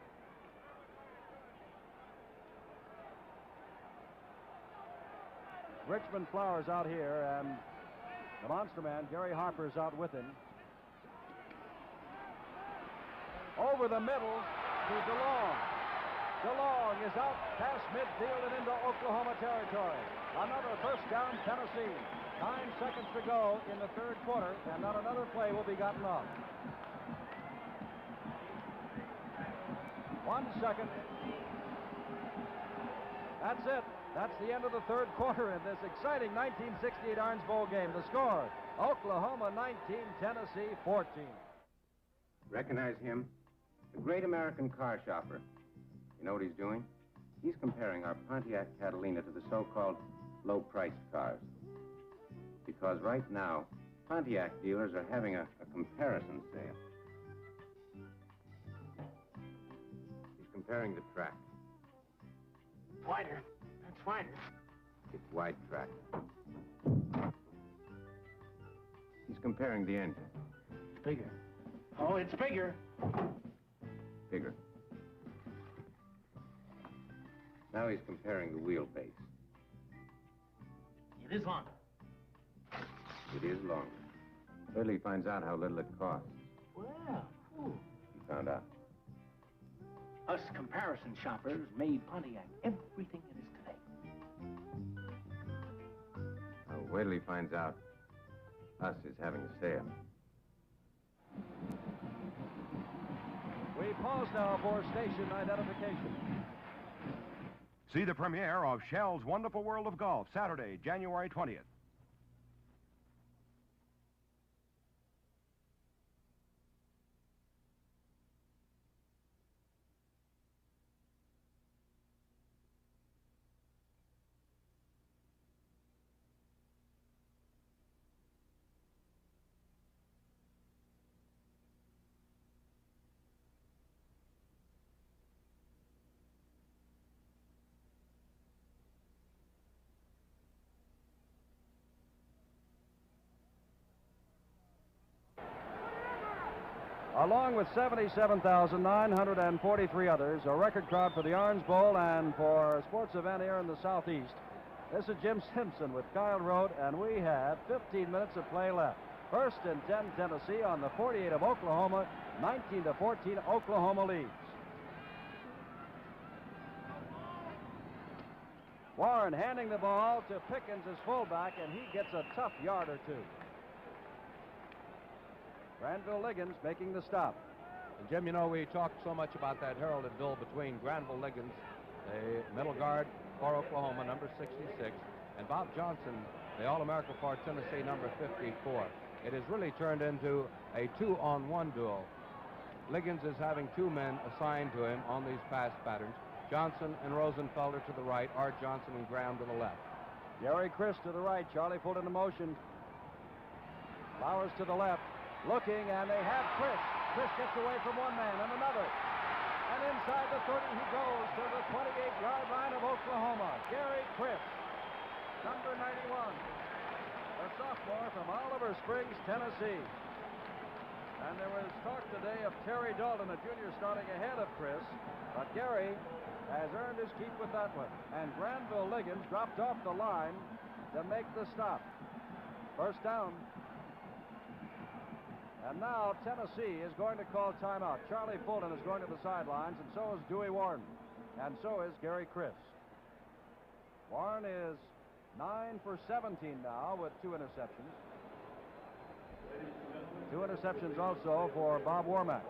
Richmond Flowers out here, and the monster man, Gary Harper, is out with him. Over the middle to DeLong. DeLong is out past midfield and into Oklahoma territory. Another first down, Tennessee. 9 seconds to go in the third quarter, and not another play will be gotten off. 1 second. That's it. That's the end of the third quarter in this exciting 1968 Orange Bowl game. The score, Oklahoma 19, Tennessee 14. Recognize him? The great American car shopper. You know what he's doing? He's comparing our Pontiac Catalina to the so-called low-priced cars. Because right now, Pontiac dealers are having a comparison sale. He's comparing the track. Wider. That's wider. It's wide track. He's comparing the engine. It's bigger. Oh, it's bigger. Bigger. Now he's comparing the wheelbase. It is longer. It is longer. Wait till he finds out how little it costs. Well, He found out. us comparison shoppers made Pontiac everything it is today. Now, wait till he finds out us is having a sale. We pause now for station identification. See the premiere of Shell's Wonderful World of Golf, Saturday, January 20th. along with 77,943 others, a record crowd for the Orange Bowl and for a sports event here in the Southeast. This is Jim Simpson with Kyle Rote, and we have 15 minutes of play left. First and 10, Tennessee on the 48 of Oklahoma, 19-14, Oklahoma leads. Warren handing the ball to Pickens as fullback, and he gets a tough yard or two. Granville Liggins making the stop. And Jim, you know, we talked so much about that heralded duel between Granville Liggins, the middle guard for Oklahoma, number 66, and Bob Johnson, the All-America for Tennessee, number 54. It has really turned into a 2-on-1 duel. Liggins is having two men assigned to him on these pass patterns. Johnson and Rosenfelder to the right, Art Johnson and Graham to the left. Gary Chris to the right, Charlie Fulton in motion. Flowers to the left, looking, and they have Chris. Chris gets away from one man and another. And inside the 30, he goes to the 28-yard line of Oklahoma. Gary Chris, number 91, a sophomore from Oliver Springs, Tennessee. And there was talk today of Terry Dalton, a junior, starting ahead of Chris, but Gary has earned his keep with that one. And Granville Liggins dropped off the line to make the stop. First down. And now Tennessee is going to call timeout. Charlie Fulton is going to the sidelines, and so is Dewey Warren. And so is Gary Chris. Warren is 9 for 17 now with 2 interceptions. 2 interceptions also for Bob Warmack.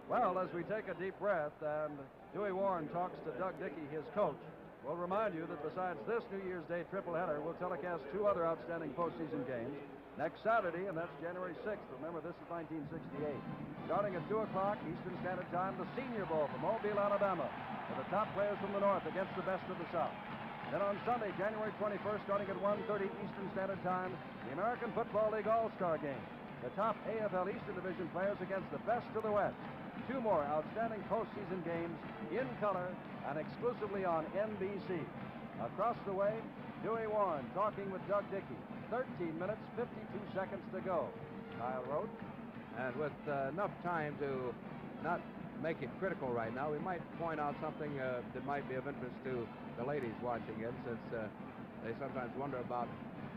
Well, as we take a deep breath and Dewey Warren talks to Doug Dickey, his coach, we'll remind you that besides this New Year's Day tripleheader, we'll telecast 2 other outstanding postseason games next Saturday, and that's January 6th. Remember, this is 1968. Starting at 2 o'clock Eastern Standard Time, the Senior Bowl from Mobile, Alabama, with the top players from the North against the best of the South. Then on Sunday, January 21st, starting at 1:30 Eastern Standard Time, the American Football League All-Star Game. The top AFL Eastern Division players against the best of the West. 2 more outstanding postseason games in color and exclusively on NBC. Across the way, Dewey Warren talking with Doug Dickey. 13 minutes, 52 seconds to go. Kyle Rote. And with enough time to not make it critical right now, we might point out something that might be of interest to the ladies watching it, since they sometimes wonder about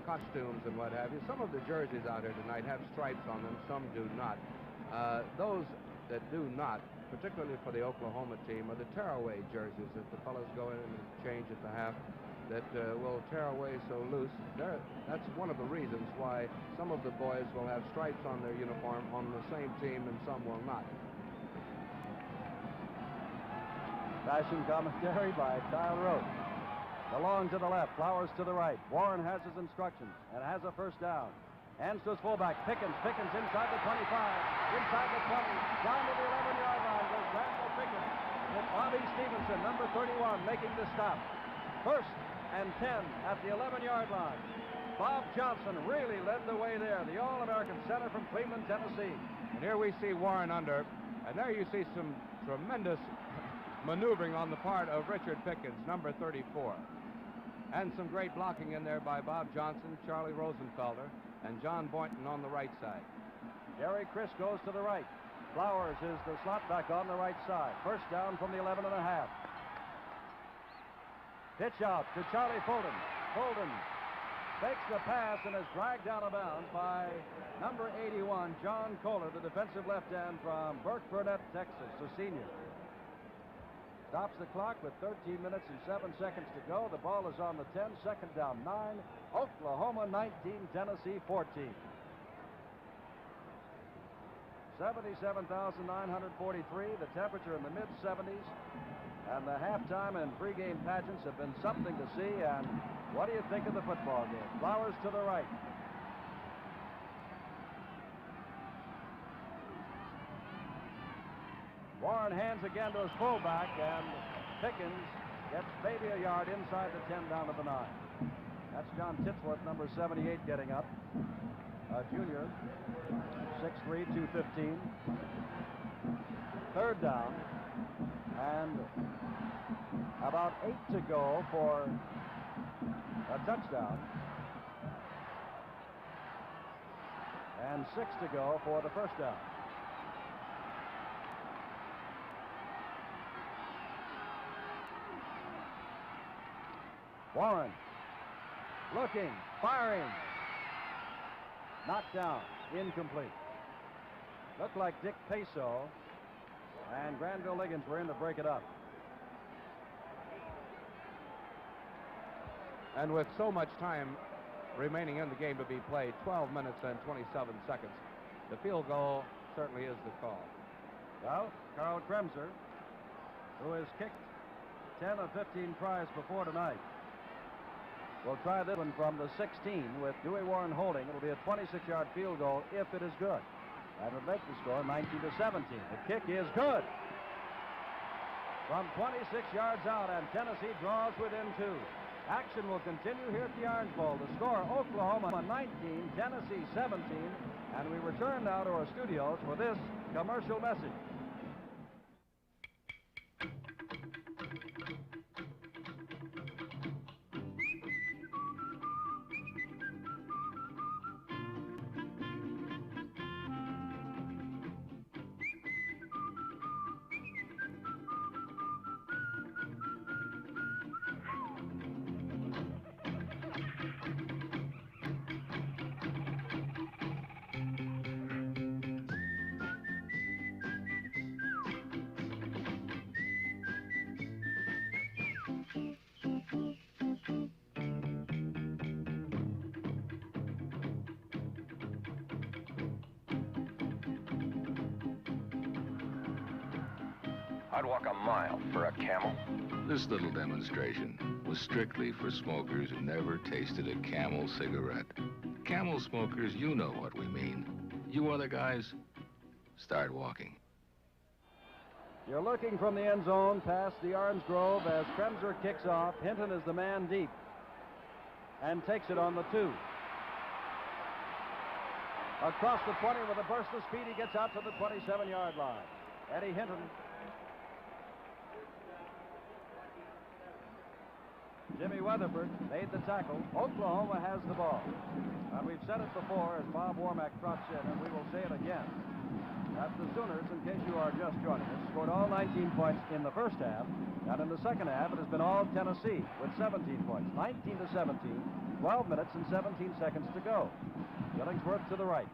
costumes and what have you. Some of the jerseys out here tonight have stripes on them, some do not. Those that do not, particularly for the Oklahoma team, are the tearaway jerseys that the fellows go in and change at the half that will tear away so loose. That's one of the reasons why some of the boys will have stripes on their uniform on the same team and some will not. Fashion commentary by Kyle Rote. DeLong to the left, Flowers to the right. Warren has his instructions and has a first down. Hands to his fullback, Pickens inside the 25, inside the 20, down to the 11-yard line goes Granville Pickens with Bobby Stevenson, number 31, making the stop. First and 10 at the 11-yard line. Bob Johnson really led the way there, the All-American center from Cleveland, Tennessee. And here we see Warren under, and there you see some tremendous maneuvering on the part of Richard Pickens, number 34. And some great blocking in there by Bob Johnson, Charlie Rosenfelder, and John Boynton on the right side. Gary Chris goes to the right. Flowers is the slot back on the right side. First down from the 11 and a half. Pitch out to Charlie Fulton. Fulton fakes the pass and is dragged out of bounds by number 81, John Kohler, the defensive left end from Burke Burnett, Texas, a senior. Stops the clock with 13 minutes and 7 seconds to go. The ball is on the 10, second down 9. Oklahoma 19, Tennessee 14. 77,943, the temperature in the mid-70s. And the halftime and pregame pageants have been something to see. And what do you think of the football game? Flowers to the right. Warren hands again to his fullback, and Pickens gets maybe a yard inside the 10 down to the 9. That's John Titsworth, number 78, getting up. A junior, 6'3", 215. Third down, and about 8 to go for a touchdown. And 6 to go for the first down. Warren. Looking. Firing. Knocked down. Incomplete. Looked like Dick Peso and Granville Liggins were in to break it up. And with so much time remaining in the game to be played, 12 minutes and 27 seconds, the field goal certainly is the call. Well, Carl Kremser, who has kicked 10 of 15 tries before tonight, will try this one from the 16 with Dewey Warren holding. It'll be a 26-yard field goal if it is good. That would make the score 19-17. The kick is good. From 26 yards out, and Tennessee draws within 2. Action will continue here at the Orange Bowl. The score, Oklahoma 19, Tennessee 17. And we return now to our studios for this commercial message. I'd walk a mile for a camel. This little demonstration was strictly for smokers who never tasted a Camel cigarette. Camel smokers, you know what we mean. You other guys, start walking. You're looking from the end zone past the Orange Grove as Kremser kicks off. Hinton is the man deep and takes it on the 2. Across the 20 with a burst of speed, he gets out to the 27-yard line. Eddie Hinton. Jimmy Weatherford made the tackle. Oklahoma has the ball. And we've said it before as Bob Warmack trots in, and we will say it again. That the Sooners, in case you are just joining us, scored all 19 points in the first half, and in the second half it has been all Tennessee with 17 points. 19-17, 12 minutes and 17 seconds to go. Billingsworth to the right.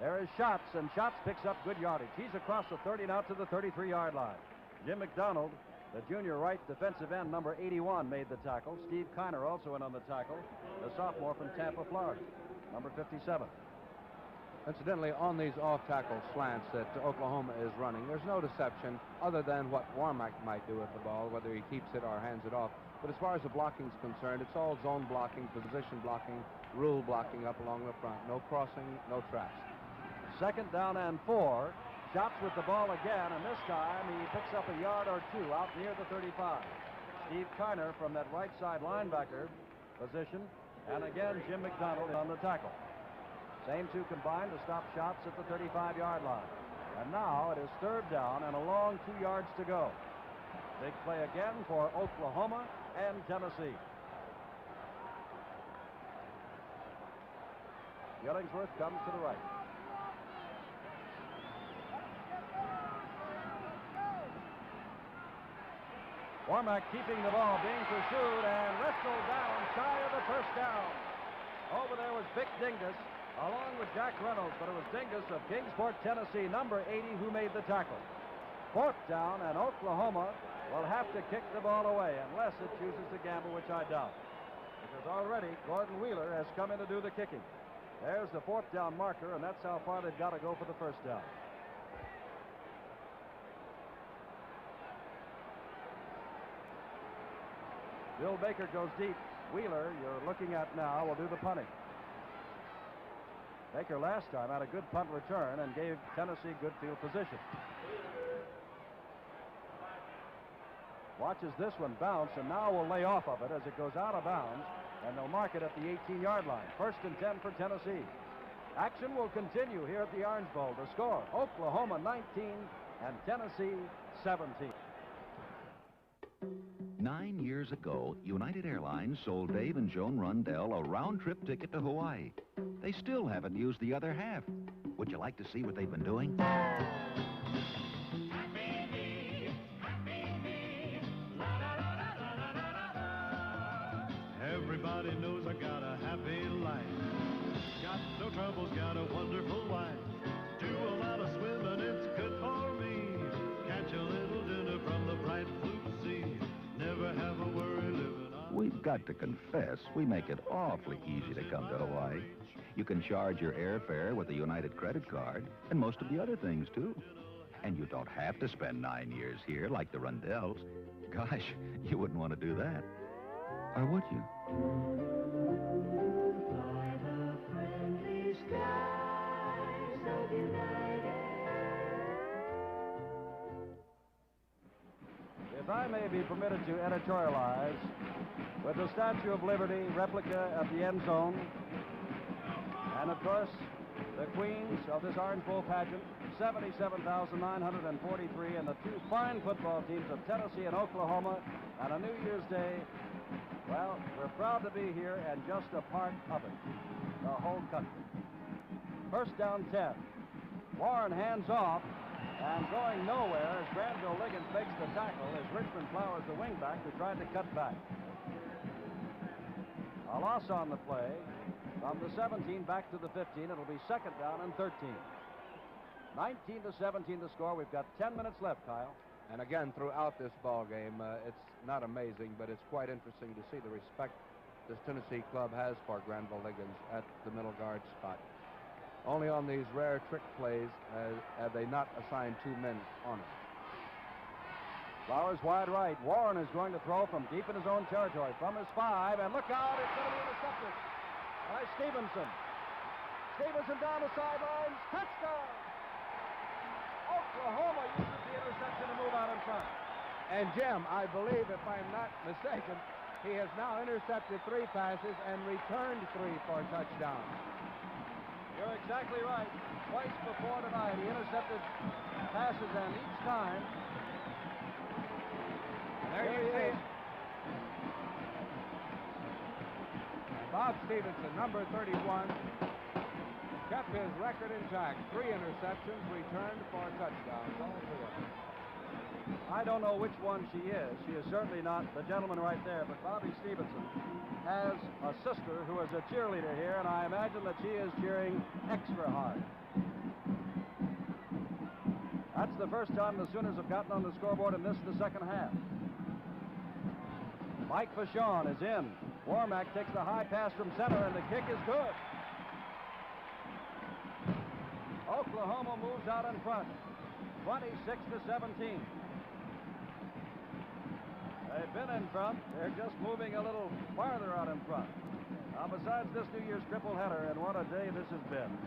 There is Schatz, and Schatz picks up good yardage. He's across the 30 now to the 33-yard line. Jim McDonald, the junior right defensive end, number 81, made the tackle. Steve Kiner also in on the tackle, the sophomore from Tampa, Florida, number 57. Incidentally, on these off-tackle slants that Oklahoma is running, there's no deception other than what Warmack might do with the ball, whether he keeps it or hands it off. But as far as the blocking is concerned, it's all zone blocking, position blocking, rule blocking up along the front. No crossing, no traps. 2nd down and 4. Schatz with the ball again, and this time he picks up a yard or 2 out near the 35. Steve Kiner from that right side linebacker position, and again Jim McDonald on the tackle. Same 2 combined to stop Schatz at the 35-yard line. And now it is 3rd down and a long 2 yards to go. Big play again for Oklahoma and Tennessee. Billingsworth comes to the right. Warmack keeping the ball, being pursued, and wrestled down shy of the first down. Over there was Vic Dingus, along with Jack Reynolds, but it was Dingus of Kingsport, Tennessee, number 80, who made the tackle. 4th down, and Oklahoma will have to kick the ball away, unless it chooses to gamble, which I doubt. Because already Gordon Wheeler has come in to do the kicking. There's the 4th down marker, and that's how far they've got to go for the first down. Bill Baker goes deep. Wheeler, you're looking at now, will do the punting. Baker last time had a good punt return and gave Tennessee good field position. Watches this one bounce, and now will lay off of it as it goes out of bounds, and they'll mark it at the 18-yard line. 1st and 10 for Tennessee. Action will continue here at the Orange Bowl. The score, Oklahoma 19 and Tennessee 17. 9 years ago, United Airlines sold Dave and Joan Rundell a round-trip ticket to Hawaii. They still haven't used the other half. Would you like to see what they've been doing? Everybody knows I got a happy life. Got no troubles, got a wonderful wife. Do a lot of swimming, it's good for me. Catch a little dinner from the bright blue sea. Never have a worry living on. We've got to confess, we make it awfully easy to come to Hawaii. You can charge your airfare with a United credit card, and most of the other things, too. And you don't have to spend 9 years here like the Rundells. Gosh, you wouldn't want to do that. Or would you? If I may be permitted to editorialize, with the Statue of Liberty replica at the end zone, and of course, the queens of this Orange Bowl pageant, 77,943, and the two fine football teams of Tennessee and Oklahoma, and a New Year's Day, well, we're proud to be here and just a part of it, the whole country. First down 10. Warren hands off, and going nowhere as Granville Liggins makes the tackle as Richmond Flowers, the wingback, who tried to cut back. A loss on the play. From the 17 back to the 15, it'll be second down and 13. 19-17 the score. We've got 10 minutes left, Kyle. And again, throughout this ball game, it's not amazing, but it's quite interesting to see the respect this Tennessee club has for Granville Liggins at the middle guard spot. Only on these rare trick plays have they not assigned 2 men on it. Flowers wide right. Warren is going to throw from deep in his own territory, from his 5, and look out, it's going to be intercepted by Stevenson. Stevenson down the sidelines, touchdown! Oklahoma uses the interception to move out in front. And Jim, I believe, if I'm not mistaken, he has now intercepted 3 passes and returned 3 for touchdowns. You're exactly right. Twice before tonight, he intercepted passes, and each time... There you see it. Bob Stevenson, number 31, kept his record intact. 3 interceptions, returned for touchdowns, all 4. I don't know which one she is. She is certainly not the gentleman right there, but Bobby Stevenson has a sister who is a cheerleader here, and I imagine that she is cheering extra hard. That's the first time the Sooners have gotten on the scoreboard in this the second half. Mike Vachon is in. Warmack takes the high pass from center, and the kick is good. Oklahoma moves out in front, 26-17. They've been in front. They're just moving a little farther out in front. Now, besides this New Year's triple header, and what a day this has been,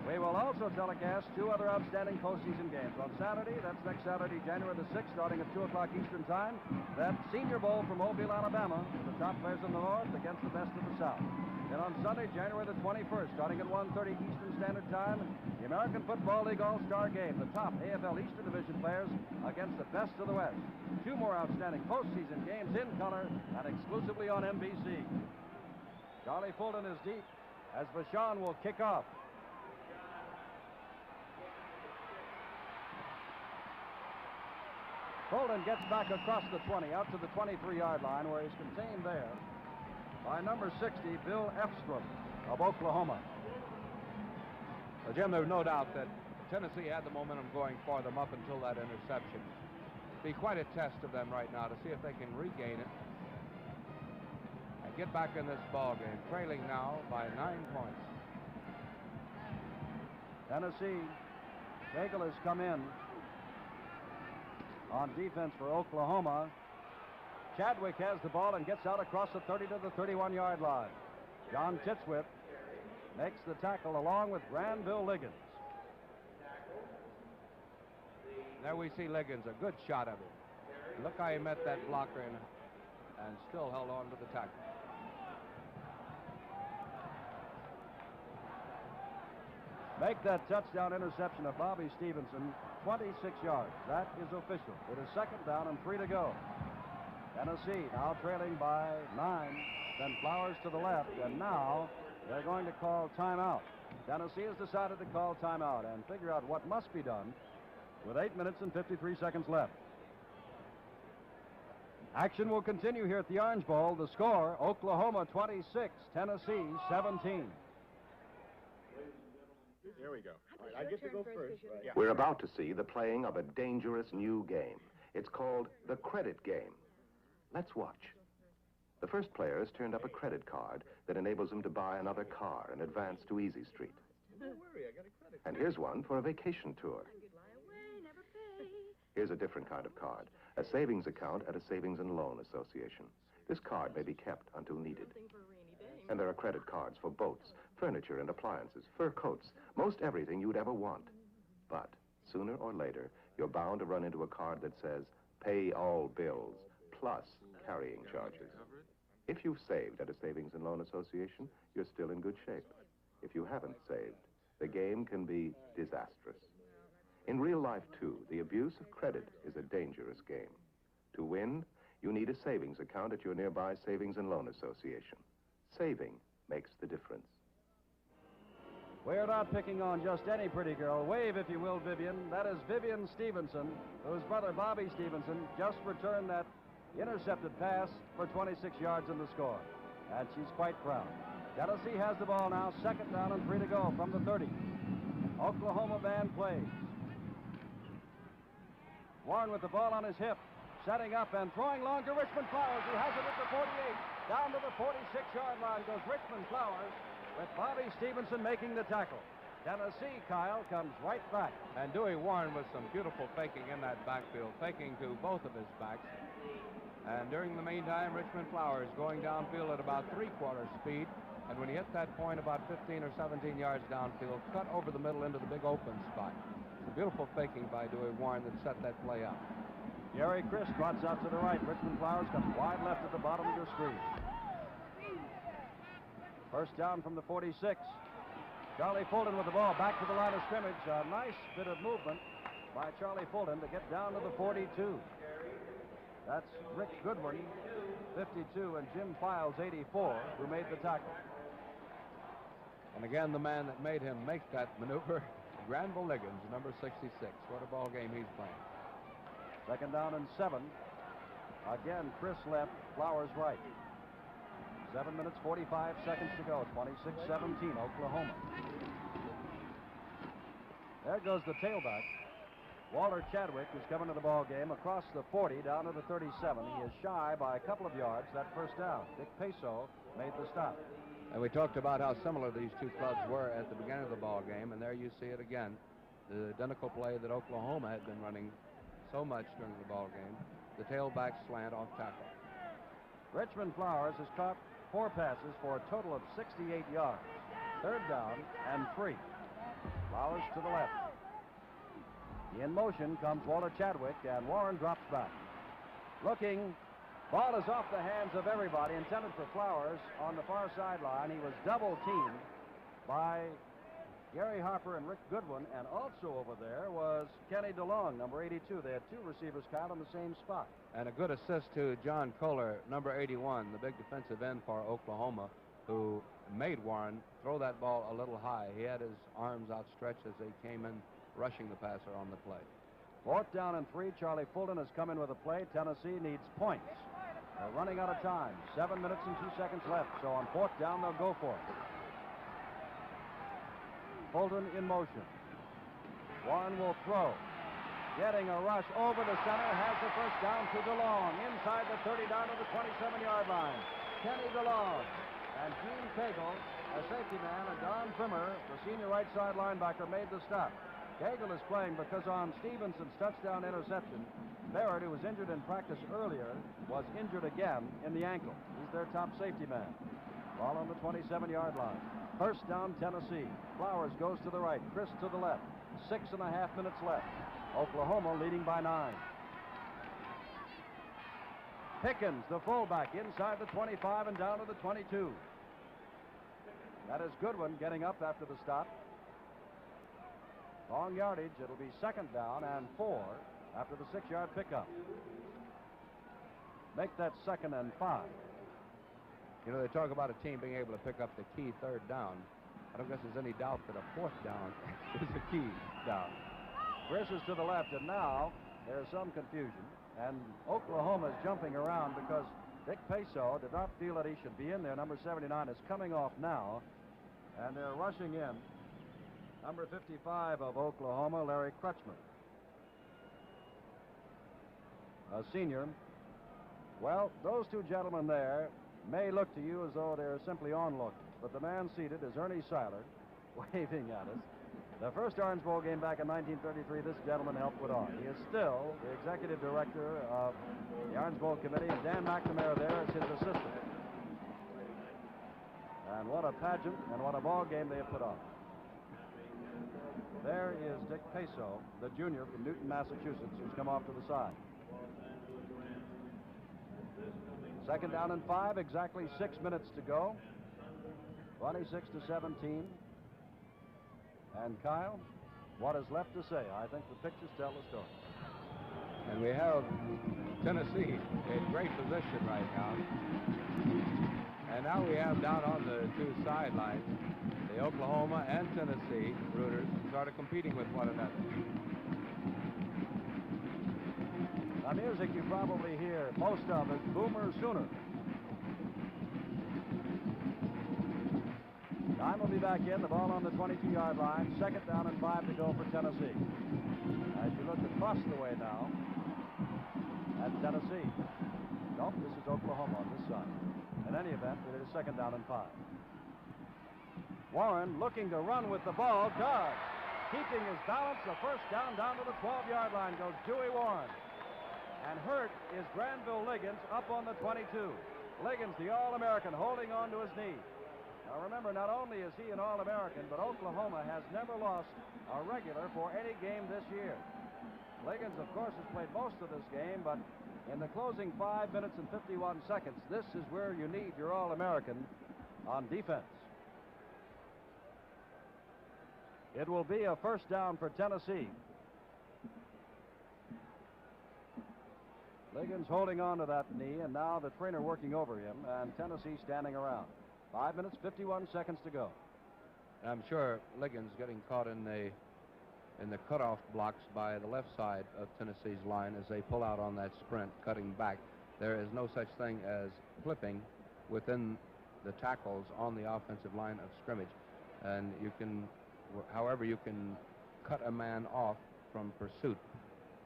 we will also telecast 2 other outstanding postseason games. On Saturday, that's next Saturday, January the 6th, starting at 2 o'clock Eastern Time, that Senior Bowl from Mobile, Alabama, with the top players in the North against the best of the South. Then on Sunday, January the 21st, starting at 1:30 Eastern Standard Time, the American Football League All-Star Game, the top AFL Eastern Division players against the best of the West. 2 more outstanding postseason games in color and exclusively on NBC. Charlie Fulton is deep as Vachon will kick off. Fulton gets back across the 20, out to the 23-yard line, where he's contained there by number 60, Bill Efstrom of Oklahoma. Well, Jim, there's no doubt that Tennessee had the momentum going for them up until that interception. Be quite a test of them right now to see if they can regain it and get back in this ball game, trailing now by 9 points. Tennessee, Cagle has come in on defense for Oklahoma. Chadwick has the ball and gets out across the 30 to the 31-yard line. John Titswip makes the tackle along with Granville Liggins. There we see Liggins, a good shot of it. Look how he met that blocker and still held on to the tackle. Make that touchdown interception of Bobby Stevenson, 26 yards. That is official. It is second down and 3 to go. Tennessee now trailing by 9. Then Flowers to the left, and now they're going to call timeout. Tennessee has decided to call timeout and figure out what must be done with 8 minutes and 53 seconds left. Action will continue here at the Orange Bowl. The score, Oklahoma 26, Tennessee 17. Here we go. All right, I get to go first. Yeah. We're about to see the playing of a dangerous new game. It's called the credit game. Let's watch. The first player has turned up a credit card that enables him to buy another car and advance to Easy Street. Don't worry, I got a credit. And here's one for a vacation tour. Here's a different kind of card, a savings account at a savings and loan association. This card may be kept until needed. And there are credit cards for boats, furniture and appliances, fur coats, most everything you'd ever want. But sooner or later, you're bound to run into a card that says, pay all bills, plus carrying charges. If you've saved at a savings and loan association, you're still in good shape. If you haven't saved, the game can be disastrous. In real life, too, the abuse of credit is a dangerous game. To win, you need a savings account at your nearby savings and loan association. Saving makes the difference. We're not picking on just any pretty girl. Wave, if you will, Vivian. That is Vivian Stevenson, whose brother Bobby Stevenson just returned that intercepted pass for 26 yards in the score. And she's quite proud. Tennessee has the ball now, 2nd down and 3 to go from the 30. Oklahoma band plays. Warren with the ball on his hip, setting up and throwing long to Richmond Flowers, who has it at the 48. Down to the 46-yard line goes Richmond Flowers, with Bobby Stevenson making the tackle. Tennessee, Kyle, comes right back. And Dewey Warren with some beautiful faking in that backfield, faking to both of his backs. And during the meantime, Richmond Flowers going downfield at about 3/4 speed. And when he hit that point about 15 or 17 yards downfield, cut over the middle into the big open spot. It's a beautiful faking by Dewey Warren that set that play up. Gary Chris trots out to the right. Richmond Flowers comes wide left at the bottom of your screen. First down from the 46. Charlie Fulton with the ball back to the line of scrimmage. A nice bit of movement by Charlie Fulton to get down to the 42. That's Rick Goodwin, 52, and Jim Files, 84, who made the tackle. And again, the man that made him make that maneuver, Granville Liggins, number 66. What a ball game he's playing. 2nd down and 7. Again, Chris left, Flowers right. 7 minutes, 45 seconds to go. 26-17, Oklahoma. There goes the tailback. Walter Chadwick is coming to the ball game across the 40 down to the 37. He is shy by a couple of yards that first down. Dick Peso made the stop. And we talked about how similar these two clubs were at the beginning of the ball game, and there you see it again. The identical play that Oklahoma had been running so much during the ball game. The tailback slant off tackle. Richmond Flowers has caught 4 passes for a total of 68 yards. 3rd down and 3. Flowers to the left. In motion comes Walter Chadwick, and Warren drops back. Looking, ball is off the hands of everybody, intended for Flowers on the far sideline. He was double teamed by Gary Harper and Rick Goodwin, and also over there was Kenny DeLong, number 82. They had 2 receivers, Kyle, in the same spot. And a good assist to John Kohler, number 81, the big defensive end for Oklahoma, who made Warren throw that ball a little high. He had his arms outstretched as they came in, rushing the passer on the play. 4th down and 3. Charlie Fulton has come in with a play. Tennessee needs points. They're running out of time. 7 minutes and 2 seconds left. So on 4th down, they'll go for it. Fulton in motion. Warren will throw. Getting a rush over the center. Has the first down to DeLong. Inside the 30 down to the 27-yard line. Kenny DeLong and Gene Cagle, a safety man, and Don Trimmer, the senior right side linebacker, made the stop. Cagle is playing because on Stevenson's touchdown interception, Barrett, who was injured in practice earlier, was injured again in the ankle. He's their top safety man. Ball on the 27-yard line. First down, Tennessee. Flowers goes to the right. Chris to the left. 6.5 minutes left. Oklahoma leading by 9. Pickens, the fullback, inside the 25 and down to the 22. That is Goodwin getting up after the stop. Long yardage. It'll be 2nd down and 4 after the 6-yard pickup. Make that 2nd and 5. You know, they talk about a team being able to pick up the key 3rd down. I don't guess there's any doubt that a 4th down is a key down. Chris is to the left, and now there's some confusion, and Oklahoma is jumping around because Dick Peso did not feel that he should be in there. Number 79 is coming off now, and they're rushing in. Number 55 of Oklahoma, Larry Crutchmer, a senior. Well, those two gentlemen there may look to you as though they're simply onlookers, but the man seated is Ernie Seiler, waving at us. The first Orange Bowl game back in 1933, this gentleman helped put on. He is still the executive director of the Orange Bowl Committee, and Dan McNamara there is his assistant. And what a pageant and what a ball game they have put on. There is Dick Peso, the junior from Newton, Massachusetts, who's come off to the side. Second down and 5, exactly 6 minutes to go. 26-17. And Kyle, what is left to say? I think the pictures tell the story. And we have Tennessee in great position right now. And now we have down on the two sidelines the Oklahoma and Tennessee rooters sort of competing with one another. The music you probably hear most of is Boomer Sooner. Time will be back in, the ball on the 22-yard line. Second down and 5 to go for Tennessee. As you look across the way now at Tennessee. Nope, this is Oklahoma on this side. In any event, it is second down and 5. Warren looking to run with the ball, does. Keeping his balance, the first down to the 12-yard line goes Dewey Warren. And hurt is Granville Liggins up on the 22. Liggins, the All-American, holding on to his knee. Now remember, not only is he an All-American, but Oklahoma has never lost a regular for any game this year. Liggins, of course, has played most of this game, but in the closing 5 minutes and 51 seconds, this is where you need your All-American on defense. It will be a first down for Tennessee. Liggins holding on to that knee, and now the trainer working over him, and Tennessee standing around. 5 minutes, 51 seconds to go. I'm sure Liggins getting caught in the cutoff blocks by the left side of Tennessee's line as they pull out on that sprint, cutting back. There is no such thing as clipping within the tackles on the offensive line of scrimmage. And you can, however, you can cut a man off from pursuit.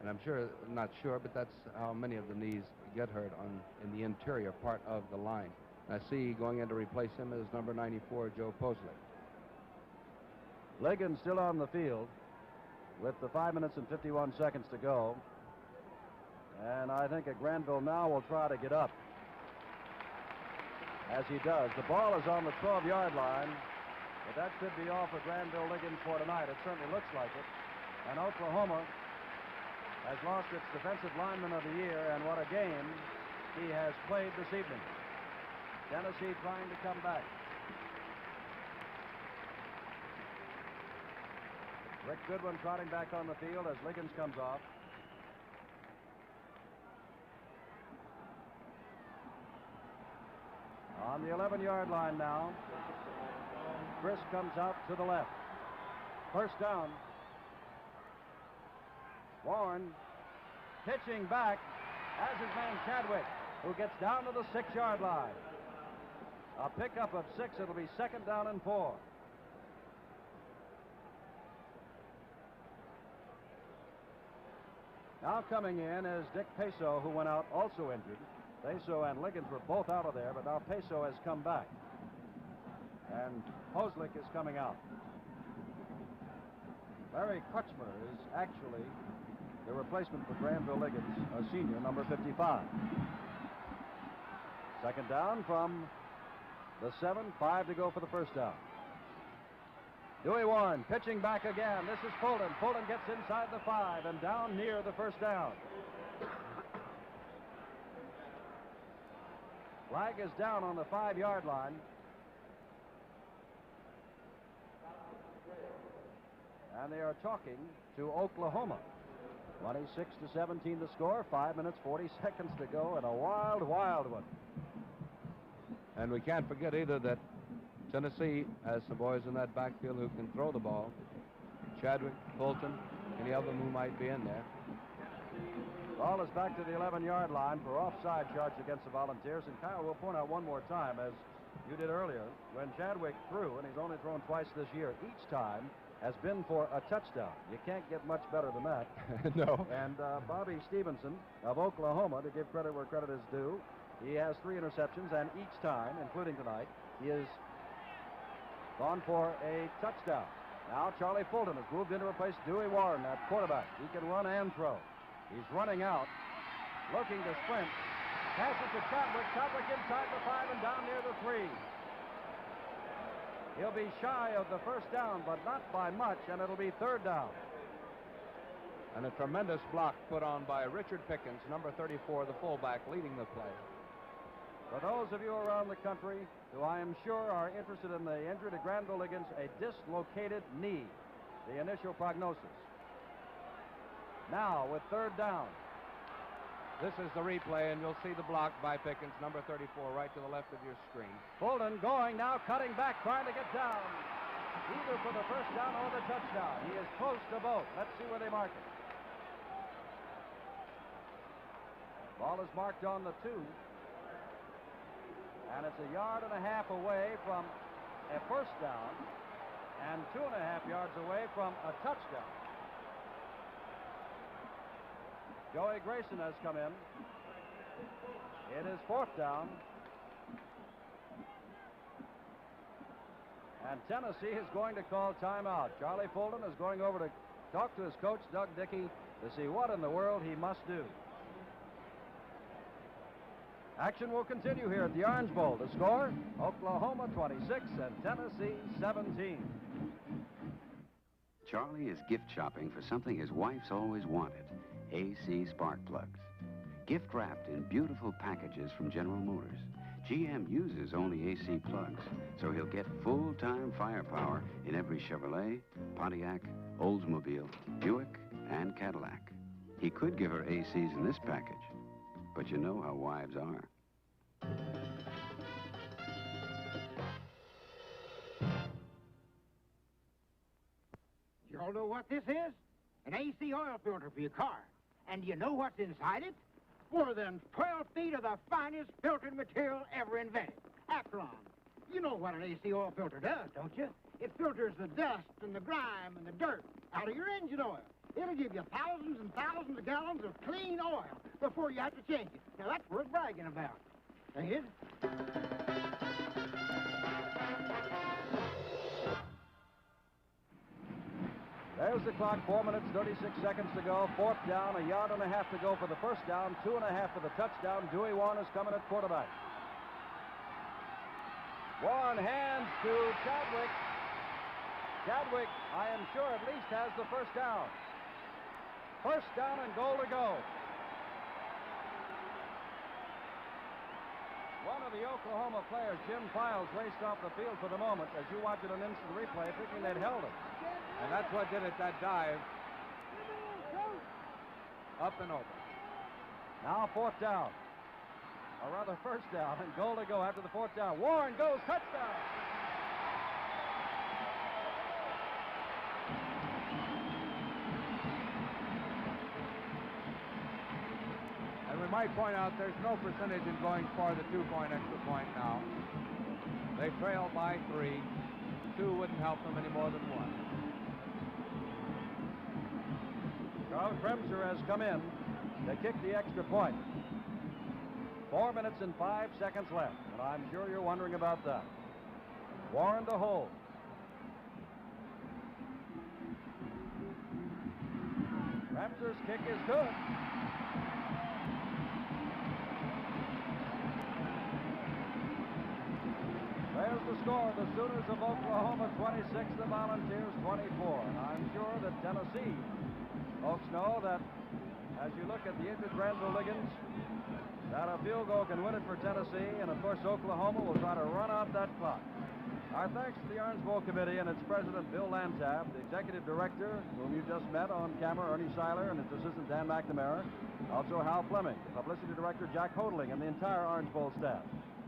And I'm not sure, but that's how many of the knees get hurt in the interior part of the line. And I see going in to replace him is number 94, Joe Posley. Liggins still on the field with the 5 minutes and 51 seconds to go. And I think at Granville now will try to get up. As he does. The ball is on the 12-yard line, but that should be all for Granville Liggins for tonight. It certainly looks like it. And Oklahoma has lost its defensive lineman of the year, and what a game he has played this evening. Tennessee trying to come back. Rick Goodwin trotting back on the field as Liggins comes off. On the 11-yard line now. Chris comes out to the left. First down. Warren pitching back as his man Chadwick, who gets down to the 6-yard line. A pickup of 6. It'll be second down and 4. Now coming in is Dick Peso, who went out also injured. Peso and Liggins were both out of there, but now Peso has come back. And Poslick is coming out. Larry Crutchmer is actually the replacement for Granville Liggins, a senior, number 55. Second down from the 7, 5 to go for the first down. Dewey Warren pitching back again. This is Fulton. Fulton gets inside the 5 and down near the first down. Flag is down on the 5-yard line. And they are talking to Oklahoma. 26-17 the score, 5 minutes, 40 seconds to go, and a wild, wild one. And we can't forget either that Tennessee has some boys in that backfield who can throw the ball. Chadwick, Fulton, any of them who might be in there. Ball is back to the 11-yard line for offside charge against the Volunteers. And Kyle, we'll point out one more time, as you did earlier, when Chadwick threw, and he's only thrown twice this year, each time has been for a touchdown. You can't get much better than that. No. And Bobby Stevenson of Oklahoma, to give credit where credit is due, he has 3 interceptions, and each time, including tonight, he has gone for a touchdown. Now Charlie Fulton has moved in to replace Dewey Warren at quarterback. He can run and throw. He's running out, looking to sprint. Passes to Chadwick. Chadwick inside the 5 and down near the 3. He'll be shy of the first down, but not by much, and it'll be 3rd down. And a tremendous block put on by Richard Pickens, number 34, the fullback, leading the play. For those of you around the country who I am sure are interested in the injury to Granville Liggins, a dislocated knee, the initial prognosis. Now with 3rd down. This is the replay, and you'll see the block by Pickens, number 34, right to the left of your screen. Fulton going now, cutting back, trying to get down, either for the first down or the touchdown. He is close to both. Let's see where they mark it. Ball is marked on the 2. And it's 1.5 yards away from a first down and 2.5 yards away from a touchdown. Joey Grayson has come in. It is 4th down. And Tennessee is going to call timeout. Charlie Fulton is going over to talk to his coach, Doug Dickey, to see what in the world he must do. Action will continue here at the Orange Bowl. The score, Oklahoma 26 and Tennessee 17. Charlie is gift shopping for something his wife's always wanted, AC spark plugs. Gift wrapped in beautiful packages from General Motors. GM uses only AC plugs, so he'll get full-time firepower in every Chevrolet, Pontiac, Oldsmobile, Buick, and Cadillac. He could give her ACs in this package, but you know how wives are. You all know what this is? An AC oil filter for your car. And do you know what's inside it? More than 12 feet of the finest filtered material ever invented. Acron. You know what an AC oil filter does, don't you? It filters the dust and the grime and the dirt out of your engine oil. It'll give you thousands and thousands of gallons of clean oil before you have to change it. Now, that's worth bragging about. Ain't it? There's the clock, 4 minutes, 36 seconds to go. 4th down, 1.5 yards to go for the first down, 2.5 for the touchdown. Dewey Warren is coming at quarterback. Warren hands to Chadwick. Chadwick, I am sure, at least has the first down. First down and goal to go. One of the Oklahoma players, Jim Files, raced off the field for the moment as you watch it on instant replay, thinking they'd held him. And that's what did it, that dive. Up and over. Now 4th down. Or rather, first down and goal to go after the 4th down. Warren goes, touchdown. And we might point out there's no percentage in going for the 2-point extra point now. They trail by 3. 2 wouldn't help them any more than 1. Charles Kremser has come in to kick the extra point. 4 minutes and 5 seconds left, and I'm sure you're wondering about that. Warren to hold. Kremser's kick is good. There's the score. The Sooners of Oklahoma 26, the Volunteers 24. And I'm sure that Tennessee folks know that as you look at the injured Granville Liggins, that a field goal can win it for Tennessee, and of course Oklahoma will try to run out that clock. Our thanks to the Orange Bowl Committee and its president, Bill Lantab, the executive director, whom you just met on camera, Ernie Seiler, and its assistant, Dan McNamara, also Hal Fleming, the publicity director, Jack Hodling, and the entire Orange Bowl staff.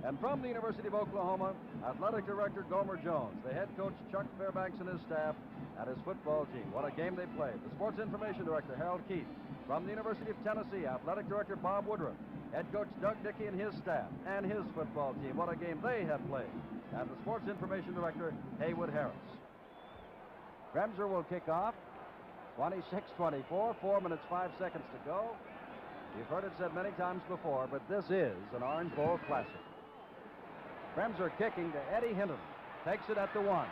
And from the University of Oklahoma, athletic director Gomer Jones, the head coach Chuck Fairbanks and his staff, and his football team. What a game they played. The sports information director, Harold Keith, From the University of Tennessee, Athletic Director Bob Woodruff, head coach Doug Dickey and his staff, and his football team. What a game they have played. And the Sports Information Director, Haywood Harris. Kremser will kick off. 26-24, 4 minutes, 5 seconds to go. You've heard it said many times before, but this is an Orange Bowl classic. Kremser kicking to Eddie Hinton. Takes it at the 1.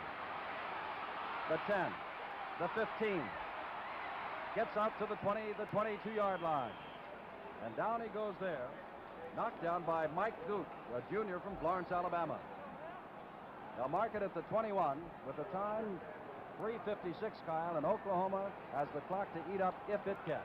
The 10. The 15. Gets out to the 20, the 22-yard line. And down he goes there. Knocked down by Mike Duke, a junior from Florence, Alabama. They'll mark it at the 21 with the time 3:56, Kyle, and Oklahoma has the clock to eat up if it can.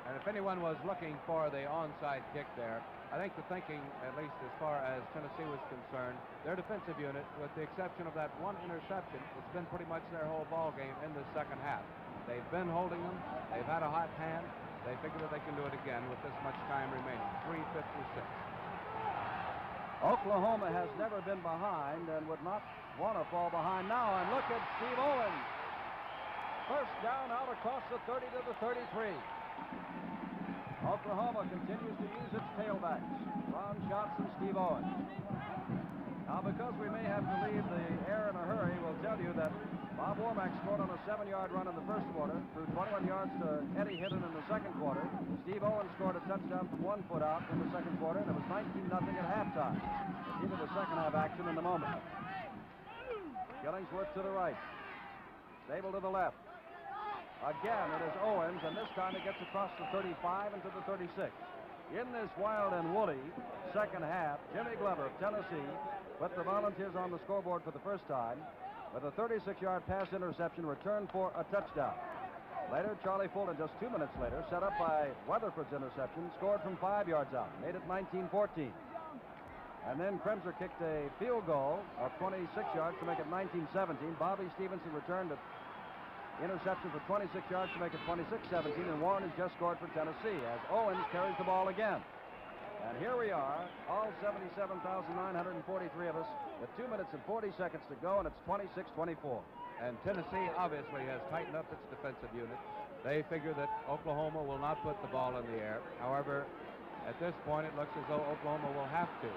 And if anyone was looking for the onside kick there, I think the thinking, at least as far as Tennessee was concerned, their defensive unit, with the exception of that one interception, it's been pretty much their whole ball game in the second half. They've been holding them. They've had a hot hand. They figure that they can do it again with this much time remaining. 3:56. Oklahoma has never been behind and would not want to fall behind now. And look at Steve Owens. First down out across the 30 to the 33. Oklahoma continues to use its tailbacks, Ron Schatz and Steve Owens. Now, because we may have to leave the air in a hurry, we'll tell you that Bob Womack scored on a 7-yard run in the first quarter, threw 21 yards to Eddie Hinton in the second quarter. Steve Owens scored a touchdown from 1 foot out in the second quarter, and it was 19-0 at halftime. We'll give you the second half action in a moment. Killingsworth to the right. Stable to the left. Again, it is Owens, and this time it gets across the 35 and to the 36. In this wild and woolly second half, Jimmy Glover of Tennessee put the Volunteers on the scoreboard for the first time with a 36-yard pass interception returned for a touchdown. Later, Charlie Fulton, just 2 minutes later, set up by Weatherford's interception, scored from 5 yards out, made it 19-14. And then Kremser kicked a field goal of 26 yards to make it 19-17. Bobby Stevenson returned a interception for 26 yards to make it 26-17, and Warren has just scored for Tennessee as Owens carries the ball again. And here we are, all 77,943 of us, with 2 minutes and 40 seconds to go, and it's 26-24. And Tennessee obviously has tightened up its defensive unit. They figure that Oklahoma will not put the ball in the air. However, at this point, it looks as though Oklahoma will have to.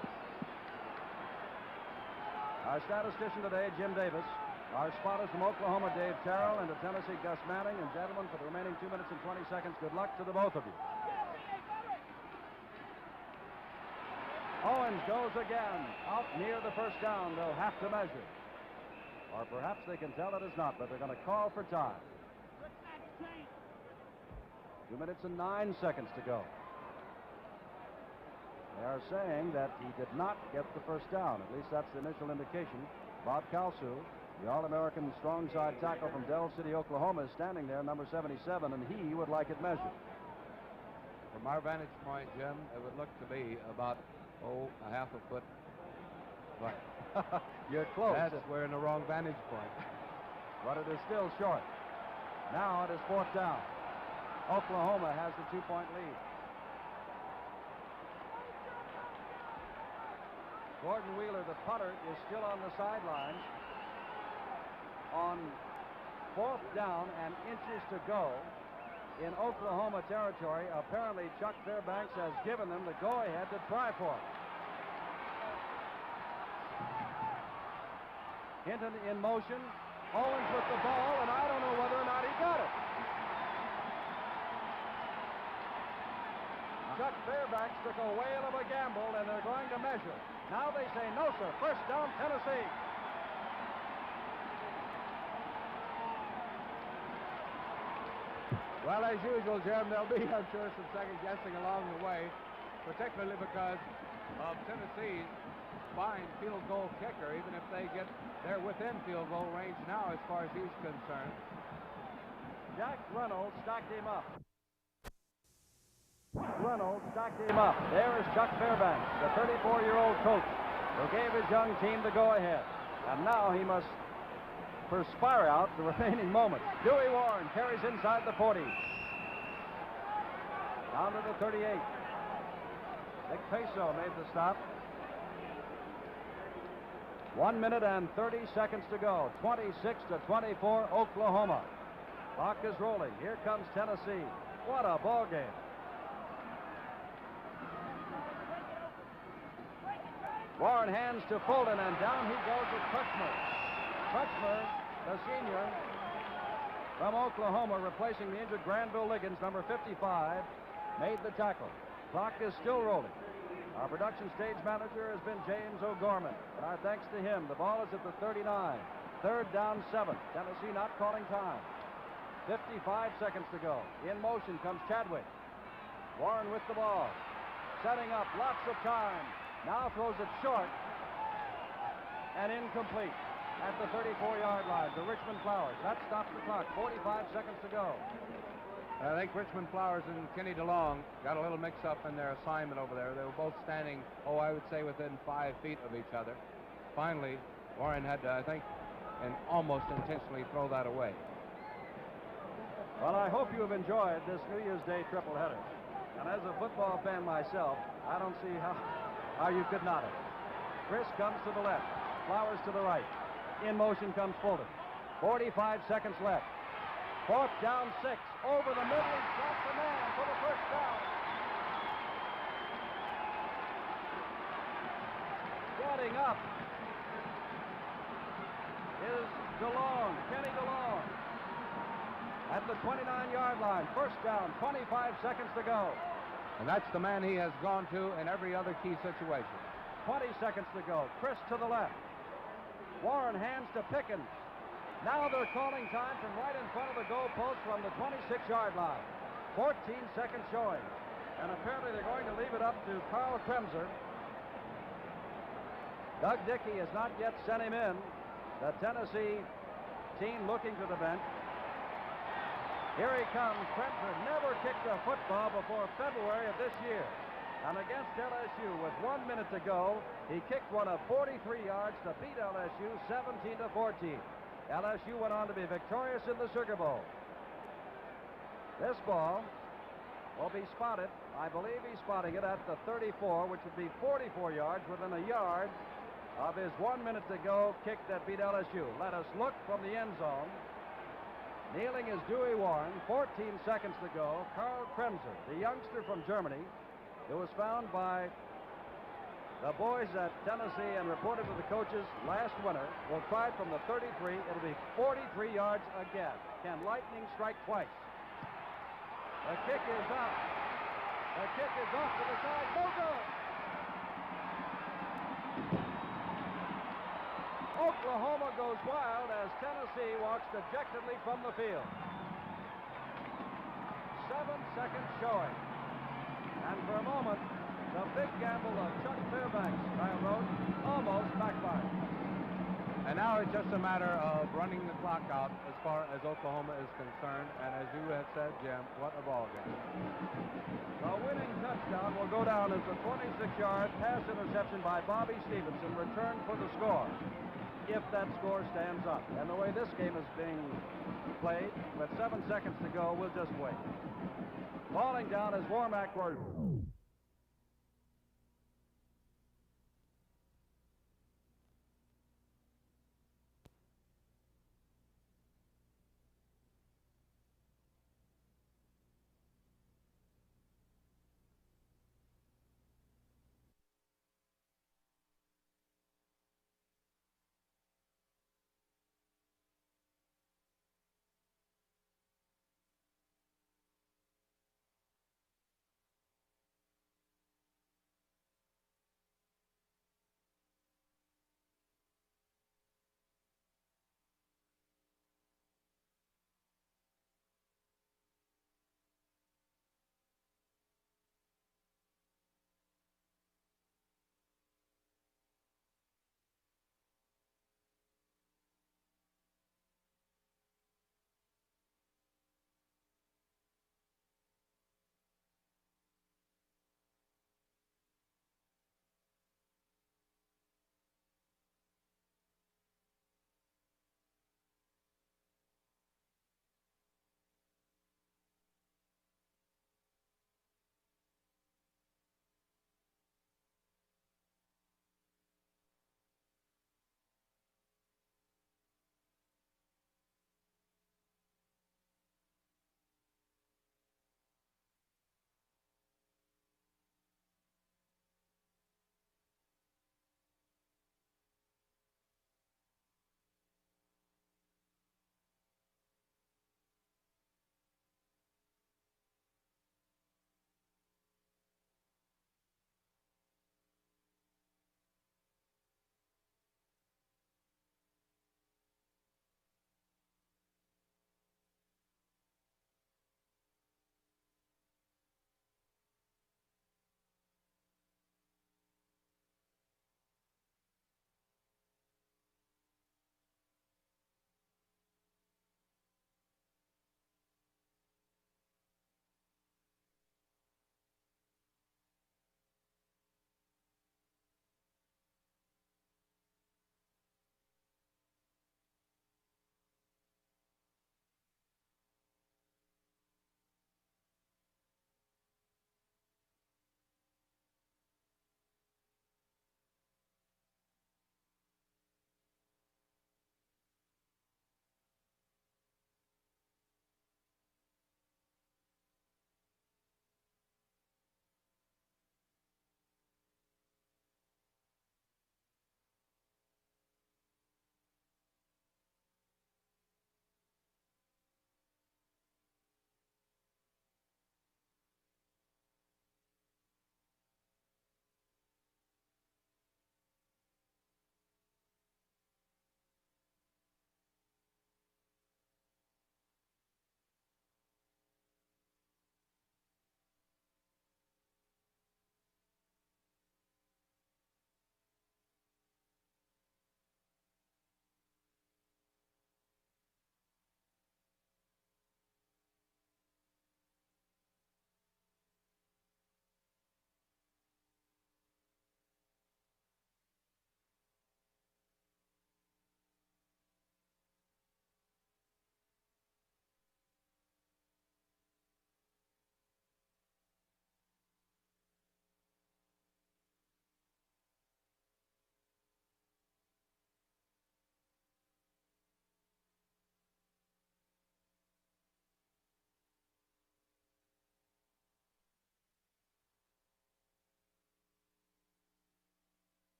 Our statistician today, Jim Davis. Our spotters from Oklahoma, Dave Terrell, and to Tennessee, Gus Manning. And gentlemen, for the remaining 2 minutes and 20 seconds, good luck to the both of you. Owens goes again, out near the first down. They'll have to measure. Or perhaps they can tell it is not, but they're going to call for time. 2 minutes and 9 seconds to go. They are saying that he did not get the first down. At least that's the initial indication. Bob Kalsu, the All-American strong side tackle from Del City, Oklahoma, is standing there, number 77, and he would like it measured. From our vantage point, Jim, it would look to be about, a half a foot. But you're close. We're in the wrong vantage point. But it is still short. Now it is fourth down. Oklahoma has the 2-point lead. Gordon Wheeler, the punter, is still on the sidelines. On fourth down and inches to go in Oklahoma territory, apparently Chuck Fairbanks has given them the go-ahead to try for it. Hinton in motion. Owens with the ball, and I don't know whether or not he got it. Chuck Fairbanks took a whale of a gamble, and they're going to measure. Now they say, no, sir. First down, Tennessee. Well, as usual, Jim, there'll be, I'm sure, some second guessing along the way, particularly because of Tennessee's fine field goal kicker, even if they're within field goal range now as far as he's concerned. Jack Reynolds stacked him up. There is Chuck Fairbanks, the 34-year-old coach who gave his young team the go-ahead. And now he must perspire out the remaining moments. Dewey Warren carries inside the 40. Down to the 38. Nick Peso made the stop. 1 minute and 30 seconds to go. 26-24, Oklahoma. Clock is rolling. Here comes Tennessee. What a ball game. Warren hands to Fulton, and down he goes with Kretschmer. Kretschmer, the senior from Oklahoma, replacing the injured Granville Liggins, number 55, made the tackle. Clock is still rolling. Our production stage manager has been James O'Gorman, and our thanks to him. The ball is at the 39. Third down, 7. Tennessee not calling time. 55 seconds to go. In motion comes Chadwick. Warren with the ball. Setting up, lots of time. Now throws it short and incomplete at the 34-yard line to Richmond Flowers. That stops the clock. 45 seconds to go. I think Richmond Flowers and Kenny DeLong got a little mix-up in their assignment over there. They were both standing, I would say within 5 feet of each other. Finally, Warren had to, I think, and almost intentionally throw that away. Well, I hope you have enjoyed this New Year's Day triple-header. And as a football fan myself, I don't see how you could not have. Chris comes to the left, Flowers to the right. In motion comes Fulton. 45 seconds left. Fourth down, 6. Over the middle, he drops the man for the first down. Getting up is DeLong, Kenny DeLong. At the 29-yard line, first down, 25 seconds to go. And that's the man he has gone to in every other key situation. 20 seconds to go. Chris to the left. Warren hands to Pickens. Now they're calling time from right in front of the goalpost from the 26-yard line. 14 seconds showing. And apparently they're going to leave it up to Carl Kremser. Doug Dickey has not yet sent him in. The Tennessee team looking to the bench. Here he comes. Kremser never kicked a football before February of this year. And against LSU, with 1 minute to go, he kicked one of 43 yards to beat LSU 17-14. LSU went on to be victorious in the Sugar Bowl. This ball will be spotted. I believe he's spotting it at the 34, which would be 44 yards within a yard of his 1 minute to go kick that beat LSU. Let us look from the end zone. Kneeling is Dewey Warren. 14 seconds to go. Carl Kremser, the youngster from Germany, who was found by the boys at Tennessee and reported to the coaches last winter, will try it from the 33. It'll be 43 yards again. Can lightning strike twice? The kick is up. The kick is off to the side. No good. Oklahoma goes wild as Tennessee walks dejectedly from the field. 7 seconds showing. And for a moment, the big gamble of Chuck Fairbanks, Kyle Rhodes, almost backfired. And now it's just a matter of running the clock out as far as Oklahoma is concerned. And as you have said, Jim, what a ball game. The winning touchdown will go down as a 26-yard pass interception by Bobby Stevenson, returned for the score, if that score stands up. And the way this game is being played, with 7 seconds to go, we'll just wait. Falling down is Warmack Royal.